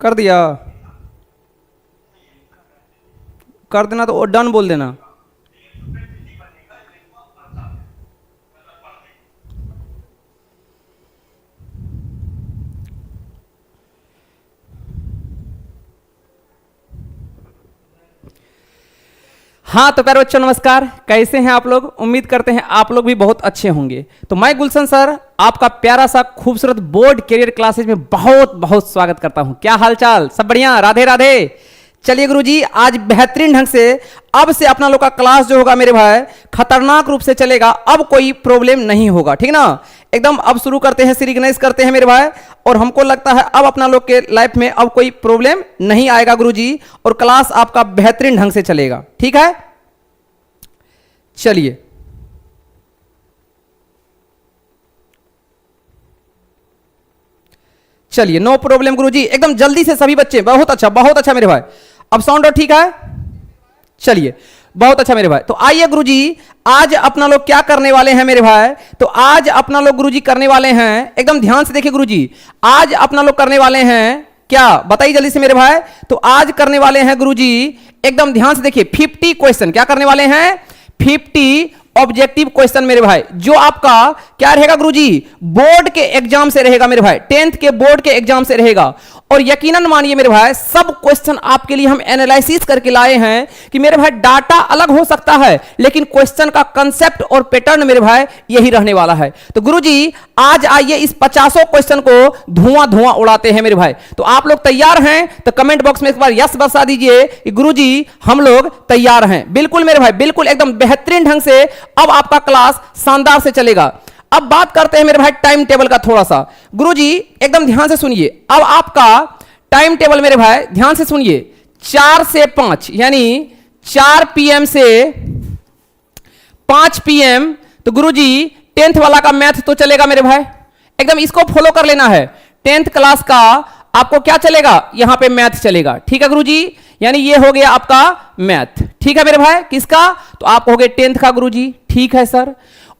कर दिया? कर देना तो डन बोल देना। हाँ तो प्यारे बच्चों नमस्कार, कैसे हैं आप लोग? उम्मीद करते हैं आप लोग भी बहुत अच्छे होंगे। तो मैं गुलशन सर आपका प्यारा सा खूबसूरत बोर्ड कैरियर क्लासेज में बहुत बहुत स्वागत करता हूं। क्या हालचाल? सब बढ़िया? राधे राधे। चलिए गुरुजी, आज बेहतरीन ढंग से अब से अपना लोग का क्लास जो होगा मेरे भाई खतरनाक रूप से चलेगा। अब कोई प्रॉब्लम नहीं होगा, ठीक ना? एकदम अब शुरू करते हैं, सीरियस करते हैं मेरे भाई। और हमको लगता है अब अपना लोग के लाइफ में अब कोई प्रॉब्लम नहीं आएगा गुरुजी, और क्लास आपका बेहतरीन ढंग से चलेगा, ठीक है? चलिए चलिए, नो प्रॉब्लम गुरुजी, एकदम जल्दी से सभी बच्चे। बहुत अच्छा मेरे भाई। अब साउंड और ठीक है? चलिए बहुत अच्छा मेरे भाई। तो आइए गुरुजी, आज अपना लोग क्या करने वाले हैं मेरे भाई? तो आज अपना लोग गुरुजी करने वाले हैं, एकदम ध्यान से देखिए गुरुजी, आज अपना लोग करने वाले हैं क्या? बताइए जल्दी से मेरे भाई। तो आज करने वाले हैं गुरुजी, एकदम ध्यान से देखिए, 50 क्वेश्चन। क्या करने वाले हैं? 50 ऑब्जेक्टिव क्वेश्चन मेरे भाई, जो आपका क्या रहेगा गुरुजी? बोर्ड के एग्जाम से रहेगा मेरे भाई, 10th के बोर्ड के एग्जाम से रहेगा। और यकीनन मानिए मेरे भाई, सब क्वेश्चन आपके लिए हम एनालिसिस करके लाए हैं कि मेरे भाई डाटा अलग हो सकता है, लेकिन क्वेश्चन का कंसेप्ट और पैटर्न मेरे भाई यही रहने वाला है। तो गुरुजी आज आइए इस 50 क्वेश्चन को धुआं उड़ाते हैं मेरे भाई। तो आप लोग तैयार हैं? तो कमेंट बॉक्स में एक बार यस बता दीजिए कि गुरुजी हम लोग तैयार हैं। बिल्कुल मेरे भाई, बिल्कुल एकदम बेहतरीन ढंग से अब आपका क्लास शानदार से चलेगा। अब बात करते हैं मेरे भाई टाइम टेबल का थोड़ा सा। गुरुजी एकदम ध्यान से सुनिए, अब आपका टाइम टेबल मेरे भाई ध्यान से सुनिए, 4 से 5 यानी 4 PM से 5 PM। तो गुरुजी 10th वाला का मैथ तो चलेगा मेरे भाई, एकदम इसको फॉलो कर लेना है। 10th क्लास का आपको क्या चलेगा? यहां पे मैथ चलेगा, ठीक है गुरुजी? यानी ये हो गया आपका मैथ, ठीक है मेरे भाई? किसका? तो आप हो गए 10th का गुरुजी, ठीक है सर।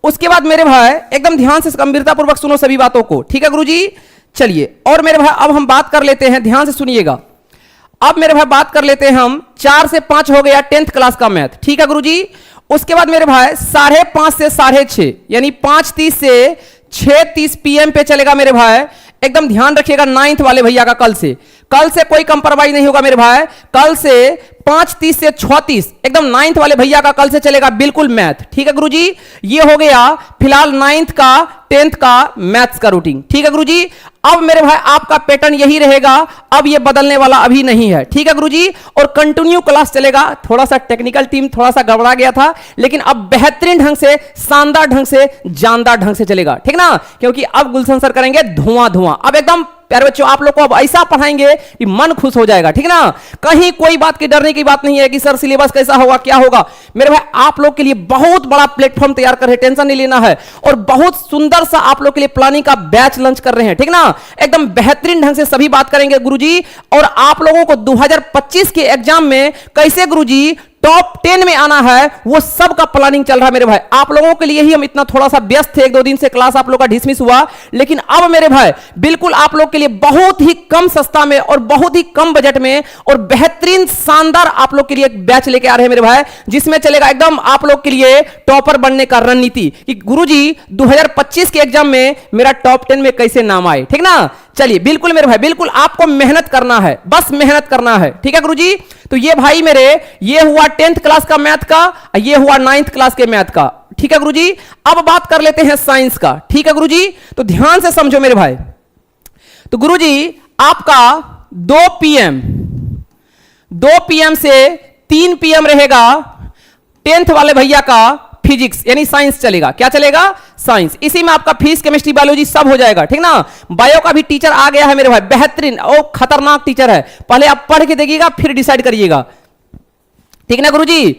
उसके बाद मेरे भाई एकदम ध्यान से गंभीरता पूर्वक सुनो सभी बातों को, ठीक है गुरुजी? चलिए, और मेरे भाई अब हम बात कर लेते हैं, ध्यान से सुनिएगा। अब मेरे भाई बात कर लेते हैं हम, 4 से 5 हो गया 10th क्लास का मैथ, ठीक है गुरुजी? उसके बाद मेरे भाई 5:30 से 6:30 यानी 5:30 से 6:30 PM पे चलेगा मेरे भाई। एकदम ध्यान रखिएगा 9th वाले भैया का कल से कोई कंप्रोमाइज नहीं होगा मेरे भाई। कल से 5:30 से 6:30 एकदम 9th वाले भैया का कल से चलेगा बिल्कुल मैथ, ठीक है गुरुजी? ये हो गया फिलहाल 9th का 10th का मैथ्स का रूटीन, ठीक है गुरुजी? अब मेरे भाई आपका पैटर्न यही रहेगा, अब ये बदलने वाला अभी नहीं है, ठीक है गुरुजी? और कंटिन्यू क्लास चलेगा। थोड़ा सा टेक्निकल टीम थोड़ा सा गड़बड़ा गया था, लेकिन अब बेहतरीन ढंग से, शानदार ढंग से, जानदार ढंग से चलेगा, ठीक ना? क्योंकि अब गुलशन सर करेंगे धुआं। अब एकदम प्यारे बच्चों आप लोग को अब ऐसा पढ़ाएंगे कि मन खुश हो जाएगा, ठीक ना? कहीं कोई बात की डरने की बात नहीं है कि सर सिलेबस कैसा होगा, क्या होगा। मेरे भाई आप लोग के लिए बहुत बड़ा प्लेटफॉर्म तैयार कर रहे हैं, टेंशन नहीं लेना है। और बहुत सुंदर सा आप लोग के लिए प्लानिंग का बैच लॉन्च कर रहे हैं, ठीक ना? एकदम बेहतरीन ढंग से सभी बात करेंगे गुरुजी। और आप लोगों को 2025 के एग्जाम में कैसे गुरुजी टॉप 10 में आना है, वो सब का प्लानिंग चल रहा है मेरे भाई। आप लोगों के लिए ही हम इतना थोड़ा सा व्यस्त थे, 1-2 दिन से क्लास आप लोग का डिसमिस हुआ, लेकिन अब मेरे भाई बिल्कुल आप लोग के लिए बहुत ही कम सस्ता में और बहुत ही कम बजट में और बेहतरीन शानदार आप लोग के लिए एक बैच लेके आ रहे हैं मेरे भाई, जिसमें चलेगा एकदम आप लोग के लिए टॉपर बनने का रणनीति कि गुरुजी 2025 के एग्जाम में मेरा टॉप 10 में कैसे नाम आए, ठीक ना? चलिए बिल्कुल मेरे भाई, बिल्कुल आपको मेहनत करना है, बस मेहनत करना है, ठीक है गुरुजी? तो ये भाई मेरे, ये हुआ 10th क्लास का मैथ का, ये हुआ 9th क्लास के मैथ का, ठीक है गुरुजी? अब बात कर लेते हैं साइंस का, ठीक है गुरुजी? तो ध्यान से समझो मेरे भाई। तो गुरुजी आपका 2 PM से 3 PM रहेगा 10th वाले भैया का फिजिक्स यानी साइंस चलेगा। क्या चलेगा? साइंस। इसी में आपका फिजिक्स, केमिस्ट्री, बायोलॉजी सब हो जाएगा, ठीक ना? बायो का भी टीचर आ गया है मेरे भाई, बेहतरीन और खतरनाक टीचर है। पहले आप पढ़ के देखिएगा फिर डिसाइड करिएगा, ठीक ना गुरुजी?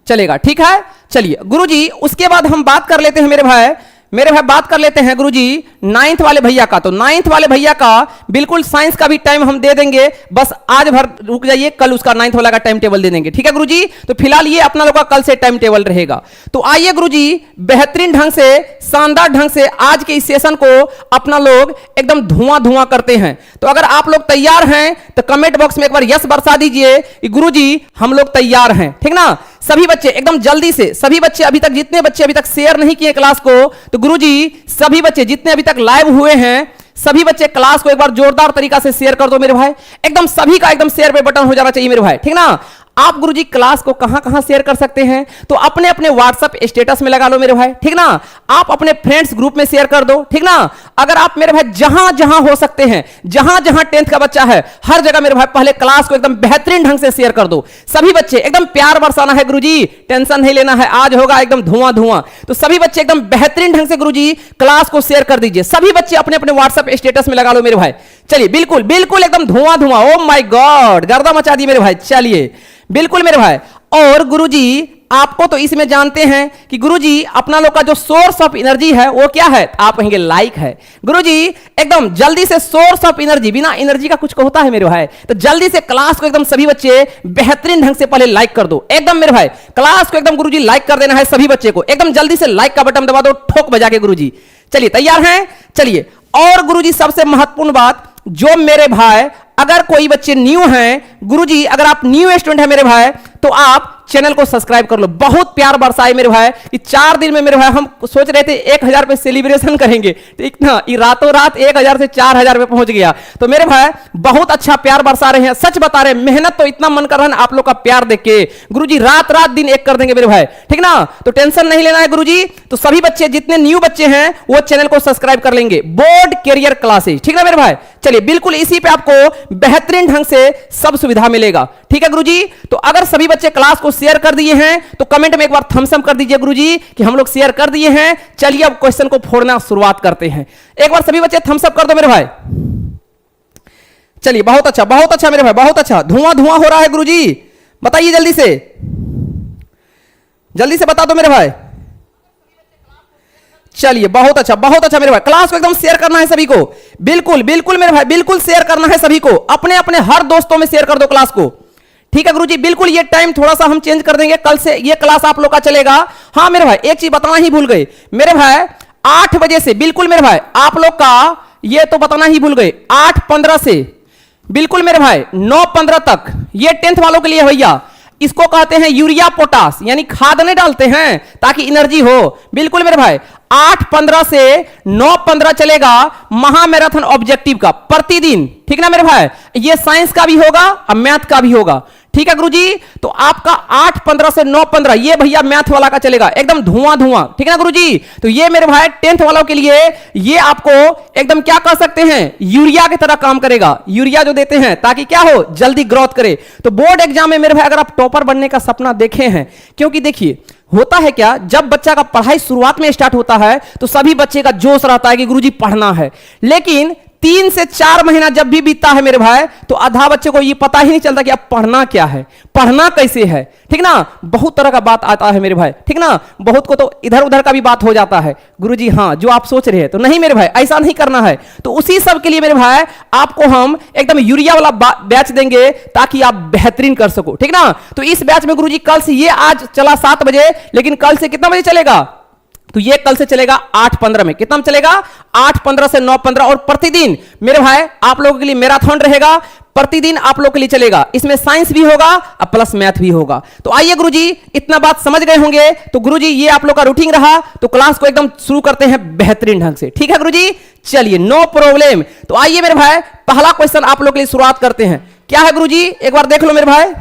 चलेगा, ठीक है? चलिए गुरुजी उसके बाद हम बात कर लेते हैं मेरे भाई मेरे भाई बात कर लेते हैं गुरुजी नाइन्थ वाले भैया का। तो नाइन्थ वाले भैया का बिल्कुल साइंस का भी टाइम हम दे देंगे, बस आज भर रुक जाइए, कल उसका नाइन्थ वाला का टाइम टेबल दे देंगे, ठीक है गुरुजी। तो फिलहाल ये अपना लोग का कल से टाइम टेबल रहेगा। तो आइए गुरुजी बेहतरीन ढंग से, शानदार ढंग से आज के इस सेशन को अपना लोग एकदम धुआं धुआं करते हैं। तो अगर आप लोग तैयार हैं तो कमेंट बॉक्स में एक बार यस बरसा दीजिए कि गुरुजी हम लोग तैयार हैं, ठीक ना। सभी बच्चे एकदम जल्दी से, सभी बच्चे अभी तक, जितने बच्चे अभी तक शेयर नहीं किए क्लास को, तो गुरुजी सभी बच्चे जितने अभी तक लाइव हुए हैं, सभी बच्चे क्लास को एक बार जोरदार तरीका से शेयर कर दो मेरे भाई। एकदम सभी का एकदम शेयर पे बटन हो जाना चाहिए मेरे भाई, ठीक ना। आप गुरुजी क्लास को कहां कहां शेयर कर सकते हैं, तो अपने अपने व्हाट्सएप स्टेटस में लगा लो मेरे भाई, ठीक ना। आप अपने फ्रेंड्स ग्रुप में शेयर कर दो, ठीक ना। अगर आप मेरे भाई जहां जहां हो सकते हैं, जहां जहां 10th का बच्चा है, हर जगह मेरे भाई पहले क्लास को एकदम बेहतरीन ढंग से शेयर कर दो। सभी बच्चे एकदम प्यार बरसाना है गुरुजी, टेंशन नहीं लेना है, आज होगा एकदम धुआं धुआं। तो सभी बच्चे एकदम बेहतरीन ढंग से गुरुजी क्लास को शेयर कर दीजिए। सभी बच्चे अपने अपने व्हाट्सएप स्टेटस में लगा लो मेरे भाई। चलिए बिल्कुल बिल्कुल एकदम धुआं धुआं, ओ माय गॉड, गर्दा मचा दी मेरे भाई। चलिए बिल्कुल मेरे भाई। और गुरुजी आपको तो इसमें जानते हैं कि गुरुजी अपना लोग का जो सोर्स ऑफ एनर्जी है वो क्या है, आप कहेंगे लाइक है। गुरुजी एकदम जल्दी से सोर्स ऑफ एनर्जी, बिना एनर्जी का कुछ होता है मेरे भाई, तो जल्दी से क्लास को एकदम सभी बच्चे बेहतरीन ढंग से पहले लाइक कर दो एकदम मेरे भाई। क्लास को एकदम गुरुजी लाइक कर देना है सभी बच्चे को, एकदम जल्दी से लाइक का बटन दबा दो ठोक बजा के गुरुजी। चलिए तैयार हैं, चलिए। और गुरुजी सबसे महत्वपूर्ण बात, जो मेरे भाई अगर कोई बच्चे न्यू हैं, गुरुजी अगर आप न्यू स्टूडेंट है मेरे भाई, तो आप चैनल को सब्सक्राइब कर लो। बहुत प्यार बरसाए मेरे भाई कि 4 दिन में मेरे भाई हम सोच रहे थे 1000 पे सेलिब्रेशन करेंगे, ठीक ना, ये रातों रात 1000 से 4000 पे पहुंच गया। तो मेरे भाई बहुत अच्छा प्यार बरसा रहे हैं, सच बता रहे हैं, मेहनत तो इतना मन कर रहा है आप लोग का प्यार देख के। गुरुजी रात रात दिन एक कर देंगे मेरे भाई, ठीक ना। तो टेंशन नहीं लेना है गुरुजी। तो सभी बच्चे जितने न्यू बच्चे हैं वो चैनल को सब्सक्राइब कर लेंगे, बोर्ड कैरियर क्लासेज, ठीक ना मेरे भाई। चलिए बिल्कुल इसी पे आपको बेहतरीन ढंग से सब सुविधा मिलेगा, ठीक है गुरुजी। तो अगर सभी बच्चे क्लास को शेयर कर दिए हैं तो कमेंट में एक बार थम्स अप कर दीजिए गुरुजी कि हम लोग शेयर कर दिए हैं। चलिए अब क्वेश्चन को फोड़ना शुरुआत करते हैं। एक बार सभी बच्चे थम्स अप कर दो मेरे भाई। चलिए बहुत अच्छा मेरे भाई, बहुत अच्छा। धुआं धुआं हो रहा है गुरुजी, बताइए जल्दी से बता दो मेरे भाई। चलिए बहुत अच्छा मेरे भाई। क्लास को एकदम शेयर करना है सभी को, बिल्कुल बिल्कुल मेरे भाई, बिल्कुल शेयर करना है सभी को, अपने अपने हर दोस्तों में शेयर कर दो क्लास को, ठीक है गुरुजी। बिल्कुल ये टाइम थोड़ा सा हम चेंज कर देंगे, कल से ये क्लास आप लोग का चलेगा। हाँ मेरे भाई एक चीज बताना ही भूल गए मेरे भाई, 8 बजे से बिल्कुल मेरे भाई आप लोग का ये तो बताना ही भूल गए, 8:15 से बिल्कुल मेरे भाई 9:15 तक ये 10th वालों के लिए भैया। इसको कहते हैं यूरिया पोटास, यानी खाद नहीं डालते हैं ताकि एनर्जी हो। बिल्कुल मेरे भाई 8:15 से 9:15 चलेगा महामैराथन ऑब्जेक्टिव का प्रतिदिन, ठीक ना मेरे भाई। ये साइंस का भी होगा और मैथ का भी होगा, ठीक है गुरुजी। तो आपका 8:15 से 9:15 ये भैया मैथ वाला का चलेगा, एकदम धुआं धुआं, ठीक है ना गुरुजी। तो ये मेरे भाई 10th वालों के लिए ये आपको एकदम क्या कह सकते हैं, यूरिया की तरह काम करेगा। यूरिया जो देते हैं ताकि क्या हो, जल्दी ग्रोथ करे। तो बोर्ड एग्जाम में मेरे भाई अगर आप टॉपर बनने का सपना देखे हैं, क्योंकि देखिए होता है क्या, जब बच्चा का पढ़ाई शुरुआत में स्टार्ट होता है तो सभी बच्चे का जोश रहता है कि गुरुजी पढ़ना है, लेकिन 3 से 4 महीना जब भी बीतता है मेरे भाई तो आधा बच्चे को ये पता ही नहीं चलता कि अब पढ़ना क्या है, पढ़ना कैसे है, ठीक ना। बहुत तरह का बात आता है मेरे भाई, ठीक ना। बहुत को तो इधर उधर का भी बात हो जाता है, गुरुजी हाँ जो आप सोच रहे हैं, तो नहीं मेरे भाई ऐसा नहीं करना है। तो उसी सब के लिए मेरे भाई आपको हम एकदम यूरिया वाला बैच देंगे ताकि आप बेहतरीन कर सको, ठीक ना। तो इस बैच में गुरुजी कल से, ये आज चला 7 बजे, लेकिन कल से कितना बजे चलेगा, तो ये कल से चलेगा 8:15 में। कितना चलेगा, 8:15 से 9:15। और प्रतिदिन मेरे भाई आप लोगों के लिए मैराथन रहेगा, प्रतिदिन आप लोगों के लिए चलेगा। इसमें साइंस भी होगा और प्लस मैथ भी होगा। तो आइए गुरुजी इतना बात समझ गए होंगे, तो गुरुजी ये आप लोग का रूटीन रहा। तो क्लास को एकदम शुरू करते हैं बेहतरीन ढंग से, ठीक है गुरुजी। चलिए नो प्रॉब्लम। तो आइए मेरे भाई पहला क्वेश्चन आप लोग के लिए शुरुआत करते हैं। क्या है गुरुजी, एक बार देख लो मेरे भाई,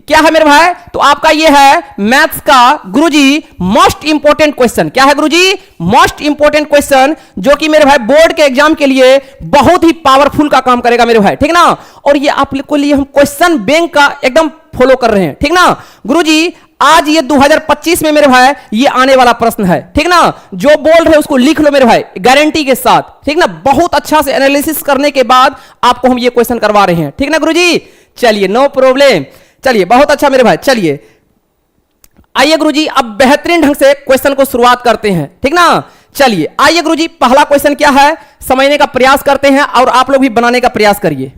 क्या है मेरे भाई। तो आपका ये है मैथ्स का गुरुजी मोस्ट इंपोर्टेंट क्वेश्चन। क्या है गुरुजी, मोस्ट इंपोर्टेंट क्वेश्चन, जो कि मेरे भाई बोर्ड के एग्जाम के लिए बहुत ही पावरफुल का काम करेगा मेरे भाई, ठीक ना। और ये आप लोग के लिए हम क्वेश्चन बैंक का एकदम फॉलो कर रहे हैं, ठीक ना गुरुजी। आज ये 2025 में मेरे भाई ये आने वाला प्रश्न है, ठीक ना। जो बोल रहे उसको लिख लो मेरे भाई गारंटी के साथ, ठीक ना। बहुत अच्छा से एनालिसिस करने के बाद आपको हम ये क्वेश्चन करवा रहे हैं, ठीक ना गुरुजी। चलिए नो प्रॉब्लम। चलिए बहुत अच्छा मेरे भाई। चलिए आइए गुरुजी अब बेहतरीन ढंग से क्वेश्चन को शुरुआत करते हैं, ठीक ना। चलिए आइए गुरुजी, पहला क्वेश्चन क्या है समझने का प्रयास करते हैं और आप लोग भी बनाने का प्रयास करिए।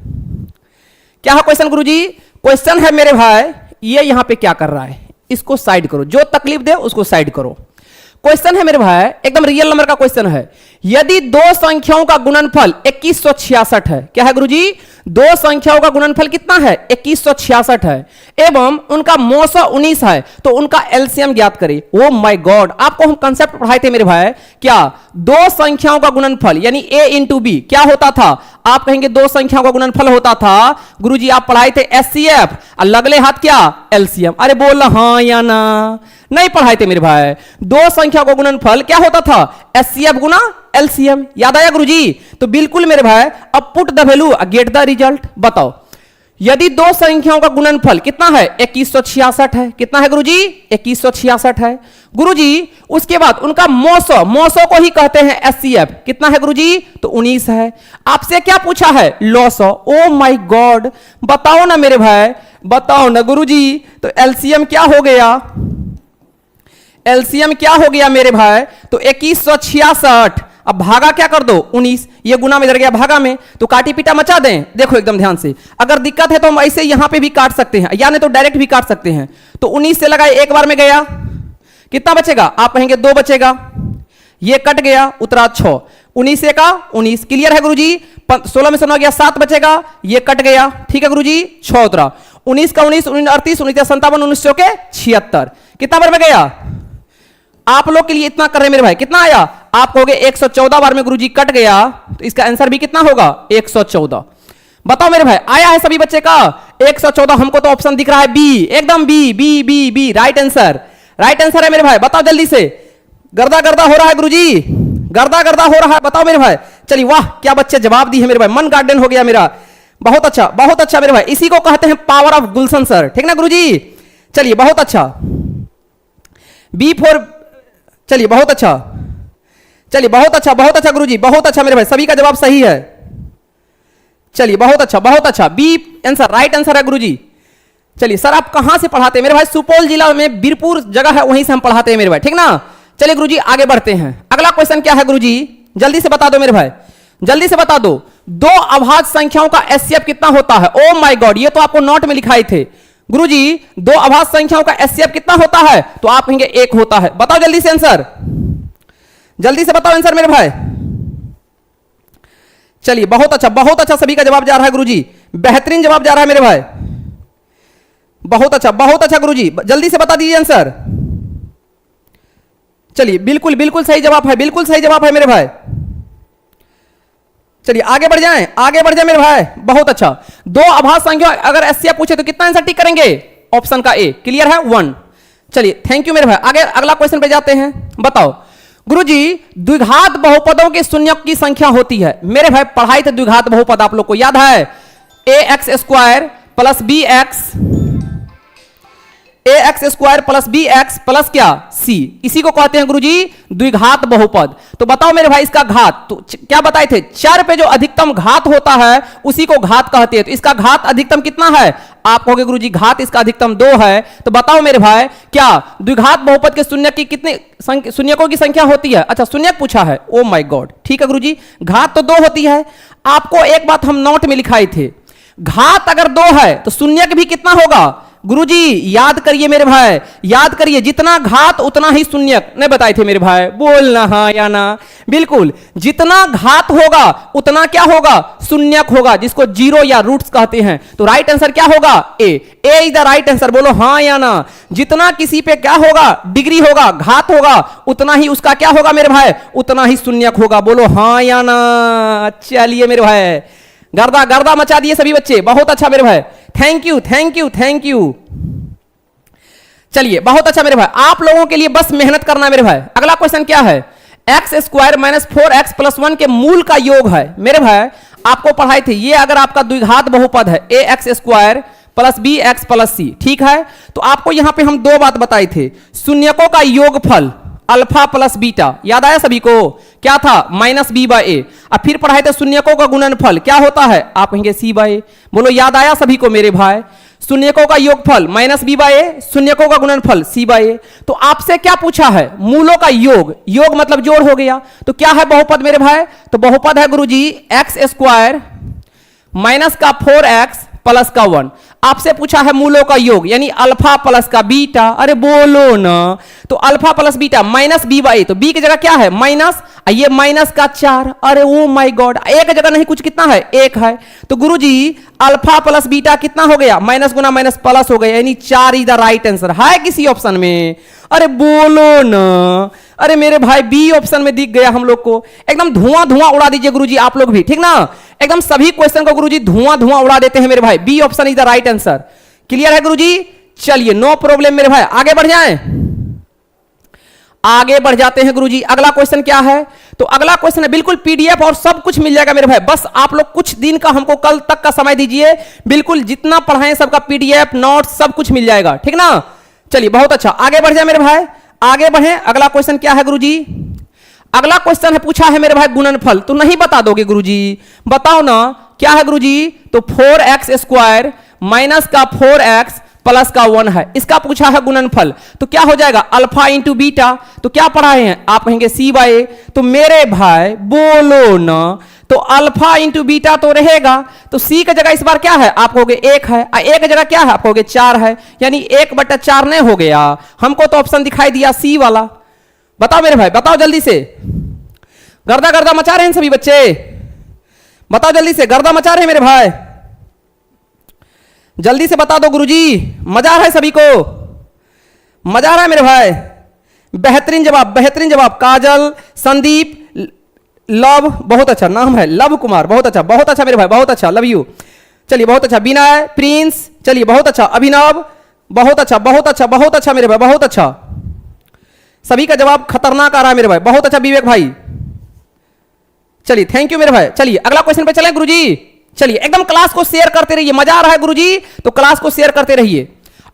क्या है क्वेश्चन गुरुजी? क्वेश्चन है मेरे भाई, ये यहां पे क्या कर रहा है, इसको साइड करो, जो तकलीफ दे उसको साइड करो। क्वेश्चन है मेरे भाई, एकदम रियल नंबर का क्वेश्चन है। यदि दो संख्याओं का गुणनफल 2166 है, क्या है गुरुजी? दो संख्याओं का गुणनफल कितना है? 2166 है, एवं उनका मौसा 19 है, तो उनका एलसीएम ज्ञात करें। ओ माय गॉड, आपको हम कंसेप्ट पढ़ाए थे मेरे भाई, क्या दो संख्याओं का गुणनफल यानी a इंटू बी क्या होता था? आप कहेंगे दो संख्याओं का गुणनफल होता था गुरुजी, आप पढ़ाए थे एचसीएफ, और लगले हाथ क्या? एलसीएम। अरे बोल हाँ या ना? नहीं पढ़ाए थे मेरे भाई। दो संख्या का गुणनफल क्या होता था? एचसीएफ गुना एलसीएम। याद आया गुरुजी? तो बिल्कुल मेरे भाई, अब put the value get the result. बताओ, यदि दो संख्याओं का गुणनफल कितना है? 2166 है। कितना है गुरुजी? 2166 है गुरुजी। उसके बाद उनका मौसो को ही कहते हैं एचसीएफ, कितना है गुरुजी? तो 19 है। आपसे क्या पूछा है? लॉसो। ओ माय गॉड, बताओ ना मेरे भाई, बताओ ना गुरुजी। तो एलसीएम क्या हो गया? एलसीएम क्या हो गया मेरे भाई? तो 2166, अब भागा क्या कर दो? 19। ये गुना में इधर गया भागा में, तो काटी पीटा मचा दें। देखो एकदम ध्यान से, अगर दिक्कत है तो हम ऐसे यहां पे भी काट सकते हैं, या नहीं तो डायरेक्ट भी काट सकते हैं। तो 19 से लगाए, एक बार में गया, कितना बचेगा? आप कहेंगे 2 बचेगा, ये कट गया, उतरा 6। 19 से का 19, क्लियर है गुरुजी? 16 में से 9 गया, 7 बचेगा, ये कट गया, ठीक है गुरुजी? 6 उतरा। 19 का 19, 38, 19 57, 19 के 76, कितना बार में गया? आप लोग के लिए इतना कर रहे हैं मेरे भाई, कितना आया? आप कहोगे 114 बार में गुरुजी कट गया, तो इसका आंसर भी कितना होगा? 114। बताओ मेरे भाई, आया है सभी बच्चे का 114? हमको तो ऑप्शन दिख रहा है बी, एकदम B B B B, right answer, right answer है मेरे भाई। बताओ जल्दी से, गर्दा गर्दा हो रहा है गुरुजी, गर्दा गर्दा हो रहा है, बताओ मेरे भाई। चलिए वाह, क्या बच्चे जवाब दी है मेरे भाई, मन गार्डन हो गया मेरा। बहुत अच्छा, बहुत अच्छा मेरे भाई, इसी को कहते हैं पावर ऑफ गुलशन सर, ठीक ना गुरुजी? चलिए बहुत अच्छा, बी फॉर, चलिए बहुत अच्छा, चलिए बहुत अच्छा, बहुत अच्छा गुरुजी, बहुत अच्छा मेरे भाई, सभी का जवाब सही है। चलिए बहुत अच्छा, बहुत अच्छा, बी आंसर, राइट आंसर है गुरुजी। चलिए सर, आप कहां से पढ़ाते हैं मेरे भाई? सुपौल जिला में बीरपुर जगह है, वहीं से हम पढ़ाते हैं मेरे भाई, ठीक ना? चलिए गुरुजी आगे बढ़ते हैं। अगला क्वेश्चन क्या है गुरुजी? जल्दी से बता दो मेरे भाई, जल्दी से बता दो। दो अभाज्य संख्याओं का एचसीएफ कितना होता है? ओ माय गॉड, ये तो आपको नोट में लिखाए थे गुरुजी। दो अभाज्य संख्याओं का एचसीएफ कितना होता है? तो आप कहेंगे 1 होता है। बताओ जल्दी से आंसर, जल्दी से बताओ आंसर मेरे भाई। चलिए बहुत अच्छा, बहुत अच्छा, सभी का जवाब जा रहा है गुरुजी, बेहतरीन जवाब जा रहा है मेरे भाई, बहुत अच्छा, बहुत अच्छा गुरुजी, जल्दी से बता दीजिए आंसर। चलिए बिल्कुल बिल्कुल सही जवाब है, बिल्कुल सही जवाब है मेरे भाई। चलिए आगे बढ़ जाएं, आगे बढ़ जाएं मेरे भाई, बहुत अच्छा। दो अभाज्य संख्या अगर एचसीएफ पूछे तो कितना आंसर टिक करेंगे? ऑप्शन का ए, क्लियर है 1। चलिए थैंक यू मेरे भाई, आगे अगला क्वेश्चन पे जाते हैं। बताओ गुरुजी, द्विघात बहुपदों के शून्यक की संख्या होती है। मेरे भाई पढ़ाई थे द्विघात बहुपद, आप लोग को याद है? ax² plus bx plus bx plus क्या? c, इसी को कहते हैं गुरुजी द्विघात बहुपद। तो बताओ मेरे भाई इसका घात, तो क्या बताए थे? चर पे जो अधिकतम घात होता है उसी को घात कहते हैं। तो इसका घात अधिकतम कितना है? आप कहोगे गुरुजी घात इसका अधिकतम 2 है। तो बताओ मेरे भाई, क्या द्विघात बहुपद के शून्यक की कितने शून्यकों की संख्या होती है? अच्छा शून्यक पूछा है, ओ माय गॉड, ठीक है गुरुजी, घात तो 2 होती है। आपको एक बात हम नोट में लिखाए थे, घात अगर 2 है तो शून्यक भी कितना होगा? गुरुजी याद करिए मेरे भाई, याद करिए, जितना घात उतना ही शून्यक, नहीं बताए थे मेरे भाई? बोलना हाँ या ना? बिल्कुल, जितना घात होगा उतना क्या होगा? शून्यक होगा, जिसको जीरो या रूट्स कहते हैं। तो राइट आंसर क्या होगा? ए इज द राइट आंसर, बोलो हाँ या ना? जितना किसी पे क्या होगा? डिग्री होगा, घात होगा, उतना ही उसका क्या होगा मेरे भाई? उतना ही शून्यक होगा, बोलो हाँ या ना? चलिए मेरे भाई, गर्दा गर्दा मचा दिए सभी बच्चे, बहुत अच्छा मेरे भाई, thank you thank you thank you. चलिए बहुत अच्छा मेरे भाई, आप लोगों के लिए बस मेहनत करना है मेरे भाई। अगला क्वेश्चन क्या है? x² माइनस 4x प्लस 1 के मूल का योग है। मेरे भाई आपको पढ़ाए थे, ये अगर आपका द्विघात बहुपद है ax² plus bx plus c, ठीक है? तो आपको यहां पे हम 2 बात बताए थे, शून्यकों का योगफल अल्फा प्लस बीटा, याद आया सभी को? क्या था? माइनस b बाय ए। अब फिर पढ़ाए थे शून्यकों का गुणनफल क्या होता है? आप कहेंगे c बाय ए। बोलो याद आया सभी को मेरे भाई? शून्यकों का योगफल माइनस बी बाई ए, शून्यकों का गुणनफल सी बाई ए। तो आपसे क्या पूछा है? मूलों का योग, योग मतलब जोड़ हो गया। तो क्या है बहुपद मेरे भाई? तो बहुपद है गुरुजी एक्स स्क्वायर माइनस का 4x प्लस का 1। आपसे पूछा है मूलों का योग यानी अल्फा प्लस का बीटा। अरे बोलो ना, तो alpha plus beta minus B by, तो बी की जगह क्या है? माइनस, ये माइनस का 4। अरे ओ माय गॉड, एक जगह नहीं कुछ कितना है? 1 है। तो गुरुजी अल्फा प्लस बीटा कितना हो गया? माइनस गुना माइनस प्लस हो गया, यानी 4 इज द राइट आंसर। है किसी ऑप्शन में? अरे बोलो ना, अरे मेरे भाई बी ऑप्शन में दिख गया हम लोग को। एकदम धुआं धुआं उड़ा दीजिए गुरुजी आप लोग भी, ठीक ना? एकदम सभी क्वेश्चन को गुरुजी धुआं धुआं उड़ा देते हैं मेरे भाई। B option is the right answer. Clear है गुरुजी? चलिए नो प्रॉब्लम मेरे भाई, आगे बढ़ जाएं। आगे बढ़ जाते हैं गुरुजी। अगला क्वेश्चन क्या है? तो अगला क्वेश्चन है बिल्कुल पीडीएफ और सब कुछ मिल जाएगा मेरे भाई। बस आप लोग कुछ दिन का हमको कल तक का समय दीजिए, बिल्कुल जितना पढ़ाएं सबका पीडीएफ नोट्स सब कुछ मिल जाएगा, ठीक ना? चलिए बहुत अच्छा, आगे बढ़ जाए मेरे भाई, आगे बढ़े। अगला क्वेश्चन क्या है गुरुजी? अगला क्वेश्चन है पूछा है मेरे भाई गुणनफल। तो नहीं बता दोगे गुरुजी? बताओ ना क्या है गुरुजी? तो 4x स्क्वायर माइनस का 4x प्लस का 1 है, इसका पूछा है गुणनफल। तो क्या हो जाएगा? Alpha into beta. तो क्या पढ़ाए हैं आप? कहेंगे सी बाई ए। तो मेरे भाई बोलो ना, तो अल्फा इंटू बीटा तो रहेगा, तो सी की जगह इस बार क्या है? आप कहोगे 1 है, एक की जगह क्या है? आप कहोगे 4 है, यानी 1/4 नहीं हो गया। हमको तो ऑप्शन दिखाई दिया सी वाला। बताओ मेरे भाई, बताओ जल्दी से। गर्दा गर्दा मचा रहे हैं सभी बच्चे, बताओ जल्दी से, गर्दा मचा रहे हैं मेरे भाई, जल्दी से बता दो गुरुजी। मजा आ रहा है सभी को? मजा आ रहा है मेरे भाई? बेहतरीन जवाब, बेहतरीन जवाब। काजल, संदीप, लव, बहुत अच्छा नाम है, लव कुमार, बहुत अच्छा, बहुत अच्छा मेरे भाई, बहुत अच्छा, लव यू। चलिए बहुत अच्छा। विनय, प्रिंस, चलिए बहुत अच्छा। अभिनव, बहुत अच्छा, बहुत अच्छा, बहुत अच्छा मेरे भाई, बहुत अच्छा। सभी का जवाब खतरनाक आ रहा है मेरे भाई, बहुत अच्छा विवेक भाई। चलिए थैंक यू मेरे भाई। चलिए अगला क्वेश्चन पे चलें गुरुजी। चलिए एकदम क्लास को शेयर करते रहिए, मजा आ रहा है गुरुजी तो क्लास को शेयर करते रहिए।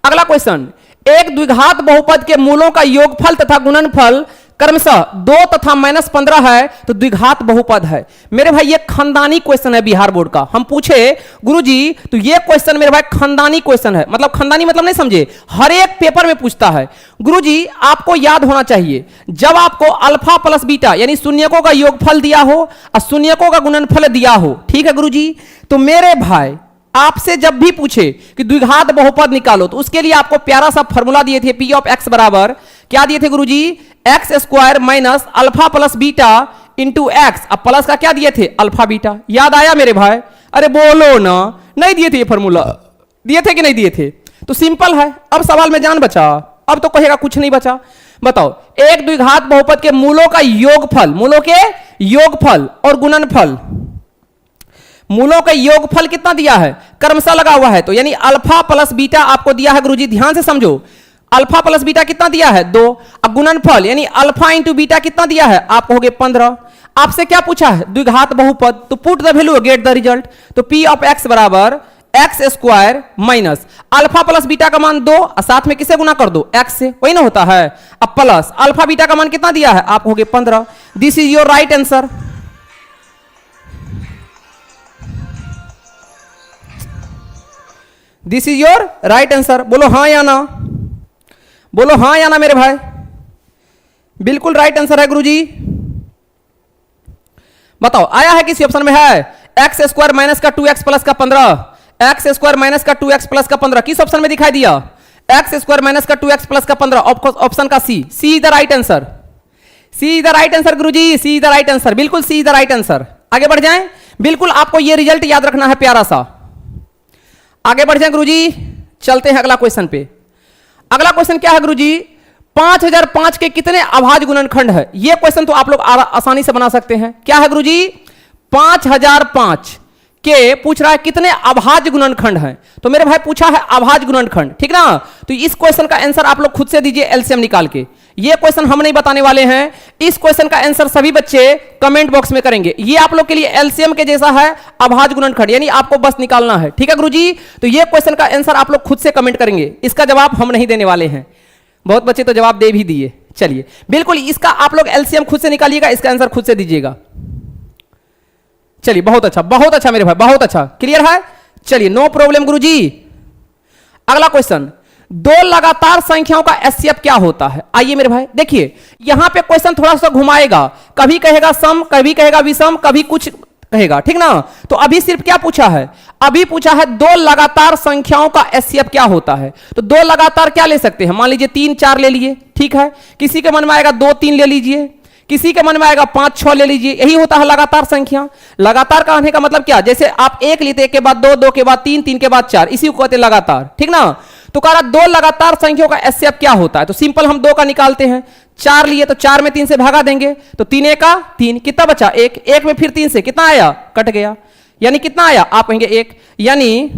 अगला क्वेश्चन, एक द्विघात बहुपद के मूलों का योगफल तथा गुणनफल क्रमशः 2 तथा -15 है तो द्विघात बहुपद है। मेरे भाई ये खानदानी क्वेश्चन है बिहार बोर्ड का। हम पूछे गुरुजी तो ये क्वेश्चन मेरे भाई खानदानी क्वेश्चन है। मतलब खानदानी मतलब नहीं समझे, हर एक पेपर में पूछता है। गुरुजी आपको याद होना चाहिए, जब आपको अल्फा प्लस बीटा यानी शून्यकों का योगफल दिया हो और शून्यकों का गुणनफल दिया हो, ठीक है गुरुजी, तो मेरे भाई आपसे जब भी पूछे कि द्विघात बहुपद निकालो तो उसके लिए आपको प्यारा सा फॉर्मूला दिए थे, पी ऑफ एक्स बराबर क्या दिए थे गुरुजी? X square minus alpha plus beta into X. अब प्लस का क्या दिए थे? Alpha beta. याद आया मेरे भाई? अरे बोलो ना, नहीं दिए थे ये फॉर्मूला? दिए थे कि नहीं दिए थे? तो सिंपल है। अब सवाल में जान बचा, अब तो कहेगा कुछ नहीं बचा। बताओ, एक द्विघात बहुपद के मूलों का योगफल, मूलों के योगफल और गुणनफल, मूलों का योगफल कितना दिया है? क्रमशः लगा हुआ है, तो यानी अल्फा प्लस बीटा आपको दिया है गुरुजी, ध्यान से समझो। अल्फा प्लस बीटा कितना दिया है? 2। अब गुणनफल यानी अल्फा इंटू बीटा कितना दिया है? आप कहोगे 15। आपसे क्या पूछा है? द्विघात बहुपद, तो put the value get the result. तो पी ऑफ एक्स बराबर x square minus alpha plus beta का मान 2 और साथ में किसे गुना कर दो? एक्स से, वही ना होता है। अब प्लस अल्फा बीटा का मान कितना दिया है? आप कहोगे 15। This is your right answer. This is your right answer. बोलो हाँ या ना, बोलो हाँ या ना मेरे भाई। बिल्कुल राइट आंसर है गुरुजी। बताओ आया है किसी ऑप्शन में? है एक्स स्क्वायर माइनस का 2x प्लस का 15, एक्स स्क्वायर माइनस का 2x प्लस का 15 किस ऑप्शन में दिखाई दिया? एक्स स्क्वायर माइनस का 2x प्लस का 15, ऑप्शन का C. C is the right answer, C is the right answer गुरुजी, C is the right answer, बिल्कुल C is the right answer. आगे बढ़ जाएं, बिल्कुल आपको यह रिजल्ट याद रखना है प्यारा सा। आगे बढ़ जाएं गुरुजी, चलते हैं अगला क्वेश्चन पे। अगला क्वेश्चन क्या है गुरुजी? 5005 के कितने अभाज्य गुणनखंड है? यह क्वेश्चन तो आप लोग आसानी से बना सकते हैं। क्या है गुरुजी? 5005 के पूछ रहा है कितने अभाज्य गुणनखंड हैं। तो मेरे भाई पूछा है अभाज्य गुणनखंड, ठीक ना? तो इस क्वेश्चन का आंसर आप लोग खुद से दीजिए एलसीएम निकाल के। ये क्वेश्चन हम नहीं बताने वाले हैं, इस क्वेश्चन का आंसर सभी बच्चे कमेंट बॉक्स में करेंगे। ये आप लोग के लिए एलसीएम के जैसा है, अभाज्य गुणनखंड, यानी आपको बस निकालना है, ठीक है गुरुजी? तो ये क्वेश्चन का आंसर आप लोग खुद से कमेंट करेंगे, इसका जवाब हम नहीं देने वाले हैं। बहुत बच्चे तो जवाब दे भी दिए। चलिए बिल्कुल इसका आप लोग एलसीएम खुद से निकालिएगा, इसका आंसर खुद से दीजिएगा। चलिए बहुत अच्छा, बहुत अच्छा मेरे भाई, बहुत अच्छा, क्लियर है। चलिए नो प्रॉब्लम गुरुजी। अगला क्वेश्चन, दो लगातार संख्याओं का एचसीएफ क्या होता है? आइए मेरे भाई देखिए, यहां पे क्वेश्चन थोड़ा सा घुमाएगा, कभी कहेगा सम, कभी कहेगा विषम, कभी कुछ कहेगा, ठीक ना। तो अभी सिर्फ क्या पूछा है? अभी पूछा है दो लगातार संख्याओं का एचसीएफ क्या होता है। तो दो लगातार क्या ले सकते हैं? मान लीजिए 3 4 ले लिए, ठीक है। किसी के मन में आएगा 2 3 ले लीजिए, किसी के मन में आएगा 5 6 ले लीजिए। यही होता है लगातार संख्या। लगातार कहने का मतलब क्या? जैसे आप 1 लेते, 1 के बाद 2, 2 के बाद 3, 3 के बाद 4, इसी को कहते हैं लगातार, ठीक ना। तो कह रहा दो लगातार संख्याओं का एचसीएफ क्या होता है? तो सिंपल हम 2 का निकालते हैं। 4 लिए तो 4 में 3 से भागा देंगे, तो 3 1 का 3, कितना बचा? 1, 1 में फिर 3 से कितना आया? कट गया, यानी कितना आया? आप कहेंगे 1, यानी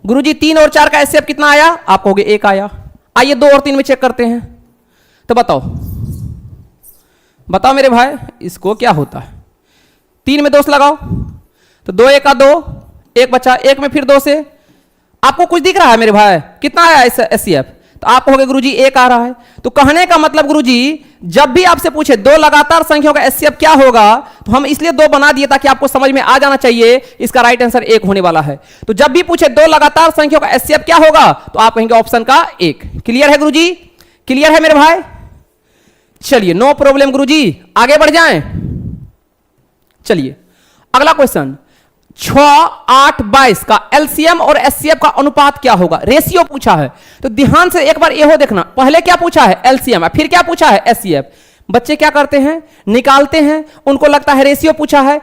गुरुजी 3 और 4 का एचसीएफ कितना आया? आप कहोगे 1 आया। आइए 2 और 3 में चेक करते हैं, तो बताओ बताओ मेरे भाई, इसको क्या होता है? 3 में 2 से लगाओ, तो 2 1 का 2, 1 बचा, 1 में फिर 2 से आपको कुछ दिख रहा है मेरे भाई? कितना आया एचसीएफ? तो आप कहोगे गुरुजी 1 आ रहा है। तो कहने का मतलब गुरुजी, जब भी आपसे पूछे दो लगातार संख्याओं का एचसीएफ क्या होगा, तो हम इसलिए 2 बना दिए ताकि आपको समझ में आ जाना चाहिए इसका राइट आंसर 1 होने वाला है। तो जब भी पूछे दो लगातार संख्याओं का एचसीएफ क्या होगा, तो आप कहेंगे ऑप्शन का 1। क्लियर है गुरुजी? क्लियर है मेरे भाई? चलिए नो प्रॉब्लम गुरुजी, आगे बढ़ जाएं। चलिए अगला क्वेश्चन, 6 8 22 का एलसीएम और एचसीएफ का अनुपात क्या होगा? रेशियो पूछा है, तो ध्यान से एक बार यह देखना, पहले क्या पूछा है? एलसीएम, फिर क्या पूछा है? एचसीएफ। बच्चे क्या करते हैं? निकालते हैं, उनको लगता है रेशियो पूछा है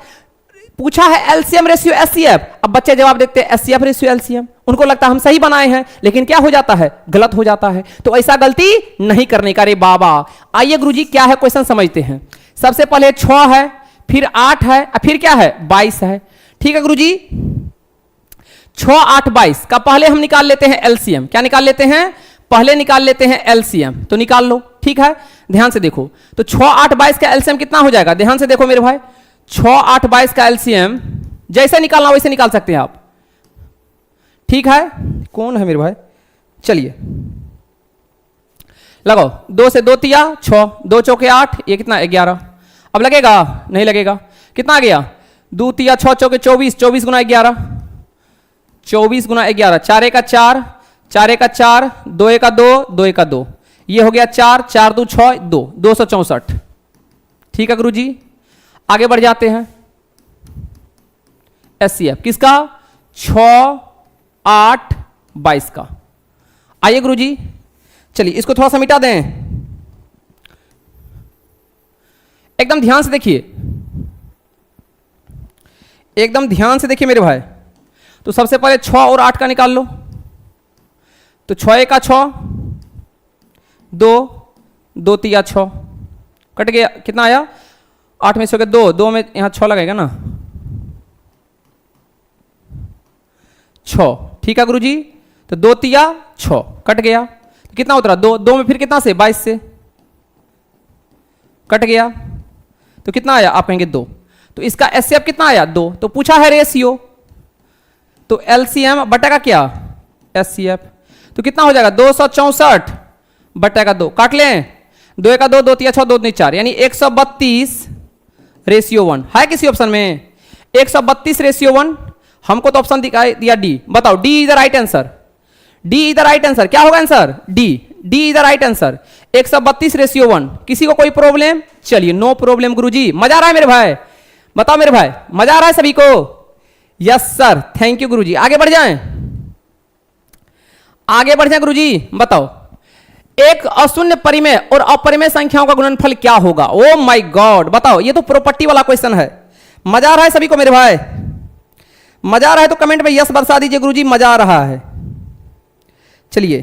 एलसीएम रेशियो एचसीएफ। अब बच्चे जवाब देखते हैं एचसीएफ रेशियो एलसीएम, उनको लगता है हम सही बनाए हैं, लेकिन क्या हो जाता है? गलत हो जाता है। तो ऐसा गलती नहीं करने का रे बाबा। आइए गुरुजी क्या है क्वेश्चन समझते हैं। सबसे पहले 6 है, फिर 8 है, फिर क्या है? 22 है, ठीक है गुरुजी। 6 8 22 का पहले हम निकाल लेते हैं एलसीएम। क्या निकाल लेते हैं? पहले निकाल लेते हैं एलसीएम, तो निकाल लो, ठीक है। ध्यान से देखो, तो 6 8 22 का एलसीएम कितना हो जाएगा? ध्यान से देखो मेरे भाई, 6 8 22 का एलसीएम जैसे निकालना वैसे निकाल सकते हैं आप, ठीक है। कौन है मेरे भाई? चलिए लगाओ, 2 से 2 तिया 6, 2 चौके 8, ये कितना? 11। अब लगेगा? नहीं लगेगा। कितना आ गया? 2 तिया 6 चौके 24, 24 गुना 11, 24 गुना 11, 4 1 का 4, 4 1 का 4, 2 1 का 2, 2 1 का 2, ये हो गया 4, 4 2 6 2, 264। ठीक है गुरुजी, आगे बढ़ जाते हैं। एचसीएफ किसका? 6 8 22 का। आइए गुरुजी, चलिए इसको थोड़ा सा मिटा दें, एकदम ध्यान से देखिए, एकदम ध्यान से देखिए मेरे भाई। तो सबसे पहले 6 और 8 का निकाल लो, तो 6 1 का 6, 2 2 तिया 6, कट गया, कितना आया? 8 में से हो गया 2, 2 में यहां 6 लगेगा ना, 6, ठीक है गुरुजी। तो 2 तिया 6 कट गया, तो कितना उतरा? 2, 2 में फिर कितना से? 22 से कट गया, तो कितना आया? आप कहेंगे 2। तो इसका एचसीएफ कितना आया? 2। तो पूछा है रेशियो, तो एलसीएम बटा का क्या? एचसीएफ। तो कितना हो जाएगा? 264 बटा का 2, काट लें, 2 1 का 2, 2 3 6, 2 3 4, यानी 132 रेशियो 1 है किसी ऑप्शन में? 132 रेशियो 1। हमको तो ऑप्शन दिखाई दिया डी, बताओ D is the right answer. D is the right answer. क्या होगा answer? D, D is the right answer. 132 ratio 1। किसी को कोई प्रॉब्लम? चलिए नो प्रॉब्लम गुरुजी, मजा आ रहा है मेरे भाई? बताओ मेरे भाई, मजा आ रहा है सभी को? यस सर, थैंक यू गुरुजी। आगे बढ़ जाएं, आगे बढ़ जाएं गुरुजी, बताओ एक अशून्य परिमेय और अपरिमेय संख्याओं का गुणनफल क्या होगा? ओ माय गॉड, बताओ, ये तो प्रॉपर्टी वाला क्वेश्चन है। मजा आ रहा है सभी को मेरे भाई? मजा आ रहा है तो कमेंट में यस बरसा दीजिए गुरुजी, मजा आ रहा है। चलिए,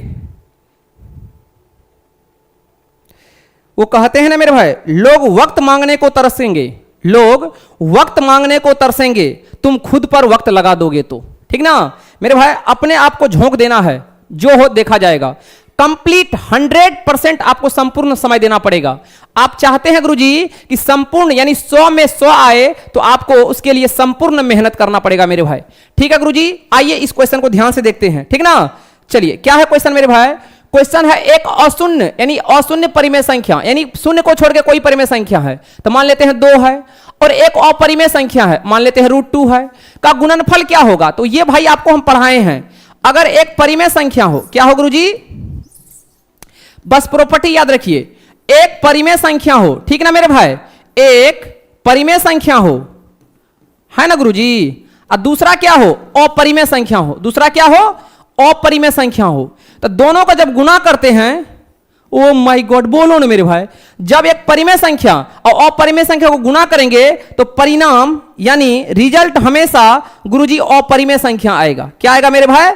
वो कहते हैं ना मेरे भाई, लोग वक्त मांगने को तरसेंगे, लोग वक्त मांगने को तरसेंगे, तुम खुद पर वक्त लगा दोगे तो। ठीक ना मेरे भाई, अपने आप को झोंक देना है, जो हो देखा जाएगा। कंप्लीट 100% आपको संपूर्ण समय देना पड़ेगा। आप चाहते हैं गुरुजी कि संपूर्ण यानी 100 में 100 आए, तो आपको उसके लिए संपूर्ण मेहनत करना पड़ेगा मेरे भाई। ठीक है गुरुजी, आइए इस क्वेश्चन को ध्यान से देखते हैं। ठीक ना, चलिए क्या है क्वेश्चन मेरे भाई? क्वेश्चन है एक अशून्य यानी अशून्य परिमेय संख्या, यानी शून्य को छोड़ के कोई परिमेय संख्या है, तो मान लेते हैं 2 है, और एक अपरिमेय संख्या है, मान लेते हैं √2 है, का गुणनफल क्या होगा? तो ये भाई आपको हम पढ़ाए हैं, अगर एक परिमेय संख्या हो, क्या हो गुरुजी? बस प्रॉपर्टी याद रखिए, एक परिमेय संख्या हो, ठीक ना मेरे भाई, एक परिमेय संख्या हो, है ना गुरुजी, और दूसरा क्या हो? अपरिमेय संख्या हो। दूसरा क्या हो? अपरिमेय संख्या हो। तो दोनों का जब गुणा करते हैं, ओ माय गॉड, बोलो ना मेरे भाई, जब एक परिमेय संख्या और अपरिमेय संख्या को गुणा करेंगे तो परिणाम यानी रिजल्ट हमेशा गुरुजी अपरिमेय संख्या आएगा। क्या आएगा मेरे भाई?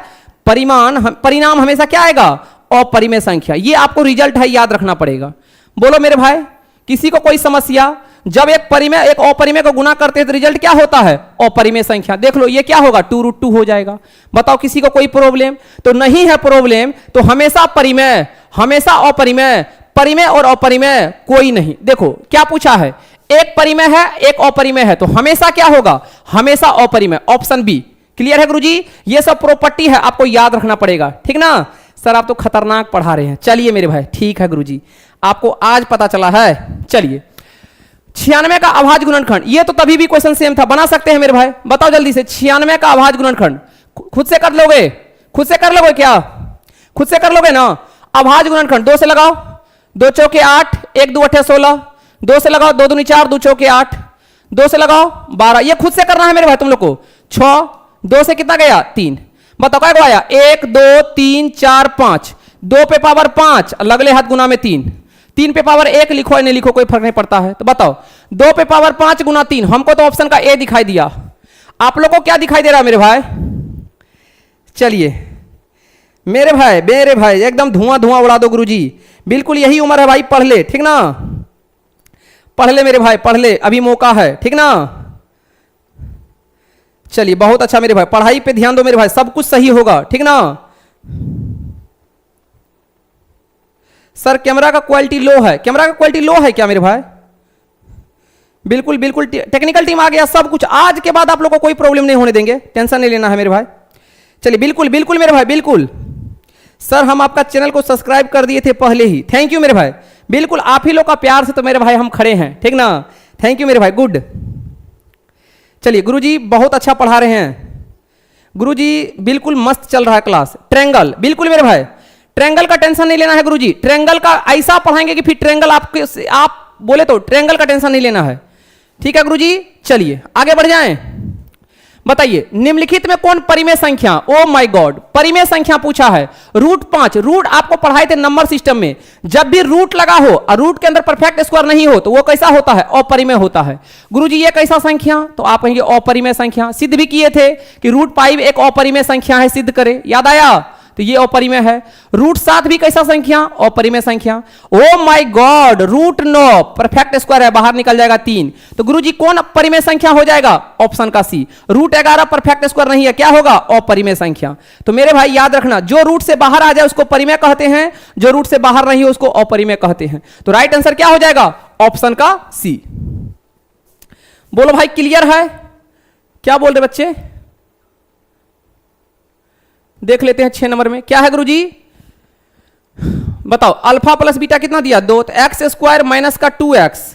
परिणाम हमेशा क्या आएगा? अपरिमेय संख्या। ये आपको रिजल्ट है, याद रखना पड़ेगा। बोलो मेरे भाई, किसी को कोई समस्या? जब एक परिमेय एक अपरिमेय को गुणा करते हैं तो रिजल्ट क्या होता है? अपरिमेय संख्या। देख लो ये क्या होगा? 2√2 हो जाएगा। बताओ किसी को कोई प्रॉब्लम? तो नहीं है प्रॉब्लम, तो हमेशा परिमेय, हमेशा अपरिमेय, परिमेय और अपरिमेय कोई नहीं। देखो क्या पूछा है, एक परिमेय है एक अपरिमेय है, तो हमेशा क्या होगा? हमेशा अपरिमेय, ऑप्शन बी। क्लियर है गुरुजी? ये सब प्रॉपर्टी है, आपको याद रखना पड़ेगा, ठीक ना? सर आप तो खतरनाक पढ़ा रहे हैं। चलिए मेरे भाई, ठीक है गुरुजी, आपको आज पता चला है। चलिए 96 का अभाज्य गुणनखंड, ये तो तभी भी क्वेश्चन सेम था, बना सकते हैं मेरे भाई। बताओ जल्दी से, 96 का अभाज्य गुणनखंड खुद से कर लोगे? खुद से कर लोगे क्या? खुद से कर लोगे ना? अभाज्य गुणनखंड 2 से लगाओ, 2 चौके 8, 1 2 8 16, 2 से लगाओ, 2 दूनी 4, 2 चौके 8, 2 से लगाओ 12। ये खुद से करना है मेरे भाई तुम लोग को। 6, 2 से कितना गया? 3। बताओ क्या को आया? 1 2 3 4 5, 2 पे पावर 5, लगले हाथ गुना में 3, 3 पे पावर 1 लिखो या नहीं लिखो कोई फर्क नहीं पड़ता है। तो बताओ 2 पे पावर 5 गुना 3, हमको तो ऑप्शन का ए दिखाई दिया, आप लोग को क्या दिखाई दे रहा है मेरे भाई? चलिए मेरे भाई एकदम धुआं धुआं उड़ा दो गुरुजी, बिल्कुल यही उम्र है भाई, पढ़ ले, ठीक ना? पढ़ ले मेरे भाई, पढ़ ले, अभी मौका है, ठीक ना? चलिए बहुत अच्छा मेरे भाई, पढ़ाई पे ध्यान दो मेरे भाई, सब कुछ सही होगा, ठीक ना? सर कैमरा का क्वालिटी लो है, कैमरा का क्वालिटी लो है क्या मेरे भाई? बिल्कुल बिल्कुल, टेक्निकल टीम आ गया, सब कुछ आज के बाद आप लोग को कोई प्रॉब्लम नहीं होने देंगे, टेंशन नहीं लेना है मेरे भाई। चलिए बिल्कुल बिल्कुल मेरे भाई, बिल्कुल सर हम आपका चैनल को सब्सक्राइब कर दिए थे पहले ही, थैंक यू मेरे भाई, बिल्कुल आप ही लोग का प्यार से तो मेरे भाई हम खड़े हैं, ठीक ना? थैंक यू मेरे भाई, गुड। चलिए गुरुजी बहुत अच्छा पढ़ा रहे हैं गुरुजी, बिल्कुल मस्त चल रहा है क्लास। ट्रायंगल, बिल्कुल मेरे भाई, ट्रायंगल का टेंशन नहीं लेना है गुरुजी, ट्रायंगल का ऐसा पढ़ाएंगे कि फिर ट्रायंगल आपके आप बोले तो ट्रायंगल का टेंशन नहीं लेना है, ठीक है गुरुजी? चलिए आगे बढ़ जाएं। बताइए निम्नलिखित में कौन परिमेय संख्या, ओ माय गॉड, परिमेय संख्या पूछा है। √5, रूट आपको पढ़ाए थे नंबर सिस्टम में, जब भी रूट लगा हो और रूट के अंदर परफेक्ट स्क्वायर नहीं हो तो वो कैसा होता है? अपरिमेय होता है। गुरुजी ये कैसा संख्या? तो आप कहेंगे अपरिमेय संख्या। सिद्ध भी किए थे कि √5 एक अपरिमेय संख्या है, सिद्ध करे, याद आया? तो ये अपरिमेय है। √7 भी कैसा संख्या? अपरिमेय संख्या। ओ माय गॉड, √9 परफेक्ट स्क्वायर है, बाहर निकल जाएगा 3, तो गुरुजी कौन परिमेय संख्या हो जाएगा? ऑप्शन का सी। √11 परफेक्ट स्क्वायर नहीं है, क्या होगा? अपरिमेय संख्या। तो मेरे भाई याद रखना, जो रूट से बाहर आ जाए उसको परिमेय कहते हैं, जो रूट से बाहर नहीं हो उसको अपरिमेय कहते हैं। तो राइट आंसर क्या हो जाएगा? ऑप्शन का सी। बोलो भाई क्लियर है? क्या बोल रहे बच्चे? देख लेते हैं 6 नंबर में क्या है गुरुजी, बताओ। अल्फा प्लस बीटा कितना दिया? 2, तो x² माइनस का 2x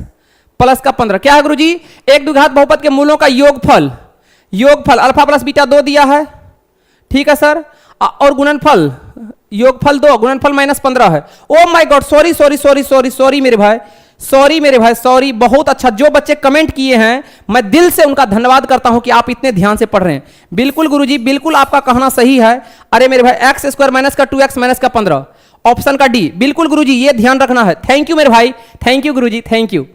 प्लस का 15, क्या है गुरुजी? एक द्विघात बहुपद के मूलों का योगफल, योगफल अल्फा प्लस बीटा 2 दिया है, ठीक है सर, और गुणनफल योगफल 2, गुणनफल -15 है। ओ my God, sorry sorry sorry sorry sorry मेरे भाई, सॉरी मेरे भाई, सॉरी। बहुत अच्छा, जो बच्चे कमेंट किए हैं मैं दिल से उनका धन्यवाद करता हूं कि आप इतने ध्यान से पढ़ रहे हैं। बिल्कुल गुरुजी, बिल्कुल आपका कहना सही है। अरे मेरे भाई, x² माइनस का 2x माइनस का 15, ऑप्शन का डी। बिल्कुल गुरुजी, ये ध्यान रखना है। थैंक यू मेरे भाई, thank you Guruji, thank you.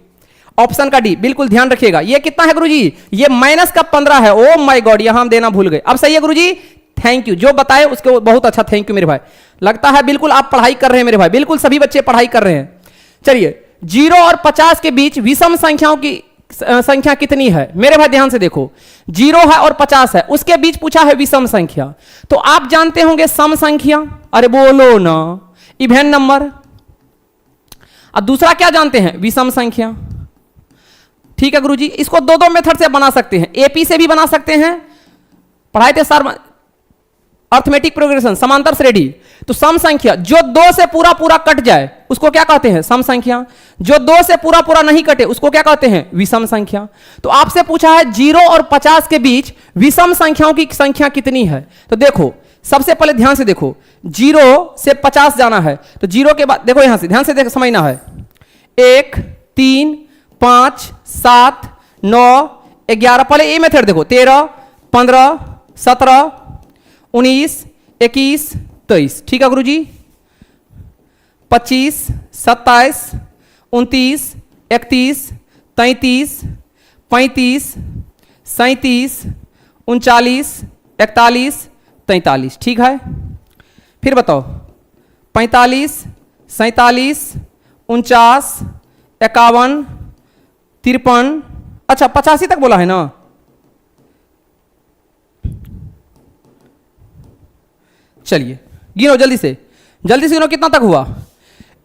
Option का डी बिल्कुल ध्यान रखिएगा। ये कितना है गुरुजी? ये -15 है। ओ माय गॉड, यहां हम देना भूल गए। अब सही है गुरुजी, थैंक यू, जो बताए उसके बहुत अच्छा, थैंक यू मेरे भाई। लगता है बिल्कुल आप पढ़ाई कर रहे हैं मेरे भाई, बिल्कुल सभी बच्चे पढ़ाई कर रहे हैं। चलिए 0 और 50 के बीच विषम संख्याओं की संख्या कितनी है? मेरे भाई ध्यान से देखो, 0 है और 50 है, उसके बीच पूछा है विषम संख्या। तो आप जानते होंगे सम संख्या, अरे बोलो ना, इवन नंबर। और दूसरा क्या जानते हैं? विषम संख्या, ठीक है गुरुजी। इसको दो मेथड से बना सकते हैं, एपी से भी बना सकते हैं, पढ़ाए थे सर, अर्थमेटिक प्रोग्रेशन, समांतर श्रेणी। तो सम संख्या जो 2 से पूरा पूरा कट जाए उसको क्या कहते हैं? सम संख्या। जो 2 से पूरा पूरा नहीं कटे उसको क्या कहते हैं? विषम संख्या। तो आपसे पूछा है 0 और 50 के बीच विषम संख्याओं की संख्या कितनी है? तो देखो सबसे पहले ध्यान से देखो, 0 से 50 जाना है, तो 0 के बाद देखो यहां से ध्यान से देखो, समझना है। 1 3 5 7 9 11, पहले ये मेथड देखो, 13 15 17 19 21 23, ठीक है गुरुजी। 25 27 29 31 33 35 37 39 41 43, ठीक है। फिर बताओ 45 47 49 51 53, अच्छा 85 तक बोला है ना। चलिए गिनो जल्दी से गिनो, कितना तक हुआ।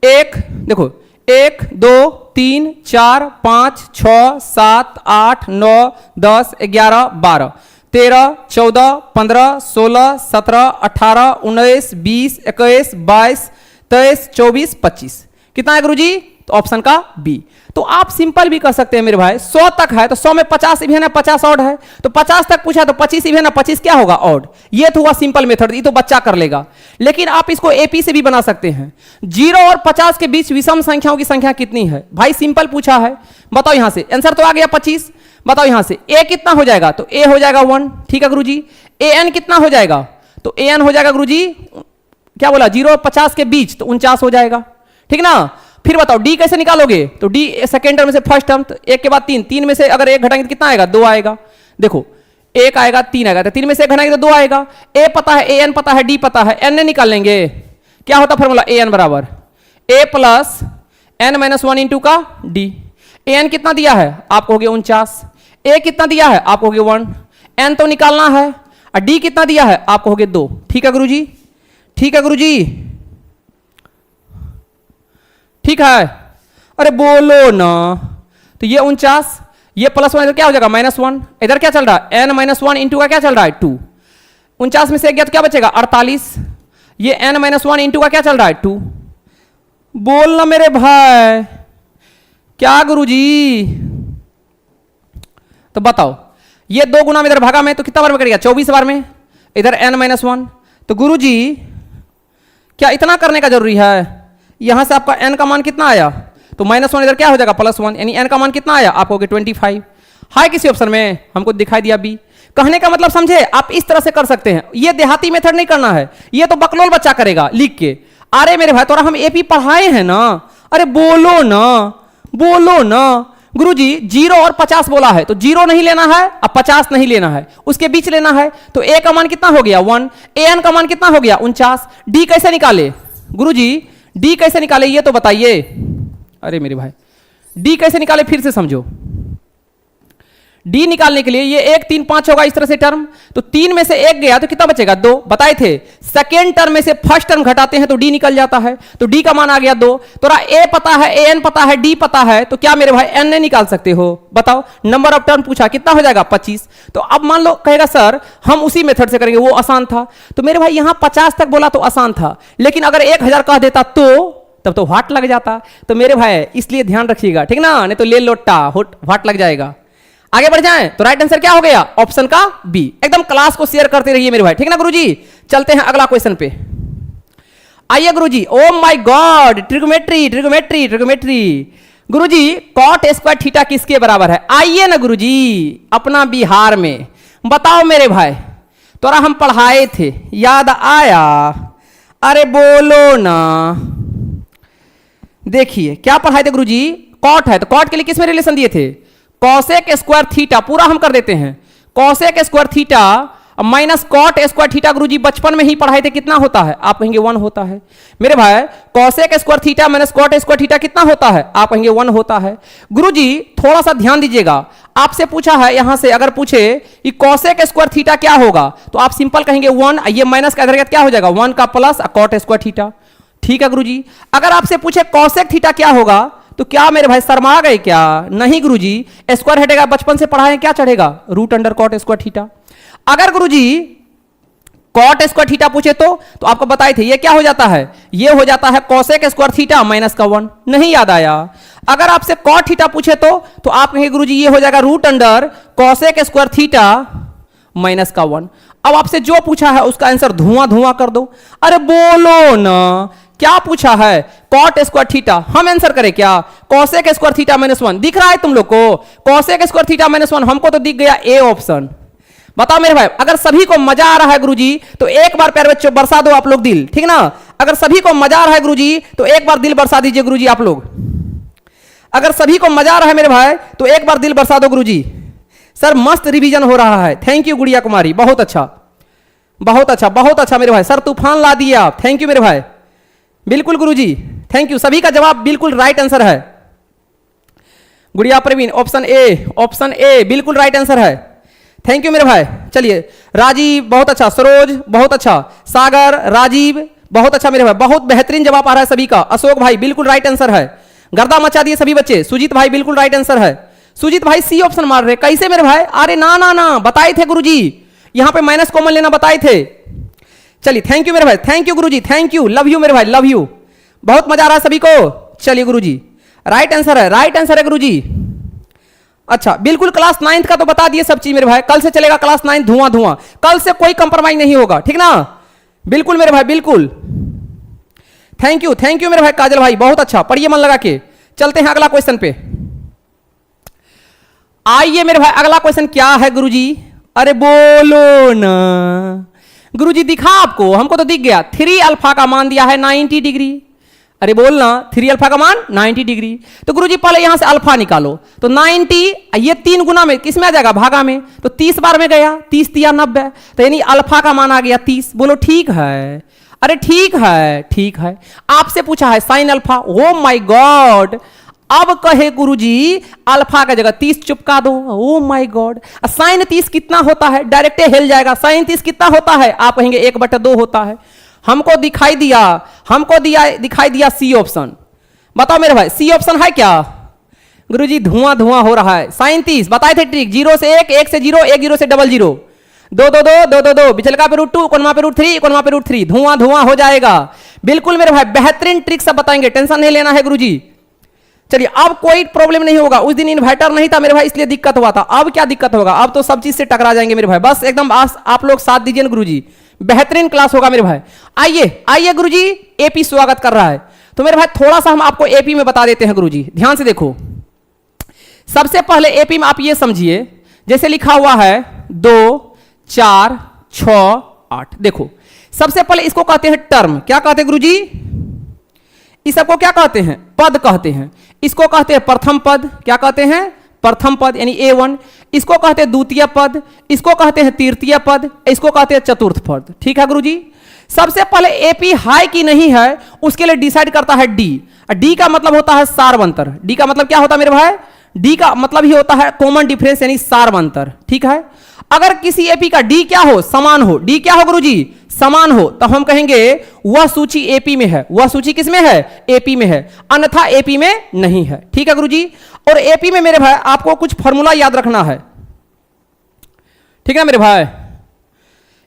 एक देखो 1 2 3 4 5 6 7 8 9 10 11 12 13 14 15 16 17 18 19 20 21 22 23 24 25, कितना है गुरुजी, तो ऑप्शन का बी। तो आप सिंपल भी कर सकते हैं मेरे भाई, 100 तक है तो 100 में 50 इवन है, 50 ऑड है, तो 50 तक पूछा तो 25 इवन है, 25 क्या होगा, ऑड। ये तो हुआ सिंपल मेथड, ये तो बच्चा कर लेगा। लेकिन आप इसको एपी से भी बना सकते हैं। 0 और 50 के बीच विषम संख्याओं की संख्या कितनी है, भाई सिंपल पूछा है, बताओ। यहां से आंसर तो आ गया 25, बताओ यहां से ए कितना हो जाएगा, तो ए हो जाएगा 1, ठीक है गुरुजी। ए एन कितना हो जाएगा, तो ए एन हो जाएगा गुरुजी, क्या बोला, 0 और 50 के बीच, तो 49 हो जाएगा, ठीक ना। फिर बताओ डी कैसे निकालोगे, तो डी सेकेंड टर्म में से फर्स्ट टर्म, तो 1 के बाद 3, 3 में से अगर 1 घटाएंगे तो कितना आएगा, 2 आएगा। देखो 1 आएगा 3 आएगा, तो 3 में से 1 घटाएंगे तो 2 आएगा। ए पता है, ए एन पता है, डी पता है, एन ने निकाल लेंगे। क्या होता फॉर्मूला, ए एन बराबर A plus N minus 1 into का डी। ए एन कितना दिया है, आपको हो गया 49, ए कितना दिया है, आपको हो गया 1, एन तो निकालना है, और डी कितना दिया है, आपको हो गया 2, ठीक है गुरुजी, ठीक है गुरुजी, ठीक है। अरे बोलो ना, तो ये 49, ये प्लस 1 इधर क्या हो जाएगा, -1, इधर क्या चल रहा है, n माइनस 1 इंटू का क्या चल रहा है, 2। 49 में से 1 गया तो क्या बचेगा, 48, ये n माइनस 1 इंटू का क्या चल रहा है, 2। बोलना मेरे भाई, क्या गुरुजी, तो बताओ ये 2 गुना में इधर भागा में, तो कितना बार में करेगा, 24 बार में, इधर n माइनस 1, तो गुरुजी क्या इतना करने का जरूरी है। यहां से आपका n का मान कितना आया, तो -1 इधर क्या हो जाएगा, +1, यानी n का मान कितना आया, आपको हो गया 25। हाय किसी ऑप्शन में हमको दिखाई दिया बी। कहने का मतलब समझे, आप इस तरह से कर सकते हैं, ये देहाती मेथड नहीं करना है, ये तो बकलोल बच्चा करेगा लिख के। अरे मेरे भाई तोरा हम एपी पढ़ाए हैं ना, अरे बोलो ना, बोलो ना। गुरुजी 0 और 50 बोला है, तो 0 नहीं लेना है अब 50 नहीं लेना है, उसके बीच लेना है। तो ए का मान कितना हो गया 1, ए एन का मान कितना हो गया 49। डी कैसे निकाले गुरुजी, डी कैसे निकाले ये तो बताइए। अरे मेरे भाई डी कैसे निकाले फिर से समझो। डी निकालने के लिए ये 1 3 5 होगा इस तरह से टर्म, तो 3 में से 1 गया तो कितना बचेगा 2, बताए थे सेकेंड टर्म में से फर्स्ट टर्म घटाते हैं तो डी निकल जाता है, तो डी का मान आ गया 2। तो ए पता है, ए एन पता है, डी पता है, तो क्या मेरे भाई एन नहीं निकाल सकते हो, बताओ। नंबर ऑफ टर्म पूछा कितना हो जाएगा 25। तो अब मान लो कहेगा सर हम उसी मेथड से करेंगे, वो आसान था। तो मेरे भाई यहां 50 तक बोला तो आसान था, लेकिन अगर 1000 कह देता तो तब तो वाट लग जाता। तो मेरे भाई इसलिए ध्यान रखिएगा, ठीक ना, नहीं तो ले लोटा वाट लग जाएगा। आगे बढ़ जाएं तो राइट आंसर क्या हो गया, ऑप्शन का बी। एकदम क्लास को शेयर करते रहिए मेरे भाई, ठीक ना गुरुजी। चलते हैं अगला क्वेश्चन पे। आइए गुरुजी, oh my God, trigonometry trigonometry trigonometry. गुरुजी कॉट स्क्वायर थीटा किसके बराबर है, आइए ना गुरुजी अपना बिहार में बताओ मेरे भाई, तोरा हम पढ़ाए थे याद आया, अरे बोलो ना। देखिए क्या पढ़ाए थे गुरुजी, कॉट है तो कॉट के लिए किस में रिलेशन दिए थे, कॉसेक स्क्वायर थीटा, पूरा हम कर देते हैं, cosec square theta minus cot square theta. गुरुजी बचपन में ही पढ़ाए थे, कितना होता है, आप कहेंगे 1 होता है। मेरे भाई cosec square theta minus cot square theta कितना होता है, आप कहेंगे 1 होता है। गुरुजी थोड़ा सा ध्यान दीजिएगा, आपसे पूछा है यहां से, अगर पूछे कि कॉसेक स्क्वायर थीटा क्या होगा तो आप सिंपल कहेंगे 1, ये माइनस का इधर क्या हो जाएगा 1 का प्लस कॉट स्क्वायर थीटा, ठीक है गुरुजी। अगर आपसे पूछे कॉसेक थीटा क्या होगा तो क्या मेरे भाई शर्मा गए क्या, नहीं गुरुजी, स्क्वायर हटेगा, बचपन से पढ़ाए क्या चढ़ेगा, root under cot square theta. अगर गुरुजी कॉट स्क्वायर थीटा पूछे तो आपको बताए थे ये क्या हो जाता है, ये हो जाता है कॉसेक स्क्वायर थीटा माइनस का 1, नहीं याद आया। अगर आपसे कॉट थीटा पूछे तो आप कहेंगे गुरुजी ये हो जाएगा root under cosec square theta minus का 1। अब आपसे जो पूछा है उसका आंसर धुआं धुआं कर दो। अरे बोलो ना, क्या पूछा है? कॉट स्क्वायर थीटा, हम आंसर करें क्या? कॉसेक स्क्वायर थीटा -1 दिख रहा है तुम लोग को? कॉसेक स्क्वायर थीटा -1 हमको तो दिख गया ए ऑप्शन। बताओ मेरे भाई, अगर सभी को मजा आ रहा है गुरुजी तो एक बार प्यारे बच्चों बरसा दो आप लोग दिल, ठीक ना? अगर सभी को मजा आ रहा है गुरुजी तो एक बार दिल बरसा दीजिए गुरुजी आप लोग। अगर सभी को मजा आ रहा है मेरे भाई तो एक बार दिल बरसा दो गुरुजी। सर मस्त रिवीजन हो रहा है, थैंक यू गुड़िया कुमारी, बहुत अच्छा बहुत अच्छा बहुत अच्छा मेरे भाई। सर तूफान ला दिए आप, थैंक यू मेरे भाई। बिल्कुल गुरुजी, थैंक यू। सभी का जवाब बिल्कुल राइट आंसर है। गुड़िया प्रवीण ऑप्शन ए बिल्कुल राइट आंसर है, थैंक यू मेरे भाई। चलिए राजीव बहुत अच्छा, सरोज बहुत अच्छा, सागर, राजीव बहुत अच्छा मेरे भाई, बहुत बेहतरीन जवाब आ रहा है सभी का। अशोक भाई बिल्कुल राइट आंसर है, गर्दा मचा दिए सभी बच्चे। सुजीत भाई बिल्कुल राइट आंसर है। सुजीत भाई सी ऑप्शन मार रहे, कैसे मेरे भाई? अरे ना ना ना, बताए थे गुरुजी, यहां पे माइनस कॉमन लेना बताए थे। चलिए थैंक यू मेरे भाई, thank you Guruji, thank you, love you मेरे भाई, लव यू। बहुत मजा आ रहा है सभी को। चलिए गुरुजी राइट आंसर है, राइट आंसर है गुरुजी। अच्छा बिल्कुल क्लास 9th का तो बता दिए सब चीज मेरे भाई। कल से चलेगा क्लास 9 धुआं धुआं, कल से कोई कंप्रोमाइज नहीं होगा, ठीक ना? बिल्कुल मेरे भाई बिल्कुल, थैंक यू मेरे भाई। काजल भाई बहुत अच्छा, पढ़िए मन लगा के। चलते हैं अगला क्वेश्चन पे। आइए मेरे भाई अगला क्वेश्चन क्या है गुरुजी? अरे बोलो ना गुरुजी, दिखा आपको? हमको तो दिख गया। 3 अल्फा का मान दिया है 90 डिग्री। अरे बोलना 3 अल्फा का मान 90 डिग्री। तो गुरुजी पहले यहां से अल्फा निकालो, तो 90 ये 3 गुना में किस में आ जाएगा? भागा में, तो 30 बार में गया, 30 तिया 90, तो यानी अल्फा का मान आ गया 30। बोलो ठीक है? अरे ठीक है, ठीक है। आपसे पूछा है sine alpha, O my God. अब कहे गुरुजी अल्फा का जगह 30 चिपका दो, ओ माय गॉड। साइन 30 कितना होता है? डायरेक्ट हिल जाएगा। साइन 30 कितना होता है? आप कहेंगे 1/2 होता है। हमको दिखाई दिया सी ऑप्शन। बताओ मेरे भाई सी ऑप्शन है क्या? गुरुजी धुआं धुआं हो रहा है। साइन 30 बताए थे ट्रिक, 0 से 1, 1 से 0, 1 0 से 0 0, 2 2 2 2 2 2, बिचलका पे √2, कोनमा पे √3, कोनमा पे √3, धुआं धुआं हो जाएगा। बिल्कुल मेरे भाई बेहतरीन ट्रिक सब बताएंगे, टेंशन नहीं लेना है गुरुजी। चलिए अब कोई प्रॉब्लम नहीं होगा। उस दिन इन्वर्टर नहीं था मेरे भाई इसलिए दिक्कत हुआ था, अब क्या दिक्कत होगा? अब तो सब चीज से टकरा जाएंगे मेरे भाई। बस एकदम आप लोग साथ दीजिए ना गुरुजी, बेहतरीन क्लास होगा मेरे भाई। आइए आइए गुरुजी, एपी स्वागत कर रहा है। तो मेरे भाई थोड़ा सा हम आपको एपी में बता देते हैं गुरुजी, ध्यान से देखो। सबसे पहले एपी में आप ये समझिए, जैसे लिखा हुआ है 2 4 6 8। देखो सबसे पहले इसको कहते हैं टर्म। क्या कहते हैं गुरुजी? इस सबको क्या कहते हैं? पद कहते हैं। इसको कहते हैं प्रथम पद। क्या कहते हैं? प्रथम पद यानी A1। इसको कहते हैं द्वितीय पद, इसको कहते हैं तृतीय पद, इसको कहते हैं चतुर्थ पद। ठीक है गुरुजी? सबसे पहले एपी है कि नहीं है उसके लिए डिसाइड करता है डी। डी का मतलब होता है सार्वंतर। डी का मतलब क्या होता है मेरे भाई? डी का मतलब ही होता है कॉमन डिफरेंस यानी सार्वंतर। ठीक है? अगर किसी एपी का डी क्या हो? समान हो। डी क्या हो गुरुजी? समान हो, तो हम कहेंगे वह सूची एपी में है। वह सूची किस में है? एपी में है, अन्यथा एपी में नहीं है। ठीक है गुरुजी? और एपी में मेरे भाई आपको कुछ फॉर्मूला याद रखना है। ठीक है मेरे भाई?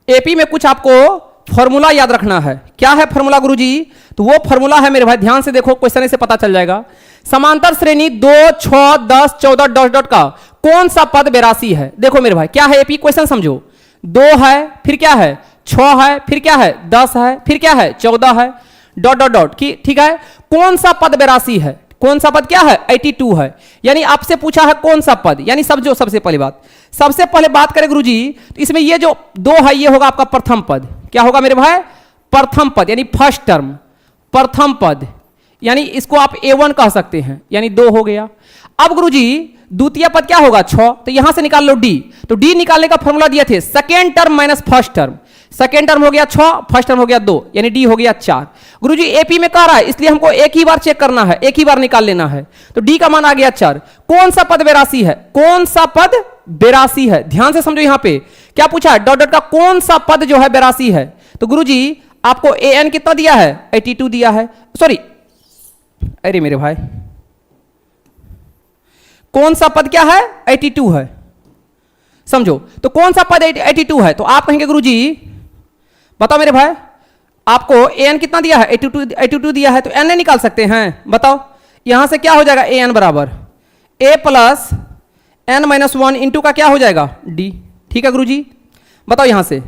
एपी में कुछ आपको फॉर्मूला याद रखना है। क्या है फॉर्मूला गुरुजी? तो वो फॉर्मूला है मेरे भाई, ध्यान से देखो, क्वेश्चन से पता चल जाएगा। समांतर श्रेणी 2 6 10 14 डॉट डॉट का कौन सा पद 82 है? देखो मेरे भाई क्या है एपी, क्वेश्चन समझो। 2 है, फिर क्या है? 6 है, फिर क्या है? 10 है, फिर क्या है? 14 है, डॉट डॉट डॉट की। ठीक है? कौन सा पद 82 है? कौन सा पद क्या है? 82 है। यानी आपसे पूछा है कौन सा पद, यानी समझो सबसे पहले बात करें गुरुजी, तो इसमें ये जो 2 है ये होगा आपका प्रथम पद। क्या होगा मेरे भाई? प्रथम पद यानी फर्स्ट टर्म, प्रथम पद, यानी इसको आप A1 कह सकते हैं, यानी 2 हो गया। अब गुरुजी द्वितीय पद क्या होगा? 6, तो यहां से निकाल लो डी। तो डी निकालने का फॉर्मूला दिए थे second term minus first term. Second term हो गया 6, फर्स्ट टर्म हो गया 2, यानी डी हो गया 4। गुरुजी एपी में कह रहा है इसलिए हमको एक ही बार चेक करना है, एक ही बार निकाल लेना है। तो डी का मान आ गया 4। कौन सा पद 82 है? कौन सा पद 82 है? ध्यान से समझो, यहां पे क्या पूछा है? डॉट डॉट का कौन सा पद जो है 82 है? तो गुरुजी आपको an कितना दिया है? 82 दिया है। सॉरी, अरे मेरे भाई कौन सा पद क्या है? 82 है। समझो तो कौन सा पद 82 है? तो आप कहेंगे गुरुजी बताओ मेरे भाई, आपको an कितना दिया है? 82 दिया है, तो n निकाल सकते हैं। बताओ यहां से क्या हो जाएगा? an बराबर a plus n minus 1 into का क्या हो जाएगा? d। ठीक है गुरुजी? बताओ यहां से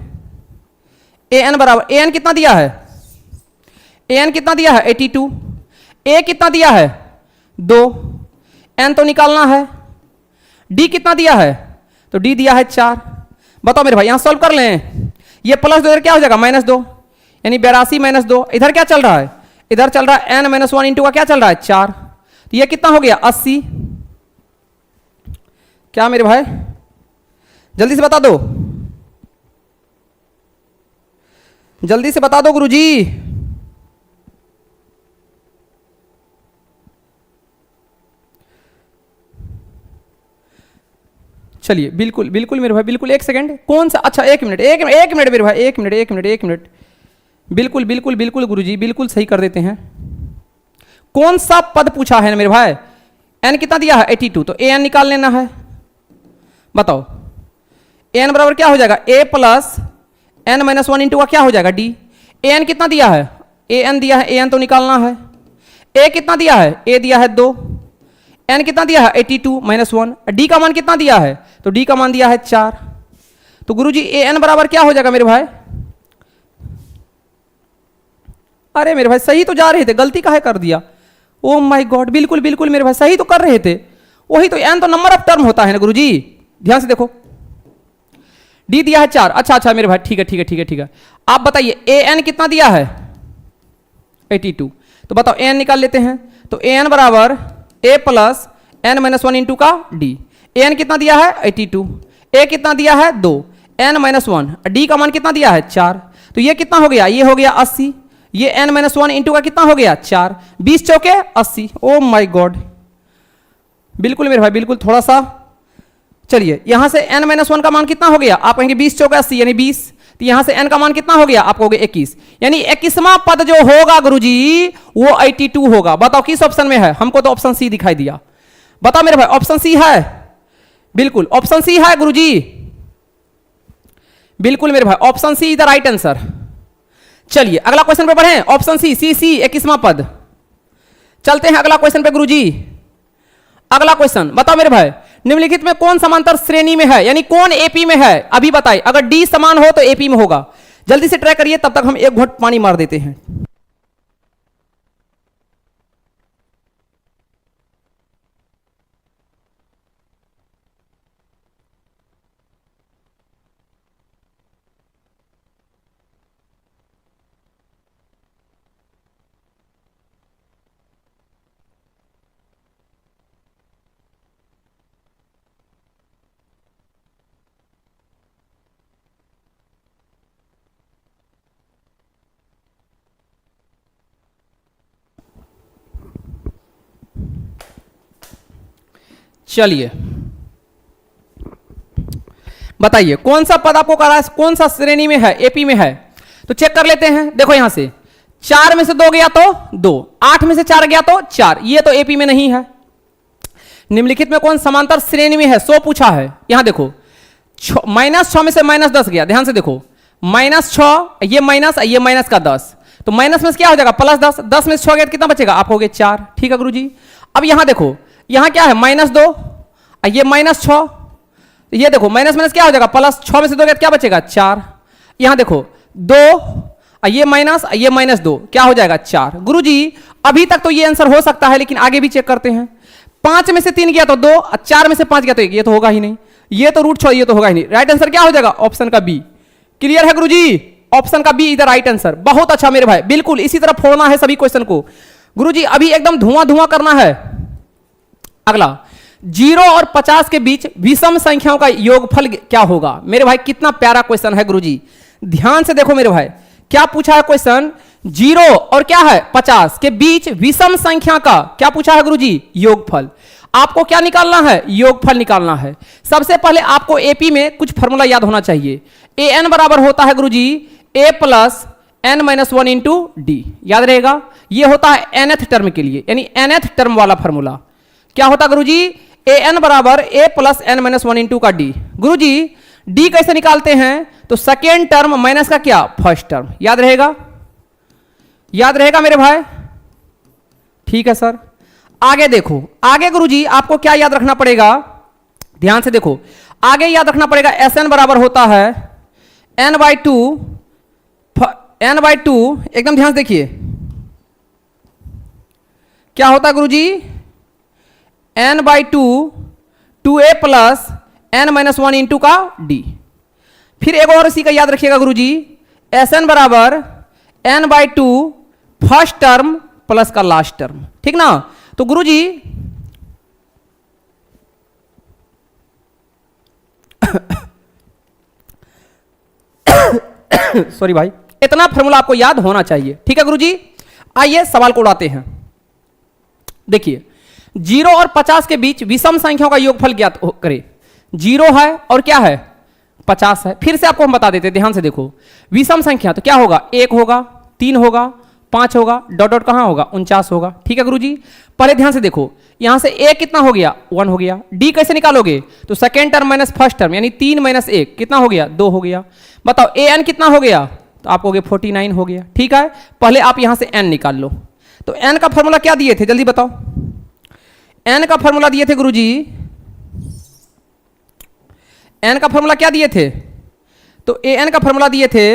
ए एन बराबर, ए एन कितना दिया है, ए एन कितना दिया है 82, ए कितना दिया है 2, एन तो निकालना है, डी कितना दिया है, तो डी दिया है 4। बताओ मेरे भाई यहां सॉल्व कर लें, ये प्लस 2 इधर क्या हो जाएगा -2, यानी 82 -2, इधर क्या चल रहा है, इधर चल रहा है n-1 इंटू का क्या चल रहा है 4, तो ये कितना हो गया 80। क्या मेरे भाई जल्दी से बता दो, जल्दी से बता दो गुरुजी। चलिए बिल्कुल बिल्कुल मेरे भाई, बिल्कुल 1 सेकंड, कौन सा, अच्छा 1 मिनट, 1 मिनट मेरे भाई, 1 मिनट 1 मिनट 1 मिनट, बिल्कुल बिल्कुल बिल्कुल गुरुजी, बिल्कुल सही कर देते हैं। कौन सा पद पूछा है मेरे भाई, एन कितना दिया है 82, तो ए एन निकाल लेना है। बताओ ए एन बराबर क्या हो जाएगा, ए प्लस n-1 इंटू का क्या हो जाएगा डी। ए एन कितना दिया है, ए एन दिया है, ए एन तो निकालना है। ए कितना दिया है, ए दिया है 2, एन कितना दिया है 82 -1, डी का मान कितना दिया है, तो डी का मान दिया है 4। तो गुरुजी ए एन बराबर क्या हो जाएगा मेरे भाई, अरे मेरे भाई सही तो जा रहे थे, गलती काहे कर दिया, ओ माय गॉड, बिल्कुल बिल्कुल मेरे भाई सही तो कर रहे थे, वही तो एन तो नंबर ऑफ टर्म होता है ना गुरुजी, ध्यान से देखो, डी दिया है 4, अच्छा अच्छा मेरे भाई, ठीक है ठीक है ठीक है ठीक है। आप बताइए ए एन कितना दिया है 82, तो बताओ ए एन निकाल लेते हैं, तो ए एन बराबर ए प्लस n-1 इंटू का डी। ए एन कितना दिया है 82, ए कितना दिया है 2, n-1, डी का मान कितना दिया है 4, तो ये कितना हो गया, ये हो गया 80, ये n-1 इंटू का कितना हो गया 4, 20 चौके 80, ओ माय गॉड, बिल्कुल मेरे भाई बिल्कुल, थोड़ा सा चलिए यहां से n-1 का मान कितना हो गया, आप कहेंगे 20 चौके 80 यानी 20, तो यहां से n का मान कितना हो गया, आप कहोगे 21, यानी 21वां पद जो होगा गुरुजी वो 82 होगा। बताओ किस ऑप्शन में है, हमको तो ऑप्शन सी दिखाई दिया, बताओ मेरे भाई ऑप्शन सी है, बिल्कुल ऑप्शन सी है गुरुजी, बिल्कुल मेरे भाई option C is the right answer. चलिए अगला क्वेश्चन पे बढ़े, ऑप्शन सी, सी 21वां पद। चलते हैं अगला क्वेश्चन पे गुरुजी, अगला क्वेश्चन बताओ मेरे भाई, निम्नलिखित में कौन समांतर श्रेणी में है, यानी कौन एपी में है, अभी बताइए, अगर डी समान हो तो एपी में होगा। जल्दी से ट्राई करिए, तब तक हम एक घोट पानी मार देते हैं। चलिए बताइए कौन सा पद आपको करा, कौन सा श्रेणी में है, एपी में है, तो चेक कर लेते हैं। देखो यहां से 4 में से 2 गया तो 2, 8 में से 4 गया तो 4, ये तो एपी में नहीं है। निम्नलिखित में कौन समांतर श्रेणी में है, 100 पूछा है। यहां देखो -6 में से -10 गया, ध्यान से देखो, -6 ये माइनस का 10, तो माइनस में से क्या हो जाएगा +10, 10 में से 6 गया तो कितना बचेगा, आप होगे 4, ठीक है गुरुजी। अब यहां देखो, यहां क्या है -2, ये -6, ये देखो माइनस माइनस क्या हो जाएगा प्लस, 6 में से 2 गया तो क्या बचेगा 4, यहां देखो 2, ये -2 क्या हो जाएगा 4। गुरुजी अभी तक तो ये आंसर हो सकता है, लेकिन आगे भी चेक करते हैं। 5 में से 3 गया तो 2, 4 में से 5 गया तो 1, ये तो होगा ही नहीं, ये तो रूट 6, ये तो होगा ही नहीं। राइट आंसर क्या हो जाएगा, ऑप्शन का बी। क्लियर है गुरुजी, ऑप्शन का बी इधर राइट आंसर। बहुत अच्छा मेरे भाई, बिल्कुल इसी तरह फोड़ना है सभी क्वेश्चन को। गुरुजी अभी एकदम धुआं धुआं करना है। अगला 0 और 50 के बीच विषम संख्याओं का योगफल क्या होगा। मेरे भाई कितना प्यारा क्वेश्चन है गुरुजी, ध्यान से देखो मेरे भाई, क्या पूछा है क्वेश्चन, 0 और क्या है 50 के बीच विषम संख्या का क्या पूछा है गुरुजी, योगफल। आपको क्या निकालना है, योगफल निकालना है। सबसे पहले आपको एपी में कुछ फॉर्मूला याद होना चाहिए। ए एन बराबर होता है गुरुजी ए प्लस n-1 इंटू डी, याद रहेगा। यह होता है nth टर्म के लिए, यानी nth टर्म वाला फॉर्मूला। क्या होता है गुरुजी, ए एन बराबर ए प्लस n-1 इंटू का डी। गुरुजी डी कैसे निकालते हैं, तो सेकेंड टर्म माइनस का क्या, फर्स्ट टर्म। याद रहेगा, याद रहेगा मेरे भाई, ठीक है सर। आगे देखो, आगे गुरुजी आपको क्या याद रखना पड़ेगा, ध्यान से देखो, आगे याद रखना पड़ेगा एस एन बराबर होता है n/2 n/2 एकदम ध्यान से देखिए क्या होता है गुरुजी, n/2 2a plus n-1 into का d। फिर एक और इसी का याद रखिएगा गुरुजी, Sn बराबर n/2 फर्स्ट टर्म प्लस का लास्ट टर्म, ठीक ना। तो गुरुजी सॉरी भाई, इतना फॉर्मूला आपको याद होना चाहिए, ठीक है गुरुजी। आइए सवाल को उड़ाते हैं। देखिए 0 और 50 के बीच विषम संख्याओं का योगफल ज्ञात करें। 0 है और क्या है 50 है। फिर से आपको हम बता देते हैं, ध्यान से देखो, विषम संख्या तो क्या होगा, 1 होगा, 3 होगा, 5 होगा, डॉट डॉट कहां होगा, 49 होगा, ठीक है गुरुजी। पहले ध्यान से देखो, यहां से a कितना हो गया, 1 हो गया। d कैसे निकालोगे, तो second term minus first term यानी 3 माइनस 1 कितना हो गया, 2 हो गया। बताओ an कितना हो गया, तो आपको 49 हो गया, ठीक है। पहले आप यहां से n निकाल लो। तो n का फॉर्मूला क्या दिए थे, जल्दी बताओ। n का फॉर्मूला दिए थे गुरुजी, n का फॉर्मूला क्या दिए थे, तो an का फॉर्मूला दिए थे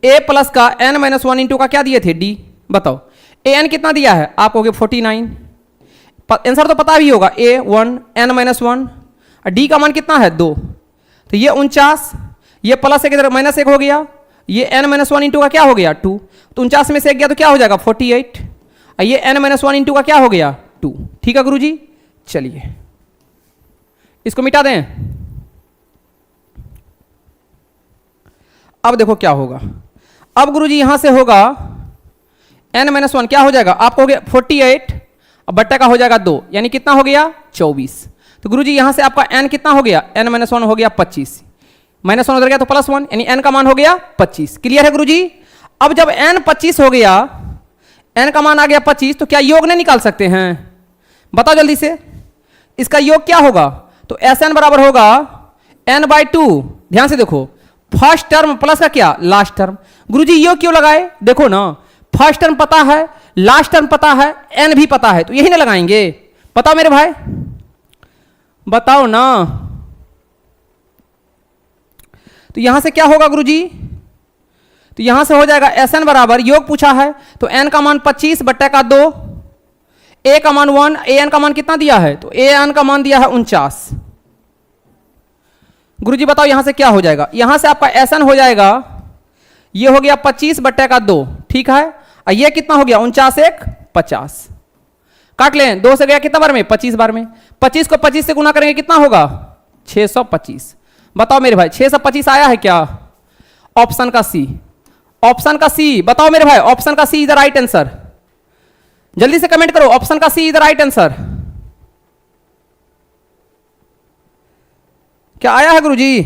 a प्लस का n-1 इंटू का क्या दिए थे, d। बताओ an कितना दिया है, आप कहोगे 49, आंसर तो पता भी होगा, a1 n-1 और d का मान कितना है 2, तो ये 49, ये प्लस 1 इधर माइनस 1 हो गया, ये n-1 इंटू का क्या हो गया 2, तो 49 में से 1 गया तो क्या हो जाएगा 48, और ये n-1 इंटू का क्या हो गया 2, ठीक है गुरुजी। चलिए इसको मिटा दें। अब देखो क्या होगा, अब गुरुजी यहां से होगा n-1 क्या हो जाएगा, आप कहोगे 48 और बट्टा का हो जाएगा 2, यानी कितना हो गया 24। तो गुरुजी यहां से आपका n कितना हो गया, n-1 हो गया 25, -1 उधर गया तो +1, यानी n का मान हो गया 25। क्लियर है गुरुजी। अब जब n 25 हो गया, n का मान आ गया 25, तो क्या योग नहीं निकाल सकते हैं, बताओ जल्दी से। इसका योग क्या होगा, तो Sn बराबर होगा n/2, ध्यान से देखो, फर्स्ट टर्म प्लस का क्या लास्ट टर्म। गुरुजी योग क्यों लगाए, देखो ना, फर्स्ट टर्म पता है, लास्ट टर्म पता है, n भी पता है, तो यही ना लगाएंगे। बताओ मेरे भाई, बताओ ना। तो यहां से क्या होगा गुरुजी, तो यहां से हो जाएगा Sn बराबर, योग पूछा है तो n का मान 25 बट्टा का 2, a का मान 1, an का मान कितना दिया है, तो an का मान दिया है 49। गुरुजी बताओ यहां से क्या हो जाएगा, यहां से आपका Sn हो जाएगा, ये हो गया 25 बट्टा का 2, ठीक है, और ये कितना हो गया 49 1 50, काट लें, 2 से गया कितना बार में 25 बार में, 25 को 25 से गुना करेंगे कितना होगा 625। बताओ मेरे भाई 625 आया है क्या, ऑप्शन का सी, ऑप्शन का सी, बताओ मेरे भाई ऑप्शन का सी इज द राइट आंसर। जल्दी से कमेंट करो, ऑप्शन का सी इज द राइट आंसर। क्या आया है गुरुजी,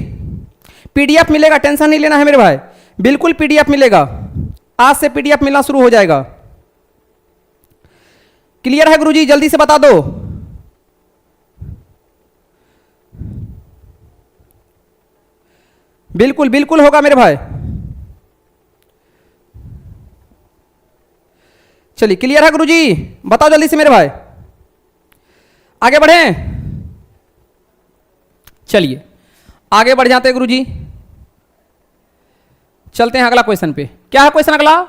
पीडीएफ मिलेगा, टेंशन नहीं लेना है मेरे भाई, बिल्कुल पीडीएफ मिलेगा, आज से पीडीएफ मिलना शुरू हो जाएगा। क्लियर है गुरुजी, जल्दी से बता दो। बिल्कुल बिल्कुल होगा मेरे भाई। चलिए क्लियर है गुरुजी, बताओ जल्दी से मेरे भाई, आगे बढ़ें। चलिए आगे बढ़ जाते हैं गुरुजी, चलते हैं अगला क्वेश्चन पे। क्या है क्वेश्चन अगला,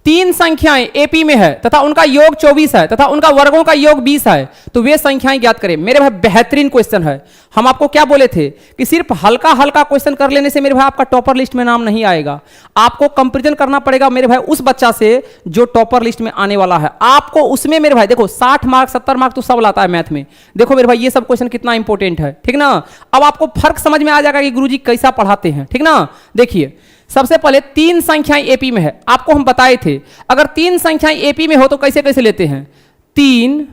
3 संख्याएं एपी में है तथा उनका योग 24 है तथा उनका वर्गों का योग 20 है, तो वे संख्याएं ज्ञात करें। मेरे भाई बेहतरीन क्वेश्चन है। हम आपको क्या बोले थे कि सिर्फ हल्का हल्का क्वेश्चन कर लेने से मेरे भाई आपका टॉपर लिस्ट में नाम नहीं आएगा, आपको कंपैरिजन करना पड़ेगा मेरे भाई उस बच्चा से जो टॉपर लिस्ट में आने वाला है। आपको उसमें मेरे भाई देखो 60 मार्क 70 मार्क तो सब लाता है मैथ में, देखो मेरे भाई ये सब क्वेश्चन कितना इंपॉर्टेंट है, ठीक ना। अब आपको फर्क समझ में आ जाएगा कि गुरुजी कैसा पढ़ाते हैं, ठीक ना। देखिए सबसे पहले 3 संख्याएं एपी में है, आपको हम बताए थे अगर 3 संख्याएं एपी में हो तो कैसे कैसे लेते हैं। 3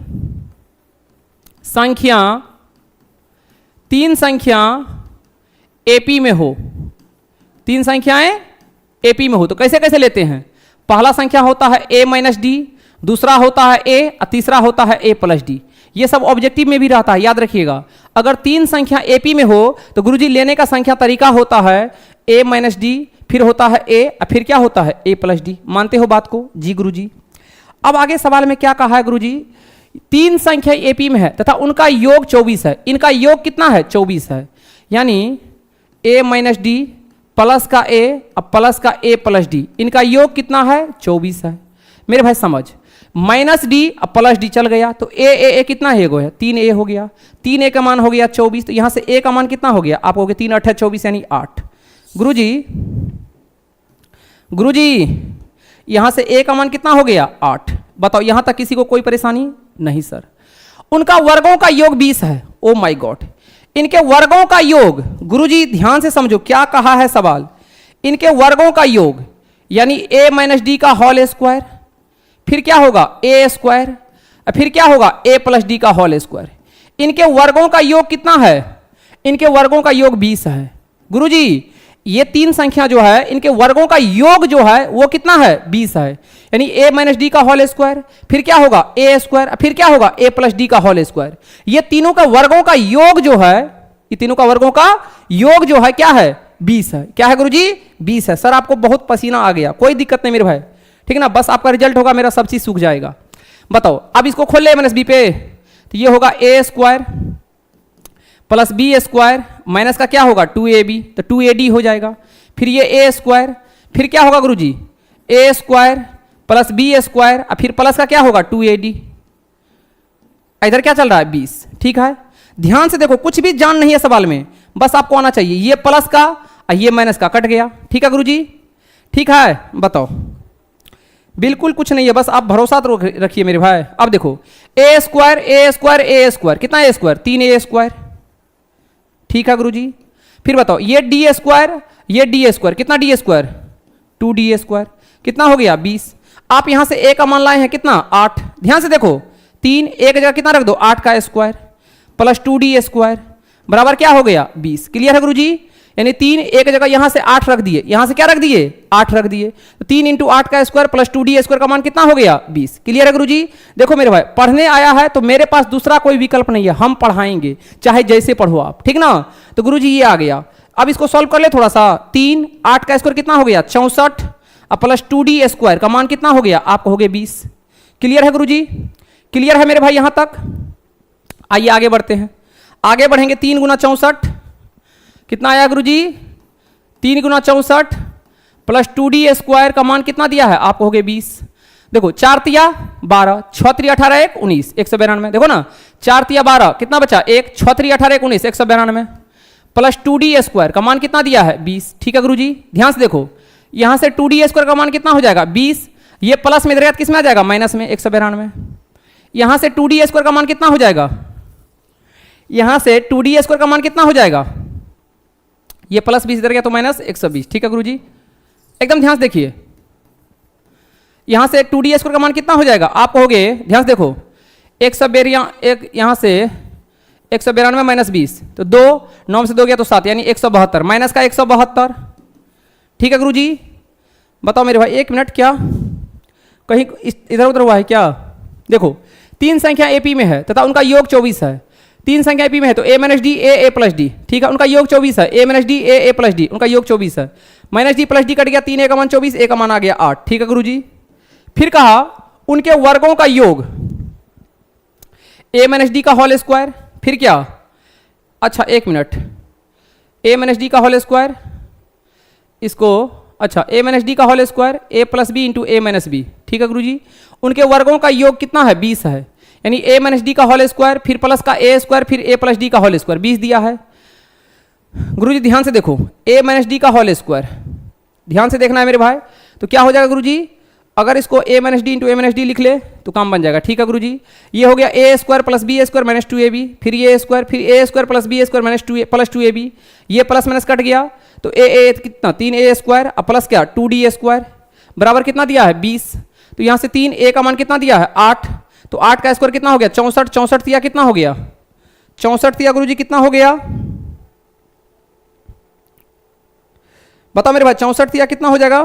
संख्या एपी में हो, 3 संख्याएं एपी में हो तो कैसे कैसे लेते हैं। पहला संख्या होता है a माइनस डी, दूसरा होता है a और तीसरा होता है a प्लस डी। ये सब ऑब्जेक्टिव में भी रहता है, याद रखिएगा। अगर 3 संख्या एपी में हो तो गुरुजी लेने का संख्या तरीका होता है a माइनस डी, फिर होता है a और फिर क्या होता है a प्लस डी। मानते हो बात को, जी गुरुजी। अब आगे सवाल में क्या कहा है गुरुजी, 3 संख्या एपी में है तथा उनका योग 24 है, इनका योग कितना है 24 है, यानी a माइनस डी प्लस का ए, अब प्लस का ए प्लस डी, इनका योग कितना है 24 है मेरे भाई समझ। माइनस डी, अब प्लस डी चल गया तो ए कितना है 3a हो गया, 3a का मान हो गया 24, तो यहां से a का मान कितना हो गया आप कहोगे 3 8 है 24 यानी 8। गुरुजी यहां से a का मान कितना हो गया 8। बताओ यहां तक किसी को कोई परेशानी नहीं सर। उनका वर्गों का योग 20 है। ओ माय गॉड, इनके वर्गों का योग, गुरुजी ध्यान से समझो क्या कहा है सवाल, इनके वर्गों का योग यानी a माइनस डी का होल स्क्वायर, फिर क्या होगा a स्क्वायर, फिर क्या होगा a प्लस डी का होल स्क्वायर। इनके वर्गों का योग कितना है, इनके वर्गों का योग 20 है। गुरुजी ये तीन संख्या जो है इनके वर्गों का योग जो है वो कितना है 20 है, यानी a माइनस डी का होल स्क्वायर, फिर क्या होगा a स्क्वायर, फिर क्या होगा a प्लस डी का होल स्क्वायर। ये तीनों का वर्गों का योग जो है, ये तीनों का वर्गों का योग जो है क्या है 20 है। क्या है गुरुजी 20 है। सर आपको बहुत पसीना आ गया, कोई दिक्कत नहीं मेरे भाई, ठीक है ना, बस आपका रिजल्ट होगा मेरा सब चीज सूख जाएगा। बताओ अब इसको खोल ले माइनस बी पे, तो ये होगा a square plus B square minus का क्या होगा 2ab, तो 2ad हो जाएगा। फिर ये a स्क्वायर, फिर क्या होगा गुरुजी a square plus B square, और फिर प्लस का क्या होगा 2ad। इधर क्या चल रहा है 20, ठीक है। ध्यान से देखो कुछ भी जान नहीं है सवाल में, बस आपको आना चाहिए। ये प्लस का और ये माइनस का कट गया, ठीक है गुरुजी, ठीक है। बताओ बिल्कुल कुछ नहीं है, बस आप भरोसा तो रखिए मेरे भाई। अब देखो a स्क्वायर कितना a स्क्वायर 3a स्क्वायर, ठीक है गुरुजी। फिर बताओ ये डी स्क्वायर कितना डी स्क्वायर 2d स्क्वायर, कितना हो गया 20। आप यहां से a का मान लाए हैं कितना 8, ध्यान से देखो 3 एक जगह कितना रख दो 8 का स्क्वायर प्लस 2d स्क्वायर बराबर क्या हो गया 20। क्लियर है गुरुजी, यानी 3 एक जगह यहां से 8 रख दिए, यहां से क्या रख दिए 8 रख दिए, तो 3 इंटू 8 का स्क्वायर प्लस 2d स्क्वायर का मान कितना हो गया 20। क्लियर है गुरुजी। देखो मेरे भाई पढ़ने आया है तो मेरे पास दूसरा कोई विकल्प नहीं है, हम पढ़ाएंगे चाहे जैसे पढ़ो आप, ठीक ना। तो गुरुजी ये आ गया, अब इसको सॉल्व कर ले थोड़ा सा। 3 8 का स्क्वायर कितना हो गया 64 और प्लस 2d स्क्वायर का मान कितना हो गया आप कहोगे 20। क्लियर है गुरुजी, क्लियर है मेरे भाई यहां तक। आइए आगे बढ़ते हैं, आगे बढ़ेंगे। 3 गुना 64 कितना आया गुरुजी 3 गुना 64 प्लस 2d स्क्वायर का मान कितना दिया है आप कहोगे 20। देखो 4 तिया 12, 6 3 18 1 19 192। देखो ना 4 तिया 12 कितना बचा 1, 6 3 18 1 19 192 प्लस 2d स्क्वायर का मान कितना दिया है 20। ठीक है गुरुजी, ध्यान से देखो यहां से 2d स्क्वायर का मान कितना हो जाएगा 20, ये प्लस में इधर किस में आ जाएगा माइनस में 192। यहां से 2d स्क्वायर का मान कितना हो जाएगा, यहां से 2d स्क्वायर का मान कितना हो जाएगा, ये प्लस 20 इधर गया तो माइनस 120। ठीक है गुरुजी, एकदम ध्यान से देखिए यहां से 2d स्क्वायर का मान कितना हो जाएगा आप कहोगे, ध्यान से देखो 192 यहां से 192 माइनस 20 तो 2 9 से 2 गया तो 7 यानी 172 माइनस का 172। ठीक है गुरुजी, बताओ मेरे भाई 1 मिनट, क्या कहीं इधर उधर हुआ है क्या। देखो 3 संख्या एपी में है तथा उनका योग 24 है। 3 संख्या एपी में है तो a minus D A plus D, ठीक है, उनका योग 24 है। a minus D A plus D, उनका योग 24 है। Minus D plus D cut गया, 3 a का मान 24, a का मान आ गया 8। ठीक है गुरुजी, फिर कहा उनके वर्गों का योग a माइनस डी का होल स्क्वायर, फिर क्या, अच्छा 1 मिनट, a माइनस डी का होल स्क्वायर, इसको अच्छा a माइनस डी का whole square a plus B into A minus B. ठीक है गुरुजी, उनके वर्गों का योग कितना है 20 है, यानी a माइनस डी का होल स्क्वायर फिर प्लस का a स्क्वायर फिर a प्लस डी का होल स्क्वायर 20 दिया है। गुरुजी ध्यान से देखो a माइनस डी का होल स्क्वायर, ध्यान से देखना है मेरे भाई, तो क्या हो जाएगा गुरुजी, अगर इसको a minus D into A minus D लिख ले तो काम बन जाएगा। ठीक है गुरुजी, ये हो गया a square plus B square minus 2ab, फिर ये स्क्वायर फिर a square plus B square minus 2 plus 2ab, ये प्लस माइनस कट गया तो a कितना 3a स्क्वायर और प्लस क्या 2d स्क्वायर बराबर कितना दिया है 20। तो यहां से 3a का मान कितना दिया है 8, तो 8 का स्क्वायर कितना हो गया 64, 64 दिया कितना हो गया 64 दिया गुरुजी कितना हो गया, बताओ मेरे भाई 64 दिया कितना हो जाएगा,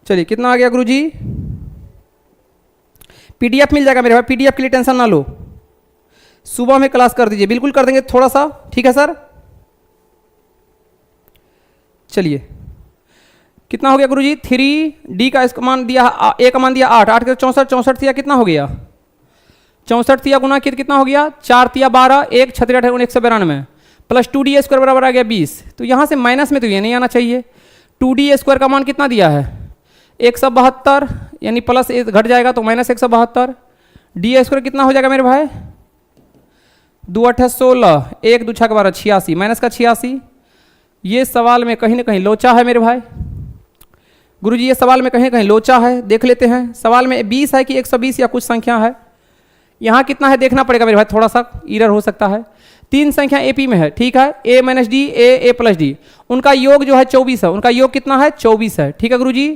चलिए कितना आ गया गुरुजी, पीडीएफ मिल जाएगा मेरे भाई, पीडीएफ के लिए टेंशन ना लो, सुबह में क्लास कर दीजिए, बिल्कुल कर देंगे थोड़ा सा। ठीक है सर, चलिए कितना हो गया गुरुजी 3D का इसका मान दिया, ए का मान दिया 8, 8 के 64, 64 तिया कितना हो गया 64 तिया गुना कितना हो गया 4 तिया 12, 1 छत्री 8 192 प्लस 2D स्क्वायर बराबर आ गया 20। तो यहाँ से माइनस में तो ये नहीं आना चाहिए। 2D स्क्वायर का मान कितना दिया है 172, यानी प्लस घट जाएगा तो माइनस 172। डी स्क्वायर कितना हो जाएगा मेरे भाई 2 8 16, 1 2 6 12 86, माइनस का 86। ये सवाल में कहीं ना कहीं लोचा है मेरे भाई। गुरुजी ये सवाल में कहीं कहीं लोचा है, देख लेते हैं। सवाल में 20 है कि 120 या कुछ संख्या है। यहाँ कितना है देखना पड़ेगा मेरे भाई, थोड़ा सा इरर हो सकता है। 3 संख्या एपी में है, ठीक है, A minus D A plus D, उनका योग जो है 24 है, उनका योग कितना है 24 है, ठीक है गुरुजी।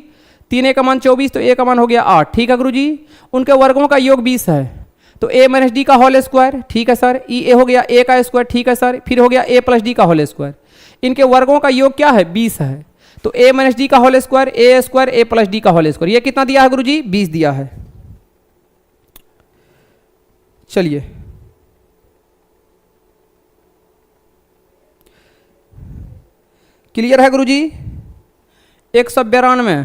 3 ए का मान 24 तो ए का मान हो गया 8, ठीक है गुरुजी। उनके वर्गों का योग 20 है तो ए माइनस डी का होल स्क्वायर, ठीक है सर। ई ए हो गया ए का स्क्वायर, ठीक है सर। फिर हो गया ए प्लस डी का होल स्क्वायर, इनके वर्गों का योग क्या है 20 है तो ए माइनस डी का होल स्क्वायर ए प्लस डी का होल स्क्वायर, ये कितना दिया है गुरुजी 20 दिया है। चलिए क्लियर है गुरुजी। 192,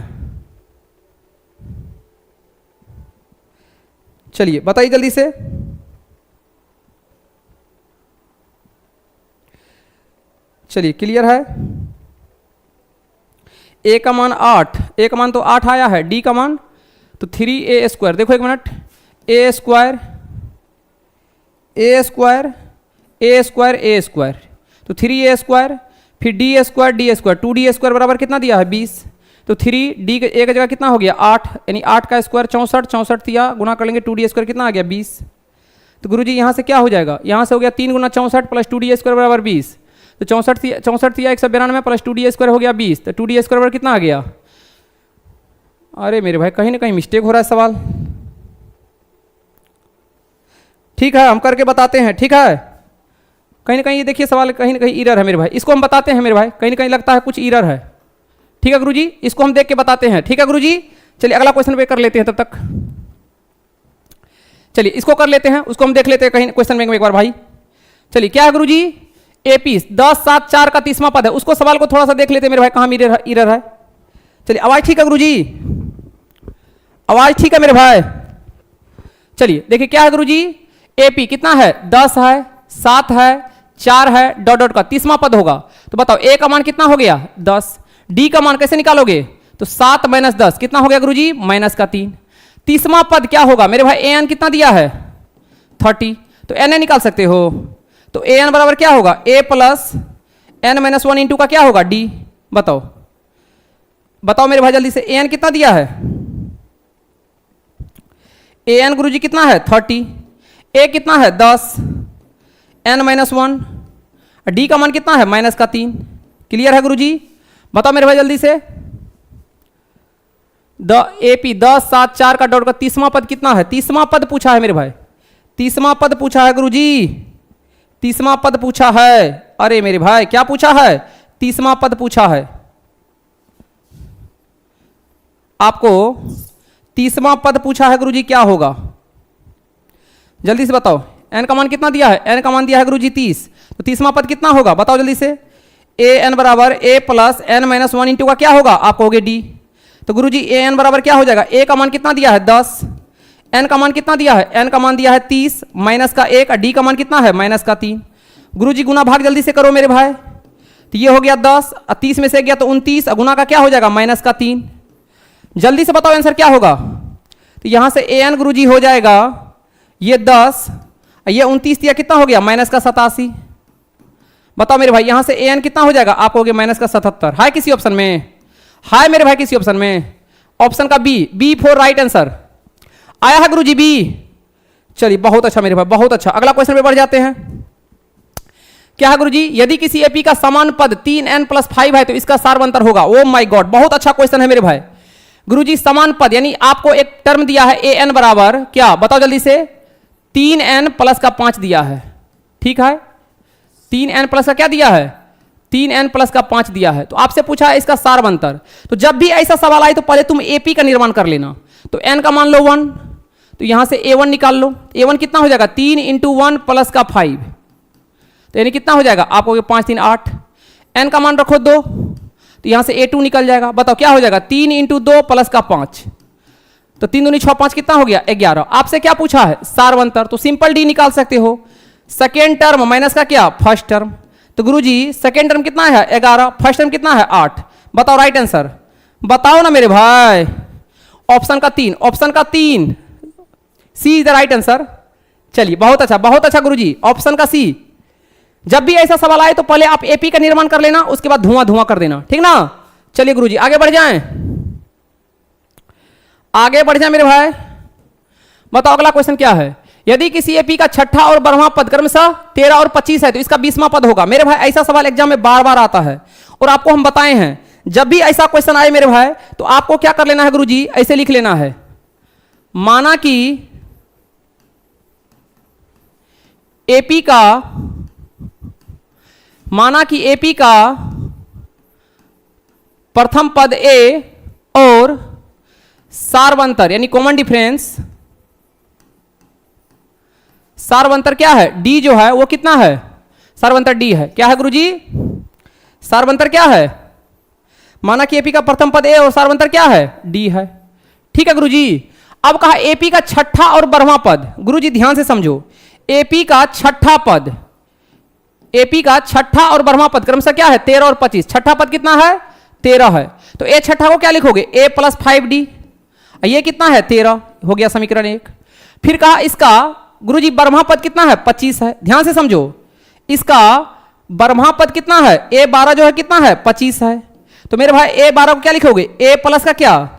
चलिए बताइए जल्दी से। चलिए क्लियर है। ए का मान 8, ए का मान तो 8 आया है, डी का मान तो 3a स्क्वायर, देखो एक मिनट, ए स्क्वायर ए स्क्वायर ए स्क्वायर ए स्क्वायर तो 3a स्क्वायर, फिर डी स्क्वायर 2d स्क्वायर बराबर कितना दिया है 20, तो 3d के एक जगह कितना हो गया 8, यानी 8 का स्क्वायर 64, 64 दिया गुना कर लेंगे 2d स्क्वायर कितना आ गया 20। तो गुरुजी यहाँ से क्या हो जाएगा, यहाँ से हो गया 3 गुना 64 प्लस 2d स्क्वायर बराबर 20, तो 64 दिया 192 प्लस 2d स्क्वायर हो गया 20, तो 2d स्क्वायर बराबर कितना आ गया। अरे मेरे भाई कहीं ना कहीं मिस्टेक हो रहा है सवाल। ठीक है हम करके बताते हैं, ठीक है। कहीं ना कहीं ये देखिए सवाल कहीं ना कहीं इरर है मेरे भाई, इसको हम बताते हैं मेरे भाई, कहीं ना कहीं लगता है कुछ इरर है, ठीक है गुरुजी, इसको हम देख के बताते हैं, ठीक है गुरुजी। चलिए अगला क्वेश्चन पे कर लेते हैं तब तक। चलिए इसको कर लेते हैं, उसको हम देख लेते हैं कहीं क्वेश्चन में एक बार भाई। चलिए क्या है गुरुजी, एपी 10 7 4 का 30वां पद है, उसको सवाल को थोड़ा सा देख लेते हैं मेरे भाई कहाँ इरर है। चलिए आवाज ठीक है गुरुजी, आवाज ठीक है मेरे भाई। चलिए देखिए क्या है गुरुजी, एपी कितना है 10 है 7 है 4 है डॉट डॉट का 30वां पद होगा, तो बताओ ए का मान कितना हो गया 10, डी का मान कैसे निकालोगे, तो 7 माइनस 10 कितना हो गया गुरुजी माइनस का 3। 30वां पद क्या होगा मेरे भाई, ए एन कितना दिया है 30, तो एन ए निकाल सकते हो, तो ए एन बराबर क्या होगा ए प्लस एन माइनस 1 इंटू का क्या होगा डी। बताओ बताओ मेरे भाई जल्दी से, ए एन कितना दिया है, ए एन गुरुजी कितना है 30, ए कितना है 10, एन माइनस 1, डी का मान कितना है माइनस का 3। क्लियर है गुरुजी, बताओ मेरे भाई जल्दी से। द एपी 10 7 4 का डॉट का 30वां पद कितना है, 30वां पद पूछा है मेरे भाई, 30वां पद पूछा है गुरुजी, 30वां पद पूछा है। अरे मेरे भाई क्या पूछा है, 30वां पद पूछा है आपको, 30वां पद पूछा है गुरुजी, क्या होगा जल्दी से बताओ। एन का मान कितना दिया है, एन का मान दिया है गुरुजी 30, तो 30वां पद कितना होगा बताओ जल्दी से। ए एन बराबर A plus N minus 1 into का क्या होगा आपको हो गया डी, तो गुरुजी ए एन बराबर क्या हो जाएगा, ए का मान कितना दिया है 10, एन का मान कितना दिया है, एन का मान दिया है 30 माइनस का 1, डी का मान कितना है माइनस का 3। गुरुजी गुना भाग जल्दी से करो मेरे भाई, तो ये हो गया 10, 30 में से गया तो 29, गुना का क्या हो जाएगा माइनस का 3। जल्दी से बताओ आंसर क्या होगा, तो यहां से ए एन गुरुजी हो जाएगा ये 10, ये 29 दिया कितना हो गया माइनस का 87। बताओ मेरे भाई यहां से ए एन कितना हो जाएगा आपको हो गया माइनस का 77। हाय किसी ऑप्शन में, हाय मेरे भाई किसी ऑप्शन में, ऑप्शन का बी फॉर राइट आंसर आया है गुरुजी बी। चलिए बहुत अच्छा मेरे भाई बहुत अच्छा, अगला क्वेश्चन पे बढ़ जाते हैं। क्या है गुरुजी, यदि किसी एपी का समान पद 3n + 5 है तो इसका सार्वंतर होगा। ओ माय गॉड बहुत अच्छा क्वेश्चन है मेरे भाई। गुरुजी समान पद यानी आपको एक टर्म दिया है ए एन बराबर क्या बताओ जल्दी से, 3n + का 5 दिया है, ठीक है 3n + का क्या दिया है 3n + का 5 दिया है, तो आपसे पूछा है इसका सार्वंतर। तो जब भी ऐसा सवाल आए तो पहले तुम एपी का निर्माण कर लेना, तो n का मान लो 1, तो यहां से a1 निकाल लो, a1 कितना हो जाएगा 3 × 1 + का 5, तो यानी कितना हो जाएगा आपको 5 3 8, n का मान रखो 2, तो यहां से A2 निकल जाएगा। बताओ क्या हो जाएगा, 3 इंटू 2 प्लस का 5, तो 3 दूनी 6, 5 कितना हो गया 11। आपसे क्या पूछा है, सार्वंतर, तो सिंपल डी निकाल सकते हो। सेकेंड टर्म माइनस का क्या, फर्स्ट टर्म, तो गुरुजी सेकेंड टर्म कितना है 11, फर्स्ट टर्म कितना है 8। बताओ राइट आंसर, बताओ ना मेरे भाई। ऑप्शन का 3, ऑप्शन का 3 सी इज द राइट आंसर। चलिए बहुत अच्छा गुरुजी, ऑप्शन का सी। जब भी ऐसा सवाल आए तो पहले आप एपी का निर्माण कर लेना, उसके बाद धुआं धुआं कर देना, ठीक ना। चलिए गुरुजी आगे बढ़ जाएं, आगे बढ़ जाएं मेरे भाई। बताओ अगला क्वेश्चन क्या है, यदि किसी एपी का छठा और 12वां पद क्रमशः 13 और 25 है तो इसका 20वां पद होगा। मेरे भाई ऐसा सवाल एग्जाम में बार बार आता है और आपको हम बताए हैं, जब भी ऐसा क्वेश्चन आए मेरे भाई तो आपको क्या कर लेना है गुरुजी, ऐसे लिख लेना है, माना कि एपी का प्रथम पद ए और सार्वंतर यानी कॉमन डिफरेंस, सार्वंतर क्या है, डी जो है वो कितना है, सार्वंतर डी है। क्या है गुरुजी, सार्वंतर क्या है, माना कि एपी का प्रथम पद ए और सार्वंतर क्या है, डी है। ठीक है गुरुजी। अब कहा एपी का छठा और 12वां पद, गुरुजी ध्यान से समझो, एपी का छठा पद, एपी का छठा और 12वां पद क्रमशः क्या है 13 और 25। छठा पद कितना है 13 है, तो ए छठा को क्या लिखोगे, ए प्लस 5d, ये कितना है 13, हो गया समीकरण 1। फिर कहा इसका गुरुजी 12वां पद कितना है 25 है, ध्यान से समझो, इसका 12वां पद कितना है, ए 12 जो है कितना है 25 है, तो मेरे भाई ए 12 को क्या लिखोगे, ए प्लस का क्या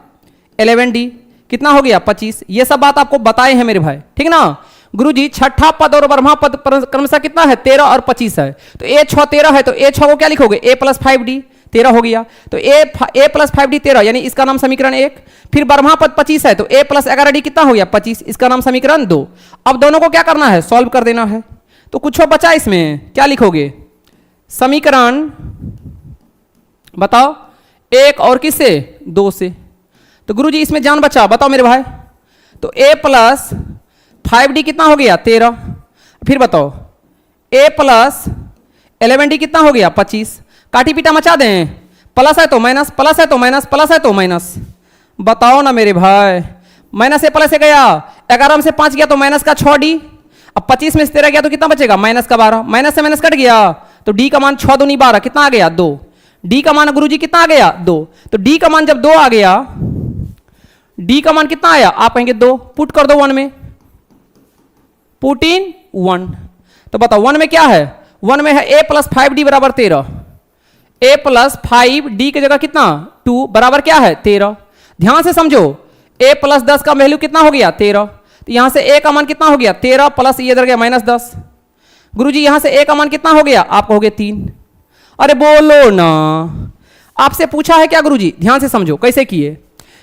11d, कितना हो गया 25। ये सब बात आपको बताए हैं मेरे भाई, ठीक ना। गुरुजी छठा पद और 12वां पद क्रमशः कितना है 13 और 25 है, तो ए 6 13 है, तो ए 6 को क्या लिखोगे, ए प्लस 5d, 13 हो गया, तो ए प्लस 5d 13, यानी इसका नाम समीकरण 1। फिर 12वां पद 25 है, तो ए प्लस 11d कितना हो गया 25, इसका नाम समीकरण 2। अब दोनों को क्या करना है, सॉल्व कर देना है। तो कुछ बचा इसमें, क्या लिखोगे, समीकरण बताओ 1 और किससे 2 से, तो गुरुजी इसमें जान बचा, बताओ मेरे भाई। तो ए प्लस 5d कितना हो गया 13, फिर बताओ a प्लस 11d कितना हो गया 25, काटी पीटा मचा दें, प्लस है तो माइनस, प्लस है तो माइनस, प्लस है तो माइनस, बताओ ना मेरे भाई। माइनस ए प्लस ए गया, 11 में से 5 गया तो माइनस का 6d, अब 25 में से 13 गया तो कितना बचेगा माइनस का 12, माइनस से माइनस कट गया, तो d का मान 6 दूनी 12 कितना आ गया 2, d का मान गुरुजी कितना आ गया 2, तो d का मान जब 2 आ गया, d का मान कितना आया, आप कहेंगे 2, पुट कर दो 1 में, पुट इन 1, तो बताओ 1 में क्या है, 1 में है a प्लस 5d बराबर 13, a प्लस 5d की जगह कितना 2 बराबर क्या है 13। ध्यान से समझो, a प्लस 10 का वैल्यू कितना हो गया 13, तो यहां से a का मान कितना हो गया 13 प्लस ये इधर गया माइनस 10। गुरुजी यहां से a का मान कितना हो गया, आप कहोगे 3। अरे बोलो ना, आपसे पूछा है क्या गुरुजी, ध्यान से समझो कैसे किए।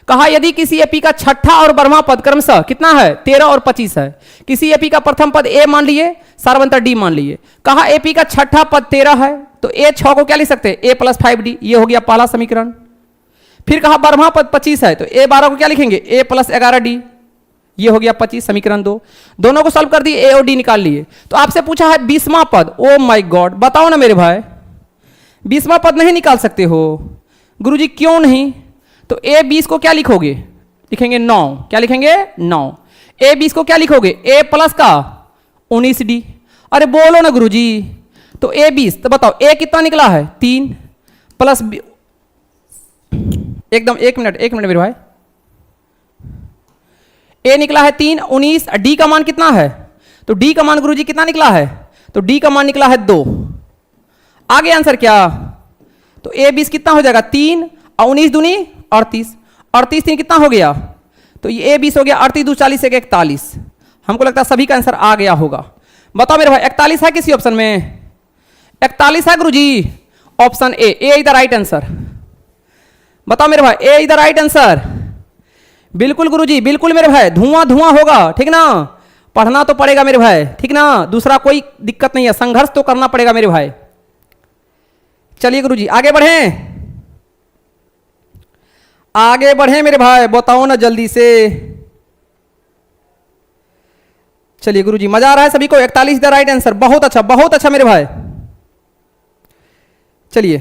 कहा यदि किसी एपी का छठा और 12वां पद क्रमशः कितना है 13 और 25 है, किसी एपी का प्रथम पद ए मान लिए, सार्वंतर डी मान लिए। कहा एपी का छठा पद 13 है, तो ए 6 को क्या लिख सकते हैं, ए प्लस 5d, ये हो गया पहला समीकरण। फिर कहा 12वां पद 25 है, तो ए 12 को क्या लिखेंगे, ए प्लस 11d, ये हो गया 25, समीकरण 2। दोनों को सॉल्व कर दिए, ए और डी निकाल लिए। तो आपसे पूछा है 20वां पद, ओ माय गॉड, बताओ ना मेरे भाई 20वां पद नहीं निकाल सकते हो, गुरुजी क्यों नहीं। तो a 20 को क्या लिखोगे, लिखेंगे 9, क्या लिखेंगे 9, a 20 को क्या लिखोगे, a प्लस का 19d। अरे बोलो ना गुरुजी, तो a 20, तो बताओ a कितना निकला है 3 प्लस एकदम 1 मिनट मेरे भाई, a निकला है 3, 19, d का मान कितना है, तो d का मान गुरुजी कितना निकला है, तो d का मान निकला है 2। आगे आंसर क्या, तो a 20 कितना हो जाएगा 3 और 19 दूनी 38, 38 3 कितना हो गया, तो ये a 20 हो गया, 38 2 40 1 41। हमको लगता है सभी का आंसर आ गया होगा। बताओ मेरे भाई 41 है किसी ऑप्शन में, 41 है गुरुजी, option A is the right answer. बताओ मेरे भाई A is the right answer, बिल्कुल गुरुजी बिल्कुल मेरे भाई, धुआं धुआं होगा, ठीक ना, पढ़ना तो पड़ेगा मेरे भाई, ठीक ना, दूसरा कोई दिक्कत नहीं है, संघर्ष तो करना पड़ेगा मेरे भाई। चलिए गुरुजी आगे बढ़ें, आगे बढ़े मेरे भाई, बताओ ना जल्दी से। चलिए गुरुजी मजा आ रहा है सभी को, 41 द राइट आंसर, बहुत अच्छा मेरे भाई। चलिए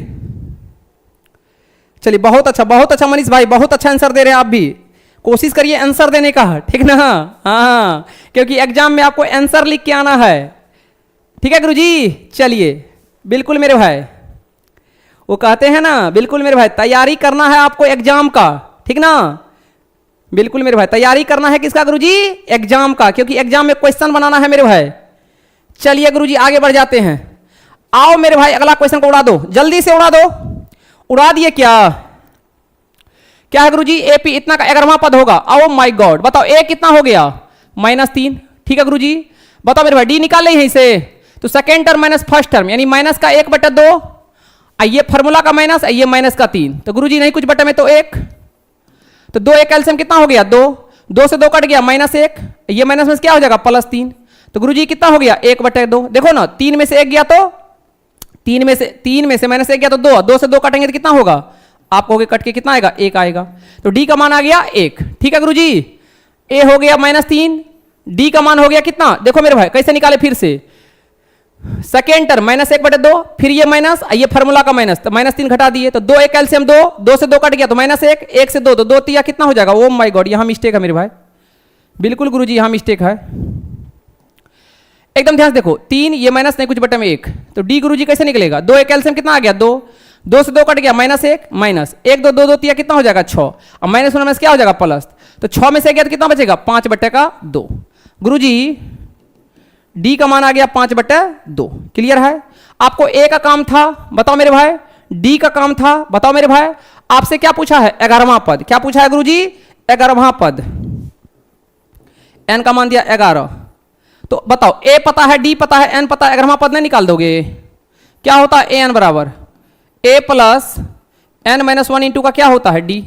चलिए बहुत अच्छा मनीष भाई, बहुत अच्छा आंसर दे रहे हैं आप भी। कोशिश करिए आंसर देने का, ठीक ना? हाँ, क्योंकि एग्जाम में आपको आंसर लिख के आना है, ठीक है गुरुजी? चलिए बिल्कुल मेरे भाई, वो कहते हैं ना, बिल्कुल मेरे भाई तैयारी करना है आपको एग्जाम का, ठीक ना? बिल्कुल मेरे भाई तैयारी करना है किसका गुरुजी? एग्जाम का, क्योंकि एग्जाम में क्वेश्चन बनाना है मेरे भाई। चलिए गुरुजी आगे बढ़ जाते हैं। आओ मेरे भाई अगला क्वेश्चन को उड़ा दो, जल्दी से उड़ा दो। उड़ा दिए क्या? क्या है गुरुजी? एपी इतना का 11वां पद होगा। ओ माय गॉड, बताओ ए कितना हो गया? -3, ठीक है गुरुजी। बताओ मेरे भाई डी निकाल ले यहीं से, तो second term minus first term, यानी माइनस का 1/2, ये फॉर्मूला का माइनस, ये माइनस का 3, तो गुरुजी नहीं कुछ बटे में तो 1, तो 2 एक एल्सियम कितना हो गया? 2, 2 से 2 कट गया -1, ये माइनस में क्या हो जाएगा? +3, तो गुरुजी कितना हो गया? 1/2। देखो ना 3 में से 1 गया तो 3 में से -1 गया तो 2, 2 से 2 कटेंगे तो कितना होगा? आप कहोगे कट के कितना आएगा? 1 आएगा, तो डी का मान आ गया 1, ठीक है गुरुजी? ए हो गया -3, डी का मान हो गया कितना? देखो मेरे भाई कैसे निकाले फिर से, सेकेंड टर्म -1/2, फिर ये माइनस, ये फार्मूला का माइनस, तो -3 घटा दिए, तो 2 एक एल्सियम 2, 2 से 2 कट गया तो -1, 1 से 2 तो 2 तिया कितना हो जाएगा? ओ माय गॉड, यहां मिस्टेक है मेरे भाई, बिल्कुल गुरुजी यहां मिस्टेक है, एकदम ध्यान से देखो। 3 ये माइनस नहीं कुछ बटे में 1, तो डी गुरुजी कैसे निकलेगा? 2 एक एल्सियम कितना आ गया? 2, 2 से 2 कट गया -1, माइनस 1 2 2 2 तिया कितना हो जाएगा? 6, और माइनस में क्या हो जाएगा? प्लस, तो 6 में से गया तो कितना बचेगा? 5/2। गुरुजी डी का मान आ गया 5/2, क्लियर है? आपको ए का काम था, बताओ मेरे भाई, डी का काम था, बताओ मेरे भाई, आपसे क्या पूछा है? 11वां पद। क्या पूछा है गुरुजी? 11वां पद, एन का मान दिया 11, तो बताओ ए पता है, डी पता है, एन पता है, 11वां पद नहीं निकाल दोगे? क्या होता है? ए एन बराबर ए प्लस एन -1 इंटू का क्या होता है? डी।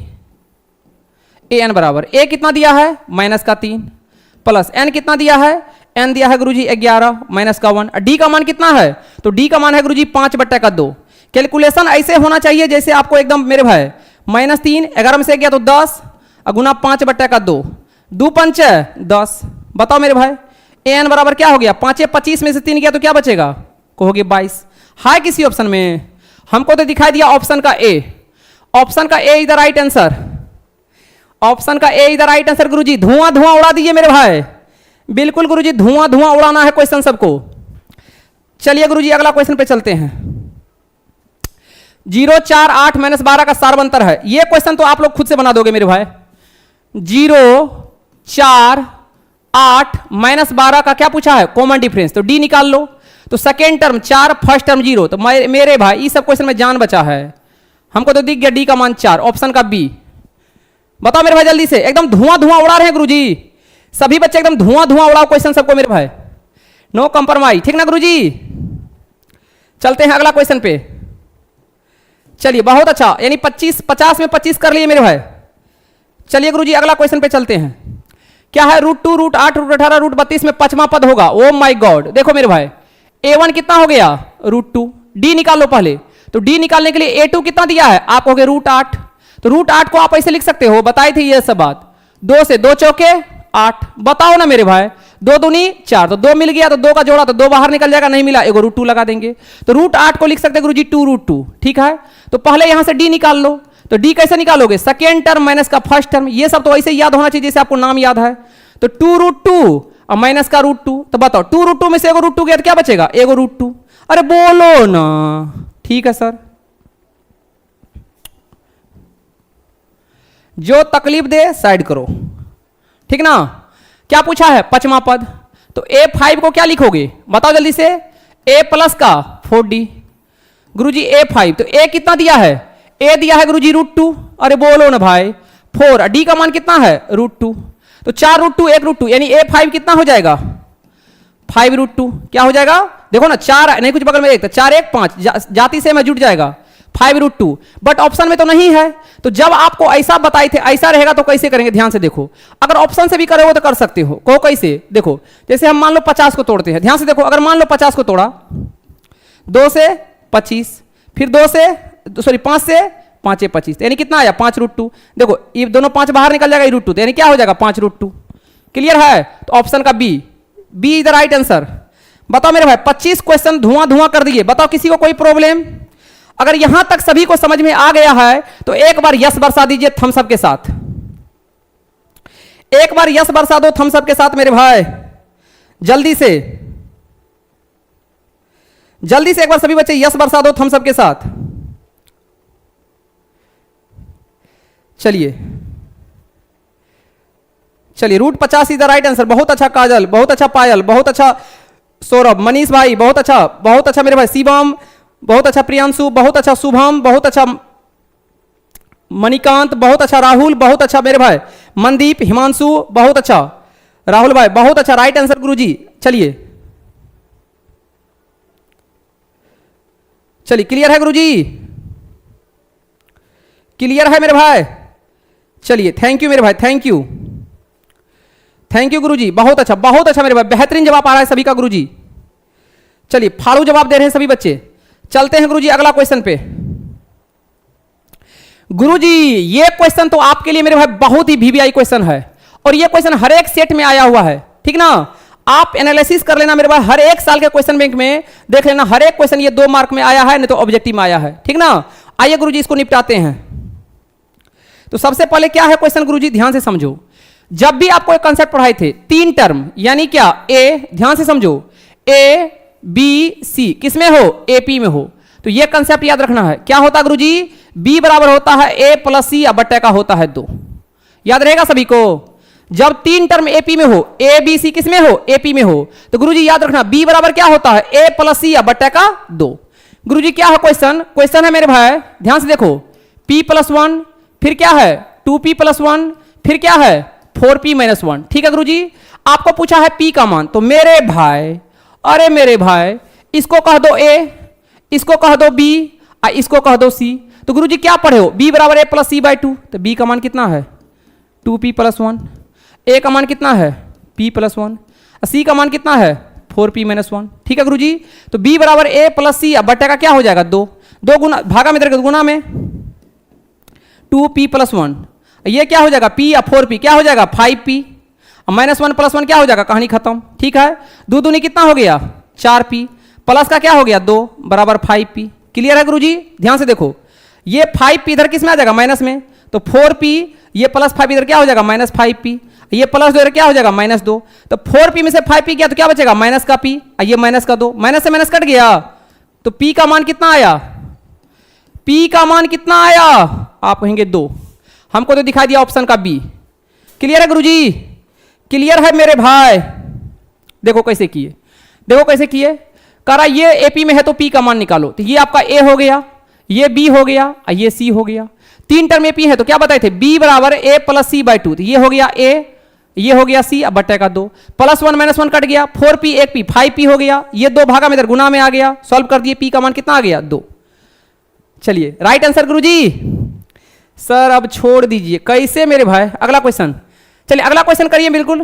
ए एन बराबर ए कितना दिया है? -3, प्लस एन कितना दिया है? एन दिया है गुरुजी 11 -1, डी का मान कितना है? तो डी का मान है गुरुजी 5/2। कैलकुलेशन ऐसे होना चाहिए जैसे आपको एकदम मेरे भाई -3, 11 में से गया तो 10, गुना 5/2, 2 पंच 10। बताओ मेरे भाई ए एन बराबर क्या हो गया? 5 25 में से 3 गया तो क्या बचेगा? कहोगे 22। है किसी ऑप्शन में? हमको तो दिखाई दिया ऑप्शन का ए, ऑप्शन का A is the right answer, option का A is the right answer गुरुजी। धुआं धुआं उड़ा दीजिए मेरे भाई, बिल्कुल गुरुजी धुआं धुआं उड़ाना है क्वेश्चन सबको। चलिए गुरुजी अगला क्वेश्चन पे चलते हैं। 0 4 8 -12 का सार्वंतर है, ये क्वेश्चन तो आप लोग खुद से बना दोगे मेरे भाई। 0 4 8 -12 का क्या पूछा है? कॉमन डिफरेंस, तो डी निकाल लो, तो सेकेंड टर्म 4, फर्स्ट टर्म 0, तो मेरे भाई ये सब क्वेश्चन में जान बचा है, हमको तो दिख गया डी का मान 4, ऑप्शन का बी। बताओ मेरे भाई जल्दी से, एकदम धुआं धुआं उड़ा रहे हैं गुरुजी, सभी बच्चे एकदम धुआं धुआं उड़ाओ क्वेश्चन सबको मेरे भाई, नो कंप्रोमाइज, ठीक ना गुरुजी? चलते हैं अगला क्वेश्चन पे। चलिए बहुत अच्छा, यानी 50 में 25 कर लिए मेरे भाई। चलिए गुरुजी अगला क्वेश्चन पे चलते हैं। क्या है? √2, √8, √18, √32 में 5वां पद होगा। ओ माय गॉड, देखो मेरे भाई a1 कितना हो गया? √2, डी निकाल लो पहले, तो डी निकालने के लिए a2 कितना दिया है? आप कहोगे √8, तो √8 को आप ऐसे लिख सकते हो, बताई थी ये सब बात, 2 से 2 चौके 8, बताओ ना मेरे भाई, 2 दूनी 4, तो 2 मिल गया, तो 2 का जोड़ा तो 2 बाहर निकल जाएगा, नहीं मिला एगो √2 लगा देंगे, तो √8 को लिख सकते हैं गुरुजी 2√2, ठीक है? तो पहले यहां से डी निकाल लो, तो डी कैसे निकालोगे? सेकेंड टर्म माइनस का फर्स्ट टर्म, ये सब तो ऐसे याद होना चाहिए जैसे आपको नाम याद है, तो 2√2 और माइनस का √2, तो बताओ 2√2 में से एगो √2 गया तो क्या बचेगा? एगो √2, अरे बोलो ना, ठीक है सर, जो तकलीफ दे साइड करो, ठीक ना? क्या पूछा है? 5वां पद, तो a5 को क्या लिखोगे? बताओ जल्दी से, a प्लस का 4d, गुरुजी a5, तो a कितना दिया है? a दिया है गुरुजी √2, अरे बोलो ना भाई 4, d का मान कितना है? √2, तो 4√2 1√2, यानी a5 कितना हो जाएगा? 5√2, क्या हो जाएगा? देखो ना 4 नहीं कुछ बगल में 1, तो 4 1 5, जाति से में जुट जाएगा 5√2, बट ऑप्शन में तो नहीं है, तो जब आपको ऐसा बताए थे ऐसा रहेगा तो कैसे करेंगे? ध्यान से देखो, अगर ऑप्शन से भी करोगे तो कर सकते हो, कहो कैसे? देखो जैसे हम मान लो 50 को तोड़ते हैं, ध्यान से देखो, अगर मान लो 50 को तोड़ा, 2 से 25, फिर 5 से 5 25, यानी कितना आया? 5√2, देखो ये दोनों 5 बाहर निकल जाएगा, √2, तो यानी क्या हो जाएगा? 5√2, क्लियर है? तो ऑप्शन का B is the right answer. बताओ मेरे भाई 25 क्वेश्चन धुआं धुआं कर दिए, बताओ किसी को कोई प्रॉब्लम? अगर यहां तक सभी को समझ में आ गया है तो एक बार यस बरसा दीजिए थम्स अप के साथ। एक बार यस बरसा दो थम्स अप के साथ मेरे भाई, जल्दी से एक बार सभी बच्चे यस बरसा दो थम्स अप के साथ। चलिए root 50 is the right answer. बहुत अच्छा काजल, बहुत अच्छा पायल, बहुत अच्छा सौरभ, मनीष भाई बहुत अच्छा मेरे भाई, शिवम बहुत अच्छा, प्रियांशु बहुत अच्छा, शुभम बहुत अच्छा, मणिकांत बहुत अच्छा, राहुल बहुत अच्छा मेरे भाई, मनदीप, हिमांशु बहुत अच्छा, राहुल भाई बहुत अच्छा, राइट आंसर गुरुजी। चलिए क्लियर है गुरुजी? क्लियर है मेरे भाई? चलिए थैंक यू मेरे भाई, थैंक यू गुरुजी, बहुत अच्छा मेरे भाई, बेहतरीन जवाब आ रहा है सभी का गुरुजी। चलिए फाड़ू जवाब दे रहे हैं सभी बच्चे। चलते हैं गुरुजी अगला क्वेश्चन पे। गुरुजी ये क्वेश्चन तो आपके लिए मेरे भाई बहुत ही वीवीआई क्वेश्चन है, और ये क्वेश्चन हर एक सेट में आया हुआ है, ठीक ना? आप एनालिसिस कर लेना मेरे भाई, हर एक साल के क्वेश्चन बैंक में देख लेना, हर एक क्वेश्चन ये 2 मार्क में आया है, नहीं तो ऑब्जेक्टिव में आया है, ठीक ना? आइए गुरुजी इसको निपटाते हैं। तो सबसे पहले क्या है क्वेश्चन गुरुजी, ध्यान से समझो। जब भी आपको एक कंसेप्ट पढ़ाए थे 3 टर्म, यानी क्या ए, ध्यान से समझो, ए बी सी किसमें हो? एपी में हो, तो ये कंसेप्ट याद रखना है। क्या होता है गुरुजी? बी बराबर होता है ए प्लस सी या बट्टे का होता है 2। याद रहेगा सभी को? जब 3 टर्म एपी में हो, ए बी सी किसमें हो? एपी में हो, तो गुरुजी याद रखना बी बराबर क्या होता है? ए प्लस सी या बट्टे का 2। गुरुजी क्या है क्वेश्चन है मेरे भाई, ध्यान से देखो, p प्लस 1, फिर क्या है 2p प्लस 1, फिर क्या है 4p माइनस 1, ठीक है गुरुजी? आपको पूछा है p का मान, तो मेरे भाई, अरे मेरे भाई, इसको कह दो a, इसको कह दो b, इसको कह दो c। तो गुरुजी क्या पढ़े हो? b बराबर a प्लस सी बाई 2, तो b का मान कितना है? 2p प्लस 1, a का मान कितना है? p प्लस 1, c का मान कितना है? 4p माइनस 1, ठीक है गुरुजी? तो b बराबर a प्लस सी, अब बट्टे का क्या हो जाएगा? 2 गुना, भागा में गुना में 2p प्लस 1, ये क्या हो जाएगा? p या 4p क्या हो जाएगा? 5p, माइनस 1 प्लस 1 क्या हो जाएगा? कहानी खत्म, ठीक है? 2 दूनी कितना हो गया? 4p, प्लस का क्या हो गया? 2 बराबर 5p। क्लियर है गुरुजी? ध्यान से देखो, ये 5p इधर किस में आ जाएगा? माइनस में, तो 4p, ये प्लस 5 इधर क्या हो जाएगा? माइनस 5p, ये प्लस 2 इधर क्या हो जाएगा? माइनस 2, तो 4p में से 5p गया तो क्या बचेगा? माइनस का p, ये माइनस का 2, माइनस से माइनस कट गया, तो p का मान कितना आया? p का मान कितना आया? आप कहेंगे 2, हमको तो दिखाई दिया ऑप्शन का b। क्लियर है गुरुजी? क्लियर है मेरे भाई? देखो कैसे किए, कह रहा ये एपी में है तो p का मान निकालो, तो ये आपका a हो गया, ये b हो गया, ये c हो गया। 3 टर्म एपी है तो क्या बताए थे? b बराबर a प्लस सी बाई 2, तो ये हो गया a, ये हो गया c, अब बट्टे का 2, प्लस 1 माइनस 1 कट गया, 4p 1p 5p हो गया, ये 2 भागा में इधर गुना में आ गया, सॉल्व कर दिए, p का मान कितना आ गया? 2। चलिए राइट आंसर गुरुजी। सर अब छोड़ दीजिए, कैसे मेरे भाई? अगला क्वेश्चन, चलिए अगला क्वेश्चन करिए, बिल्कुल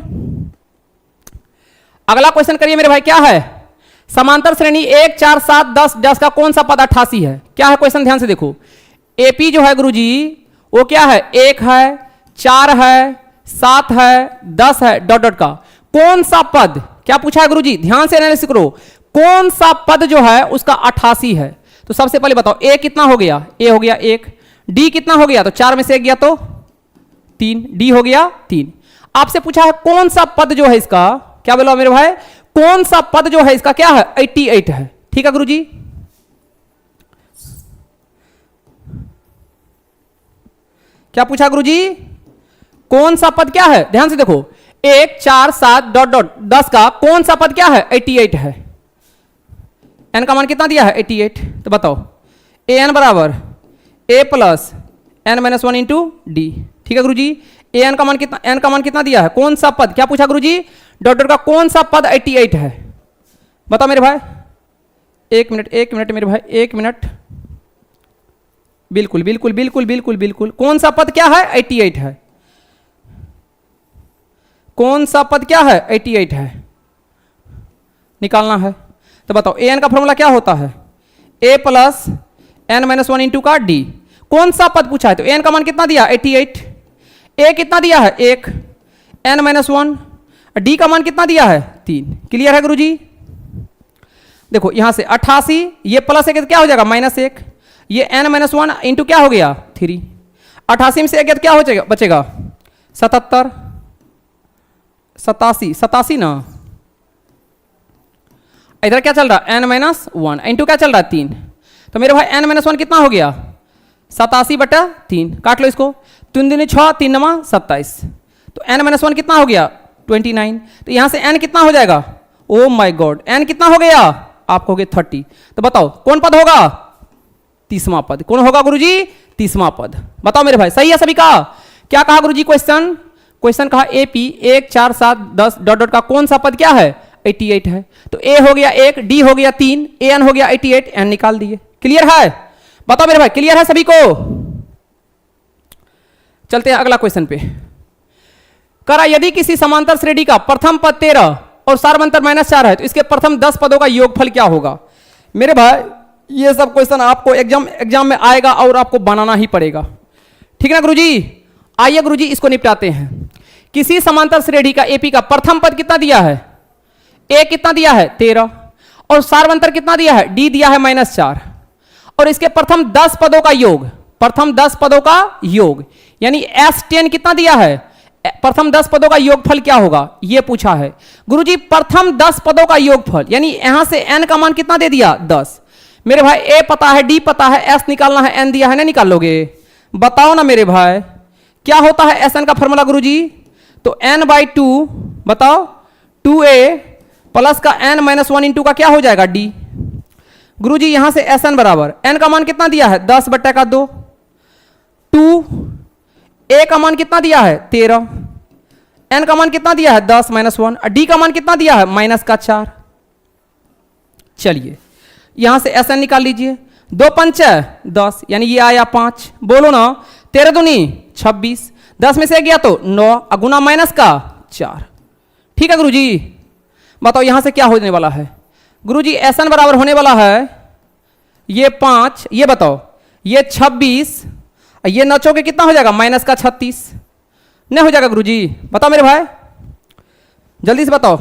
अगला क्वेश्चन करिए मेरे भाई। क्या है? समांतर श्रेणी 1 4 7 10 10 का कौन सा पद 88 है? क्या है क्वेश्चन? ध्यान से देखो, एपी जो है गुरुजी वो क्या है? 1 है, 4 है, 7 है, 10 है, डॉट डॉट का कौन सा पद? क्या पूछा है गुरुजी? ध्यान से एनालिसिस करो, कौन सा पद जो है उसका 88 है? तो सबसे पहले बताओ, ए कितना हो गया? ए हो गया 1, डी कितना हो गया? तो 4 में से 1 गया तो 3, डी हो गया 3। आपसे पूछा है कौन सा पद जो है इसका, क्या बोला मेरे भाई? कौन सा पद जो है इसका क्या है? 88 है, ठीक है गुरुजी? क्या पूछा गुरुजी? कौन सा पद क्या है? ध्यान से देखो, 1 4 7 डॉट डॉट 10 का कौन सा पद क्या है? 88 है। एन का मान कितना दिया है? 88, तो बताओ ए एन बराबर A plus N minus 1 into D, ठीक है गुरुजी? ए एन का मान कितना, एन का मान कितना दिया है? कौन सा पद? क्या पूछा गुरुजी? डॉट डॉट का कौन सा पद 88 है? बताओ मेरे भाई। 1 मिनट मेरे भाई, 1 मिनट। बिल्कुल बिल्कुल बिल्कुल बिल्कुल बिल्कुल, कौन सा पद क्या है? 88 है। कौन सा पद क्या है? 88 है, निकालना है। तो बताओ ए एन का फॉर्मूला क्या होता है? ए प्लस एन माइनस 1 इंटू का डी। कौन सा पद पूछा है? तो एन का मान कितना दिया? 88। ए कितना दिया है? 1, एन माइनस 1, डी का मान कितना दिया है? 3। क्लियर है गुरुजी? देखो यहां से 88, ये प्लस 1 क्या हो जाएगा? -1, ये n-1 इंटू क्या हो गया 3। 88 में से 1 गया तो क्या हो बचेगा 77, 87 ना। इधर क्या चल रहा है n-1 इंटू क्या चल रहा है 3। तो मेरे भाई n-1 कितना हो गया 87/3। काट लो इसको, 3 दूनी 6, 3 9 27। तो n-1 कितना हो गया 29। तो यहां से n कितना हो जाएगा, ओ माय गॉड, n कितना हो गया आपको हो गया 30। तो बताओ कौन पद होगा 30वां पद। कौन होगा गुरुजी 30वां पद। बताओ मेरे भाई सही है सभी का। क्या कहा गुरुजी क्वेश्चन कहा AP 1 4 7 10 डॉट डॉट का कौन सा पद क्या है 88 है। तो A हो गया 1, D हो गया 3, AN हो गया 88, N निकाल दिए। क्लियर है, बताओ मेरे भाई क्लियर है सभी को। चलते हैं अगला क्वेश्चन पे। करा यदि किसी समांतर श्रेणी का प्रथम पद 13 और सार्वंतर -4 है तो इसके प्रथम 10 पदों का योगफल क्या होगा। मेरे भाई ये सब क्वेश्चन आपको एग्जाम में आएगा और आपको बनाना ही पड़ेगा, ठीक है ना गुरुजी। आइए गुरुजी इसको निपटाते हैं। किसी समांतर श्रेणी का AP का प्रथम पद कितना दिया है, A कितना दिया है 13 और सार्वंतर कितना दिया है D दिया है -4 और इसके प्रथम 10 पदों का योग, प्रथम 10 पदों का योग यानी S10 कितना दिया है, प्रथम 10 पदों का योगफल क्या होगा यह पूछा है। गुरुजी प्रथम 10 पदों का योगफल यानी यहां से n का मान कितना दे दिया 10। मेरे भाई A पता है, D पता है, S निकालना है, N दिया है ना, निकाल लोगे। बताओ ना मेरे भाई क्या होता है Sn का फॉर्मूला गुरुजी। तो n/2 बताओ 2A प्लस का n-1 इंटू का क्या हो जाएगा D। गुरुजी यहां से Sn बराबर n का मान कितना दिया है 10/2, 2 A का मान कितना दिया है 13, n का मान कितना दिया है 10 -1 और D का मान कितना दिया है -4। चलिए यहां से Sn निकाल लीजिए, 2 5 10 यानी ये आया 5। बोलो ना 13 दूनी 26, 10 में से गया तो 9 गुना -4। ठीक है गुरुजी। बताओ यहां से क्या होने वाला है गुरुजी। Sn बराबर होने वाला है ये 5, ये बताओ ये 26, ये नचो के कितना हो जाएगा -36 नहीं हो जाएगा गुरुजी। बताओ मेरे भाई जल्दी से बताओ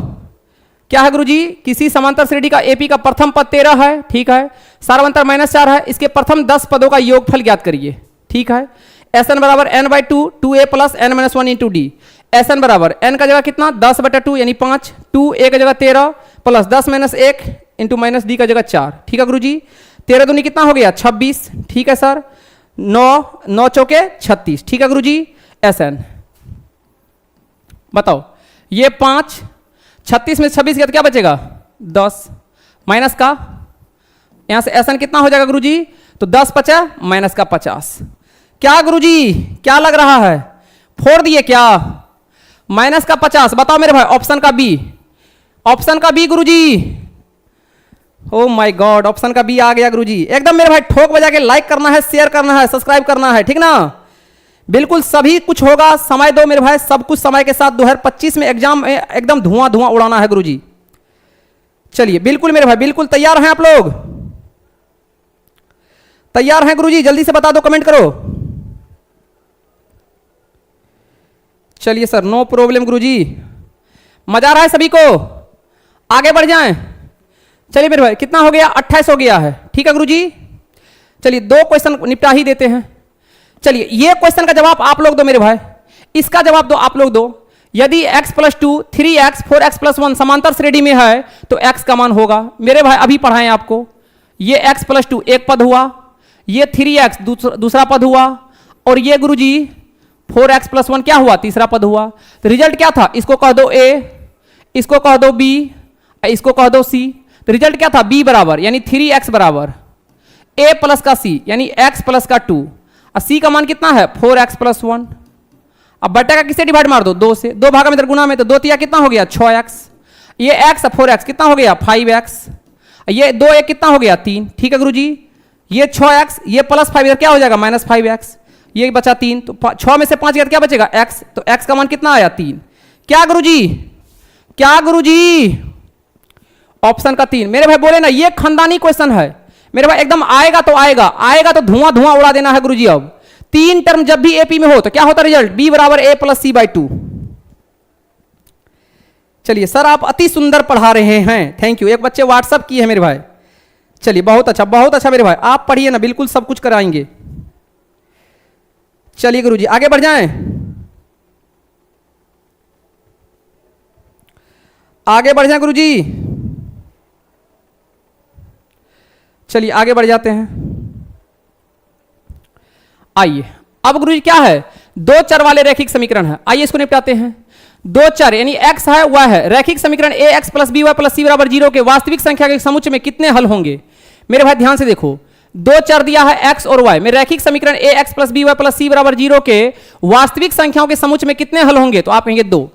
क्या है गुरुजी। किसी समांतर श्रेणी का AP का प्रथम पद 13 है, ठीक है, सार्वंतर -4 है, इसके प्रथम 10 पदों का योगफल ज्ञात करिए, ठीक है। Sn बराबर n/2 2A plus n-1 into D। Sn बराबर n का जगह कितना 10/2 यानी 5, 2A का जगह 13 प्लस 10 - 1 इंटू -D का जगह 4, ठीक है गुरुजी। 13 दूनी कितना हो गया 26, ठीक है सर। 9 चौके 36, ठीक है गुरुजी। Sn बताओ ये 5, 36 में 26 गया तो क्या बचेगा 10 माइनस का, यहां से Sn कितना हो जाएगा गुरुजी। तो 10 5 माइनस का 50। क्या गुरुजी क्या लग रहा है फोड़ दिए क्या माइनस का 50। बताओ मेरे भाई ऑप्शन का बी, ऑप्शन का बी गुरुजी। ओ माय गॉड ऑप्शन का बी आ गया गुरुजी। एकदम मेरे भाई ठोक बजा के लाइक करना है, शेयर करना है, सब्सक्राइब करना है, ठीक ना। बिल्कुल सभी कुछ होगा, समय दो मेरे भाई, सब कुछ समय के साथ 2025 में एग्जाम में एकदम धुआं धुआं उड़ाना है गुरुजी। चलिए बिल्कुल मेरे भाई बिल्कुल तैयार हैं आप लोग, तैयार हैं गुरुजी, जल्दी से बता दो, कमेंट करो। चलिए सर नो प्रॉब्लम गुरुजी, मजा आ रहा है सभी को, आगे बढ़ जाएं। चलिए मेरे भाई कितना हो गया 28 हो गया है, ठीक है गुरुजी। चलिए 2 क्वेश्चन निपटा ही देते हैं। चलिए ये क्वेश्चन का जवाब आप लोग दो मेरे भाई, इसका जवाब दो आप लोग दो। यदि x + 2 3x 4x + 1 समांतर श्रेणी में है तो x का मान होगा। मेरे भाई अभी पढ़ाएं आपको, ये x + 2 एक पद हुआ, ये 3x दूसरा पद हुआ और ये गुरुजी 4x + 1 क्या हुआ तीसरा पद हुआ। तो रिजल्ट क्या था, इसको कह दो a, इसको कह दो b, इसको कह दो c। तो रिजल्ट क्या था b बराबर यानी 3x बराबर a प्लस का c यानी x प्लस का 2 और c का मान कितना है 4x + 1। अब बटा का किससे डिवाइड मार दो 2 से, 2 भागा में गुना में, तो 2 × कितना हो गया 6x, ये x 4x कितना हो गया 5x, ये 2 1 कितना हो गया 3, ठीक है गुरुजी। ये 6x ये प्लस 5 क्या हो जाएगा -5x, ये बचा 3, तो 6 में से 5 गया क्या बचेगा x, तो x का मान कितना आया 3। क्या गुरुजी, क्या गुरुजी ऑप्शन का 3। मेरे भाई बोले ना ये खानदानी क्वेश्चन है मेरे भाई, एकदम आएगा तो आएगा, आएगा तो धुआं धुआं उड़ा देना है गुरुजी। अब 3 टर्म जब भी एपी में हो तो क्या होता है रिजल्ट b बराबर a + c/2। चलिए सर आप अति सुंदर पढ़ा रहे हैं, थैंक यू। एक बच्चे व्हाट्सअप किए हैं मेरे भाई, चलिए बहुत अच्छा मेरे भाई, आप पढ़िए ना, बिल्कुल सब कुछ कराएंगे। चलिए गुरुजी आगे बढ़ जाएं, आगे बढ़ जाएं गुरुजी। चलिए आगे बढ़ जाते हैं। आइए अब गुरुजी क्या है, दो चर वाले रैखिक समीकरण है, आइए इसको निपटाते हैं। दो चर यानी x है y है, रैखिक समीकरण ax plus by plus c बराबर 0 के वास्तविक संख्या के समुच्चय में कितने हल होंगे। मेरे भाई ध्यान से देखो, दो चर दिया है x और y में, रैखिक समीकरण ax plus by plus c बराबर 0 के वास्तविक संख्याओं के समुच्चय में कितने हल होंगे, तो आप कहेंगे दो।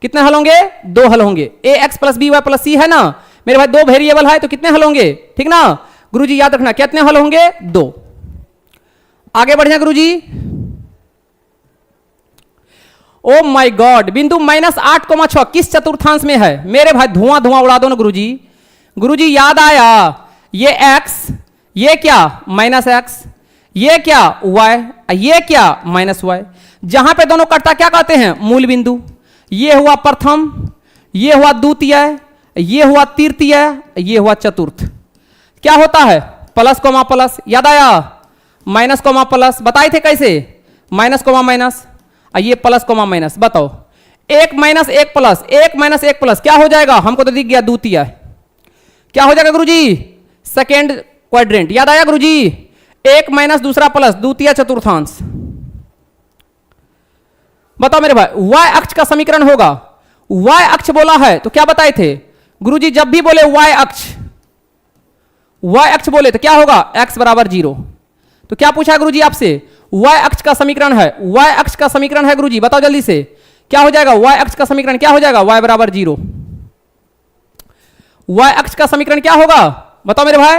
कितने हल होंगे, दो हल होंगे। ax plus by plus c है ना मेरे भाई, दो वेरिएबल है तो कितने हल होंगे, ठीक ना गुरुजी, याद रखना कितने हल होंगे, दो। आगे बढ़ जाए गुरुजी। ओ माय गॉड, बिंदु -8,6 किस चतुर्थांश में है। मेरे भाई धुआं धुआं उड़ा दो ना गुरुजी। गुरुजी याद आया, ये x, ये क्या -x, ये क्या y, ये क्या -y। जहां पे दोनों कटता क्या कहते हैं, मूल बिंदु। ये हुआ प्रथम, ये हुआ द्वितीय, ये हुआ तृतीय, ये हुआ चतुर्थ। क्या होता है, प्लस कोमा प्लस, याद आया, माइनस कोमा प्लस, बताए थे कैसे, माइनस कोमा माइनस, ये प्लस कोमा माइनस। बताओ, एक माइनस एक प्लस, एक माइनस एक प्लस क्या हो जाएगा, हमको तो दिख गया द्वितीय। क्या हो जाएगा गुरुजी, सेकेंड क्वाड्रेंट। याद आया गुरुजी, एक माइनस दूसरा प्लस, द्वितीय चतुर्थांश। बताओ मेरे भाई, y अक्ष का समीकरण होगा, y अक्ष बोला है तो क्या बताए थे गुरुजी, जब भी बोले y अक्ष बोले तो क्या होगा, x बराबर 0। तो क्या पूछा गुरुजी आपसे, y अक्ष का समीकरण है, y अक्ष का समीकरण है गुरुजी, बताओ जल्दी से क्या हो जाएगा, y अक्ष का समीकरण क्या हो जाएगा, y बराबर 0। y अक्ष का समीकरण क्या होगा, बताओ मेरे भाई,